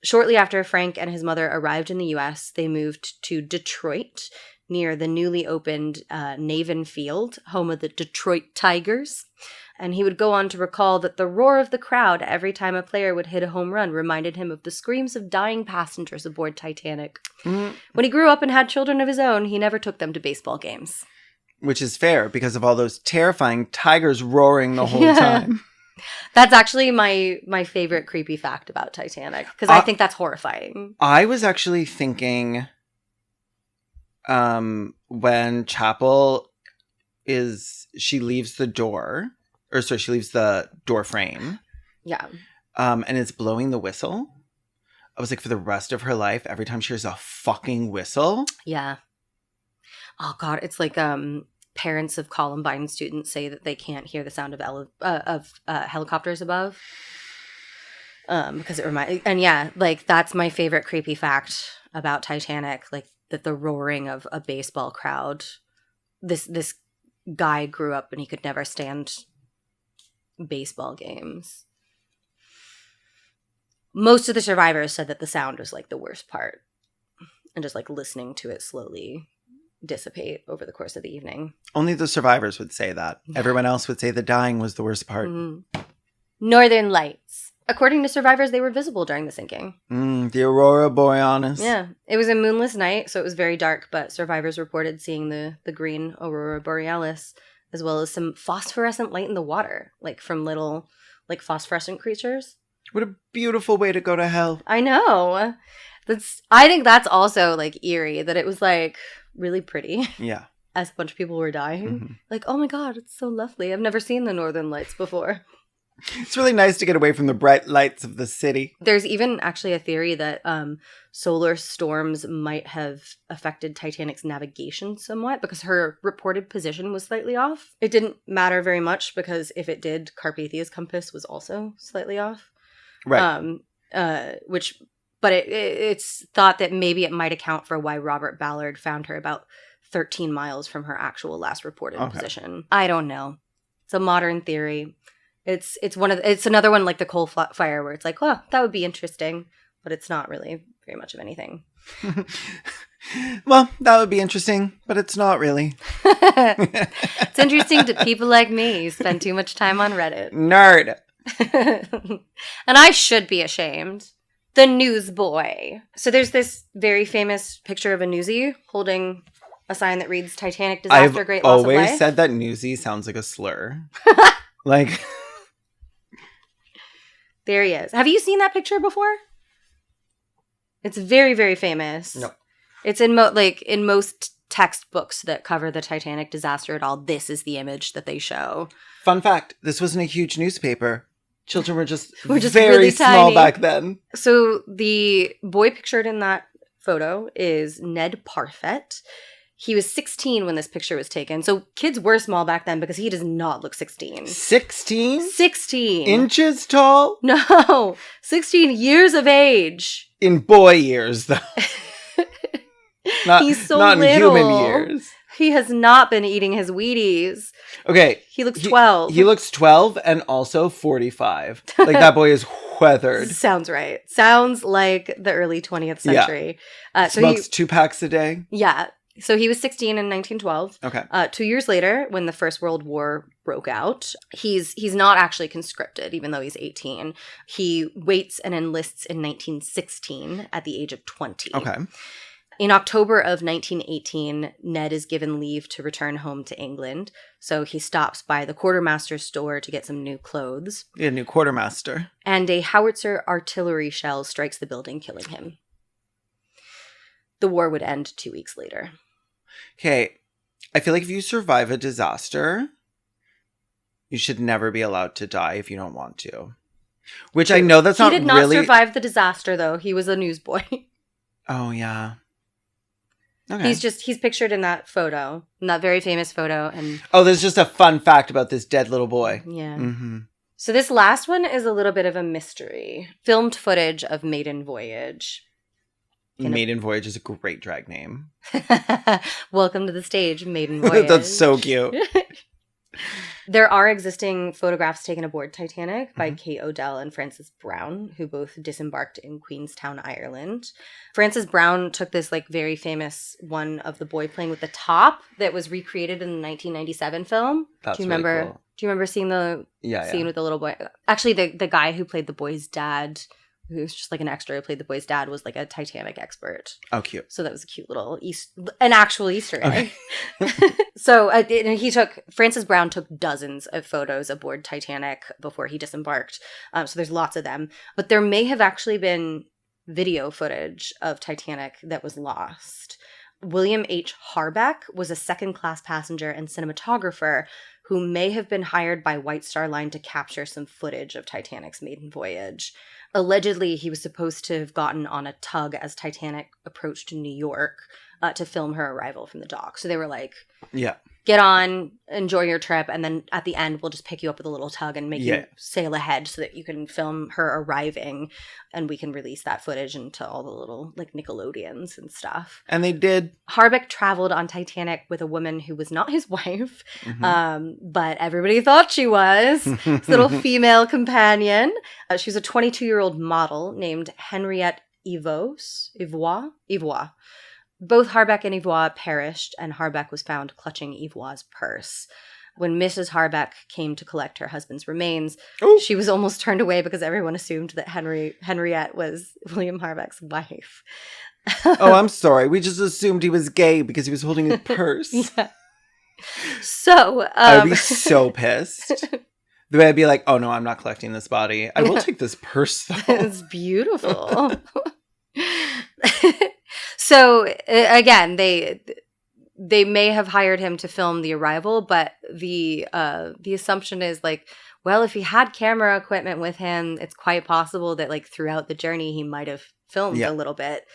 Shortly after Frank and his mother arrived in the U.S., they moved to Detroit, near the newly opened Navin Field, home of the Detroit Tigers. And he would go on to recall that the roar of the crowd every time a player would hit a home run reminded him of the screams of dying passengers aboard Titanic. When he grew up and had children of his own, he never took them to baseball games. Which is fair because of all those terrifying tigers roaring the whole time. That's actually my favorite creepy fact about Titanic because I think that's horrifying. I was actually thinking when Chapel she leaves the door, she leaves the door frame. Yeah. And it's blowing the whistle. I was like, for the rest of her life, every time she hears a fucking whistle. Yeah. Oh, God. It's like parents of Columbine students say that they can't hear the sound of helicopters above. Because it reminds... And yeah, like, that's my favorite creepy fact about Titanic. Like, that the roaring of a baseball crowd. This guy grew up and he could never stand baseball games. Most of the survivors said that the sound was like the worst part and just like listening to it slowly dissipate over the course of the evening. Only the survivors would say that. Everyone else would say the dying was the worst part. Mm-hmm. Northern Lights. According to survivors, they were visible during the sinking. The Aurora Borealis. Yeah. It was a moonless night, so it was very dark, but survivors reported seeing the green Aurora Borealis as well as some phosphorescent light in the water, like from little like phosphorescent creatures. What a beautiful way to go to hell. I know. I think that's also like eerie that it was like really pretty. Yeah. As a bunch of people were dying. Mm-hmm. Like, oh my God, it's so lovely. I've never seen the Northern Lights before. It's really nice to get away from the bright lights of the city. There's even actually a theory that solar storms might have affected Titanic's navigation somewhat because her reported position was slightly off. It didn't matter very much because if it did, Carpathia's compass was also slightly off. Right. But it's thought that maybe it might account for why Robert Ballard found her about 13 miles from her actual last reported position. I don't know. It's a modern theory. It's another one like the coal fire where it's like, oh, that would be interesting, but it's not really very much of anything. Well, that would be interesting, but it's not really. It's interesting to people like me who spend too much time on Reddit. Nerd. And I should be ashamed. The newsboy. So there's this very famous picture of a newsie holding a sign that reads Titanic disaster, great loss of life. I've always said that newsie sounds like a slur. Like... There he is. Have you seen that picture before? It's very, very famous. No. It's in most textbooks that cover the Titanic disaster at all. This is the image that they show. Fun fact, this wasn't a huge newspaper. Children were just very really small back then. So the boy pictured in that photo is Ned Parfett. He was 16 when this picture was taken. So kids were small back then because he does not look 16. 16? 16. Inches tall? No. 16 years of age. In boy years, though. He's so not little. In human years. He has not been eating his Wheaties. Okay. He looks 12. He looks 12 and also 45. Like, that boy is weathered. Sounds right. Sounds like the early 20th century. Yeah. Smokes 2 packs a day. Yeah. So he was 16 in 1912. Okay. 2 years later, when the First World War broke out, he's not actually conscripted, even though he's 18. He waits and enlists in 1916 at the age of 20. Okay. In October of 1918, Ned is given leave to return home to England. So he stops by the quartermaster's store to get some new clothes. Yeah, new quartermaster. And a howitzer artillery shell strikes the building, killing him. The war would end 2 weeks later. Okay, I feel like if you survive a disaster, you should never be allowed to die if you don't want to. Which I know that's not really... He did not survive the disaster, though. He was a newsboy. Oh, yeah. Okay. He's pictured in that photo, in that very famous photo. And oh, there's just a fun fact about this dead little boy. Yeah. Mm-hmm. So this last one is a little bit of a mystery. Filmed footage of Maiden Voyage. Maiden Voyage is a great drag name. Welcome to the stage, Maiden Voyage. That's so cute. There are existing photographs taken aboard Titanic by Kate Odell and Frances Brown, who both disembarked in Queenstown, Ireland. Frances Brown took this like very famous one of the boy playing with the top that was recreated in the 1997 film. That's Do you remember? Really cool. Do you remember seeing the scene with the little boy? Actually, the guy who played the boy's dad who's just like an extra who played the boy's dad, was like a Titanic expert. Oh, cute. So that was a cute little an actual Easter egg. Okay. So Francis Brown took dozens of photos aboard Titanic before he disembarked. So there's lots of them. But there may have actually been video footage of Titanic that was lost. William H. Harbeck was a second-class passenger and cinematographer who may have been hired by White Star Line to capture some footage of Titanic's maiden voyage. Allegedly, he was supposed to have gotten on a tug as Titanic approached New York to film her arrival from the dock. So they were like, yeah, get on, enjoy your trip, and then at the end, we'll just pick you up with a little tug and make you sail ahead so that you can film her arriving, and we can release that footage into all the little, like, Nickelodeons and stuff. And they did. Harbeck traveled on Titanic with a woman who was not his wife, but everybody thought she was. His little female companion. She was a 22-year-old model named Henriette Ivois. Both Harbeck and Ivois perished, and Harbeck was found clutching Ivois' purse. When Mrs. Harbeck came to collect her husband's remains, she was almost turned away because everyone assumed that Henriette was William Harbeck's wife. Oh, I'm sorry. We just assumed he was gay because he was holding his purse. Yeah. So, I would be so pissed. The way I'd be like, oh no, I'm not collecting this body. I will take this purse though. It's beautiful. So again, they may have hired him to film the arrival, but the assumption is like, well, if he had camera equipment with him, it's quite possible that like throughout the journey he might have filmed a little bit,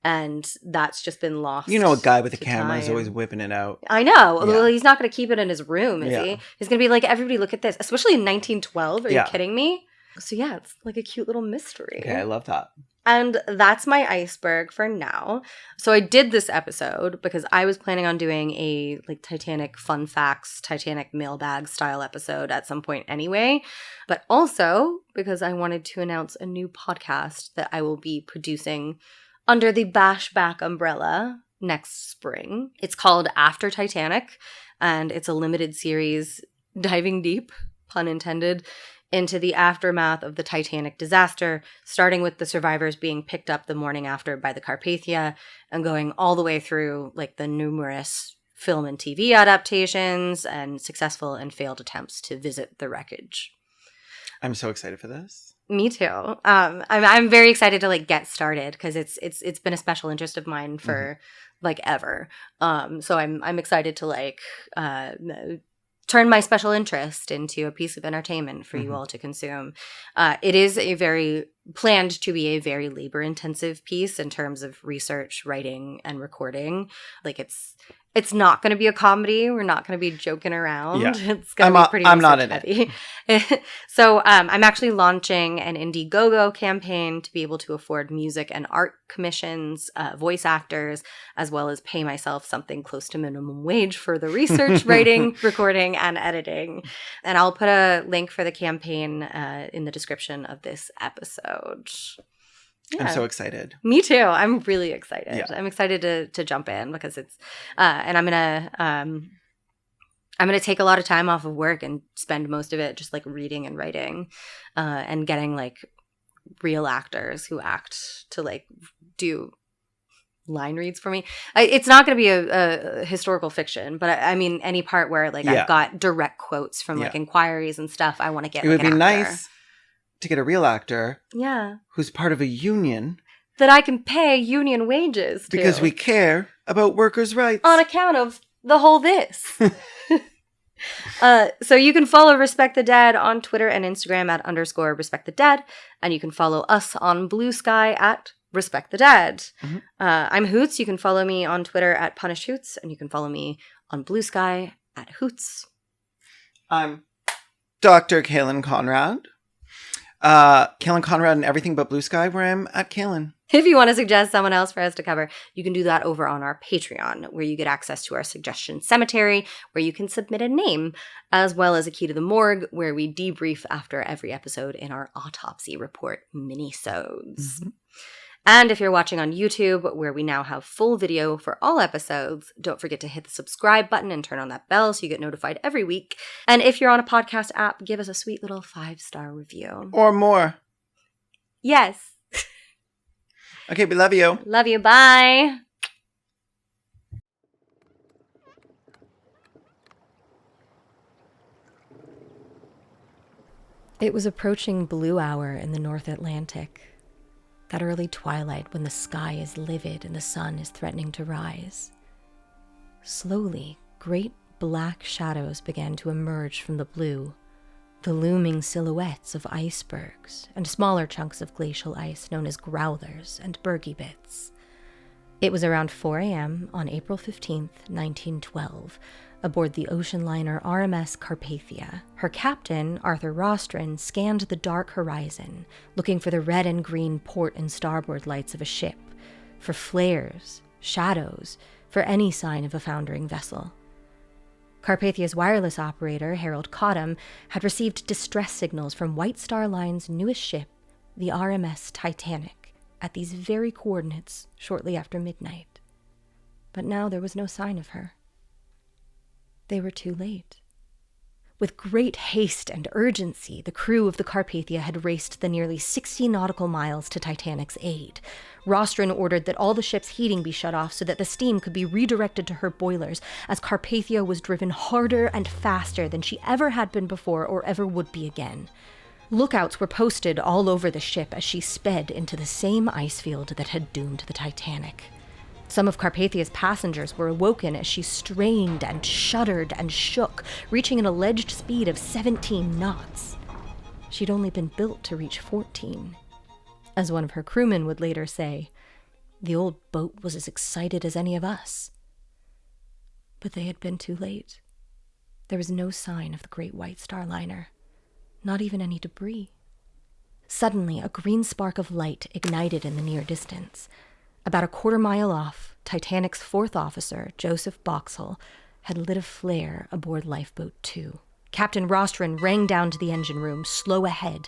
and that's just been lost. You know, a guy with a camera is always whipping it out. I know. Yeah. Well, he's not going to keep it in his room, is he? He's going to be like, everybody look at this, especially in 1912. Are you kidding me? So yeah, it's like a cute little mystery. Okay, I love that. And that's my iceberg for now. So I did this episode because I was planning on doing a like Titanic fun facts, Titanic mailbag style episode at some point anyway. But also because I wanted to announce a new podcast that I will be producing under the Bashback umbrella next spring. It's called After Titanic, and it's a limited series diving deep, pun intended, into the aftermath of the Titanic disaster, starting with the survivors being picked up the morning after by the Carpathia and going all the way through like the numerous film and TV adaptations and successful and failed attempts to visit the wreckage. I'm so excited for this. Me too. I'm very excited to like get started because it's been a special interest of mine for like ever. So I'm excited to like turn my special interest into a piece of entertainment for you all to consume. It is planned to be a very labor-intensive piece in terms of research, writing, and recording. Like it's not going to be a comedy. We're not going to be joking around. Yeah. It's going to be pretty heavy. So I'm actually launching an Indiegogo campaign to be able to afford music and art commissions, voice actors, as well as pay myself something close to minimum wage for the research, writing, recording, and editing. And I'll put a link for the campaign in the description of this episode. Yeah. I'm so excited. Me too. I'm really excited. Yeah. I'm excited to jump in because it's and I'm gonna take a lot of time off of work and spend most of it just like reading and writing, and getting like real actors who act to like do line reads for me. It's not going to be a historical fiction, but I mean any part where like I've got direct quotes from like inquiries and stuff. I want to get. It would be nice to get a real actor, who's part of a union that I can pay union wages to. Because we care about workers' rights. On account of the whole this. So you can follow Respect the Dead on Twitter and Instagram at _Respect the Dead, and you can follow us on Blue Sky at Respect the Dead. I'm Hoots. You can follow me on Twitter at Punished Hoots, and you can follow me on Blue Sky at Hoots. I'm Dr. Kaylin Conrad. Kaylin Conrad and Everything But Blue Sky, where I'm at Kaylin. If you want to suggest someone else for us to cover, you can do that over on our Patreon, where you get access to our suggestion cemetery, where you can submit a name, as well as a key to the morgue, where we debrief after every episode in our autopsy report mini-sodes. And if you're watching on YouTube, where we now have full video for all episodes, don't forget to hit the subscribe button and turn on that bell so you get notified every week. And if you're on a podcast app, give us a sweet little 5-star review. Or more. Yes. Okay, we love you. Love you. Bye. It was approaching blue hour in the North Atlantic. That early twilight when the sky is livid and the sun is threatening to rise. Slowly, great black shadows began to emerge from the blue, the looming silhouettes of icebergs and smaller chunks of glacial ice known as growlers and bergy bits. It was around 4 a.m. on April 15th, 1912, aboard the ocean liner RMS Carpathia. Her captain, Arthur Rostron, scanned the dark horizon, looking for the red and green port and starboard lights of a ship, for flares, shadows, for any sign of a foundering vessel. Carpathia's wireless operator, Harold Cottam, had received distress signals from White Star Line's newest ship, the RMS Titanic, at these very coordinates shortly after midnight. But now there was no sign of her. They were too late. With great haste and urgency, the crew of the Carpathia had raced the nearly 60 nautical miles to Titanic's aid. Rostron ordered that all the ship's heating be shut off so that the steam could be redirected to her boilers, as Carpathia was driven harder and faster than she ever had been before or ever would be again. Lookouts were posted all over the ship as she sped into the same ice field that had doomed the Titanic. Some of Carpathia's passengers were awoken as she strained and shuddered and shook, reaching an alleged speed of 17 knots. She'd only been built to reach 14. As one of her crewmen would later say, the old boat was as excited as any of us. But they had been too late. There was no sign of the great White Star Liner, not even any debris. Suddenly, a green spark of light ignited in the near distance. About a quarter-mile off, Titanic's fourth officer, Joseph Boxall, had lit a flare aboard Lifeboat 2. Captain Rostron rang down to the engine room, slow ahead,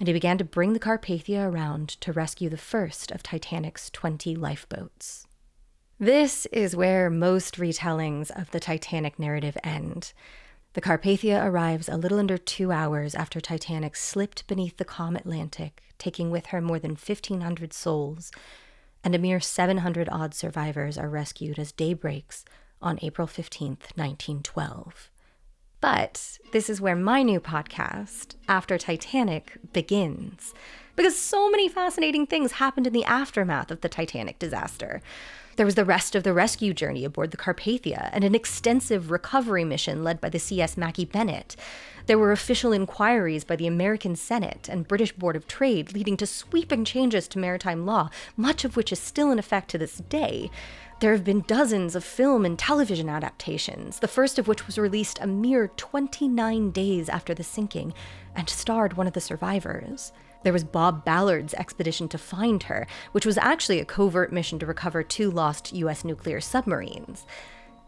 and he began to bring the Carpathia around to rescue the first of Titanic's 20 lifeboats. This is where most retellings of the Titanic narrative end. The Carpathia arrives a little under 2 hours after Titanic slipped beneath the calm Atlantic, taking with her more than 1,500 souls, and a mere 700-odd survivors are rescued as day breaks on April 15th, 1912. But this is where my new podcast, After Titanic, begins, because so many fascinating things happened in the aftermath of the Titanic disaster. There was the rest of the rescue journey aboard the Carpathia and an extensive recovery mission led by the CS Mackie Bennett. There were official inquiries by the American Senate and British Board of Trade leading to sweeping changes to maritime law, much of which is still in effect to this day. There have been dozens of film and television adaptations, the first of which was released a mere 29 days after the sinking and starred one of the survivors. There was Bob Ballard's expedition to find her, which was actually a covert mission to recover 2 lost U.S. nuclear submarines.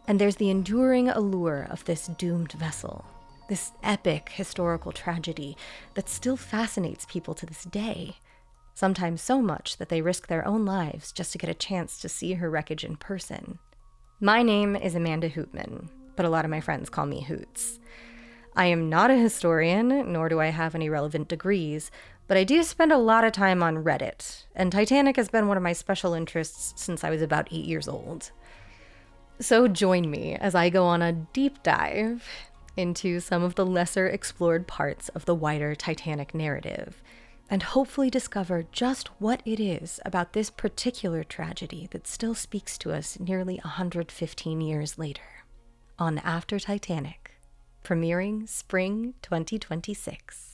And there's the enduring allure of this doomed vessel, this epic historical tragedy that still fascinates people to this day, sometimes so much that they risk their own lives just to get a chance to see her wreckage in person. My name is Amanda Hootman, but a lot of my friends call me Hoots. I am not a historian, nor do I have any relevant degrees, but I do spend a lot of time on Reddit, and Titanic has been one of my special interests since I was about 8 years old. So join me as I go on a deep dive into some of the lesser explored parts of the wider Titanic narrative, and hopefully discover just what it is about this particular tragedy that still speaks to us nearly 115 years later, on After Titanic, premiering spring 2026.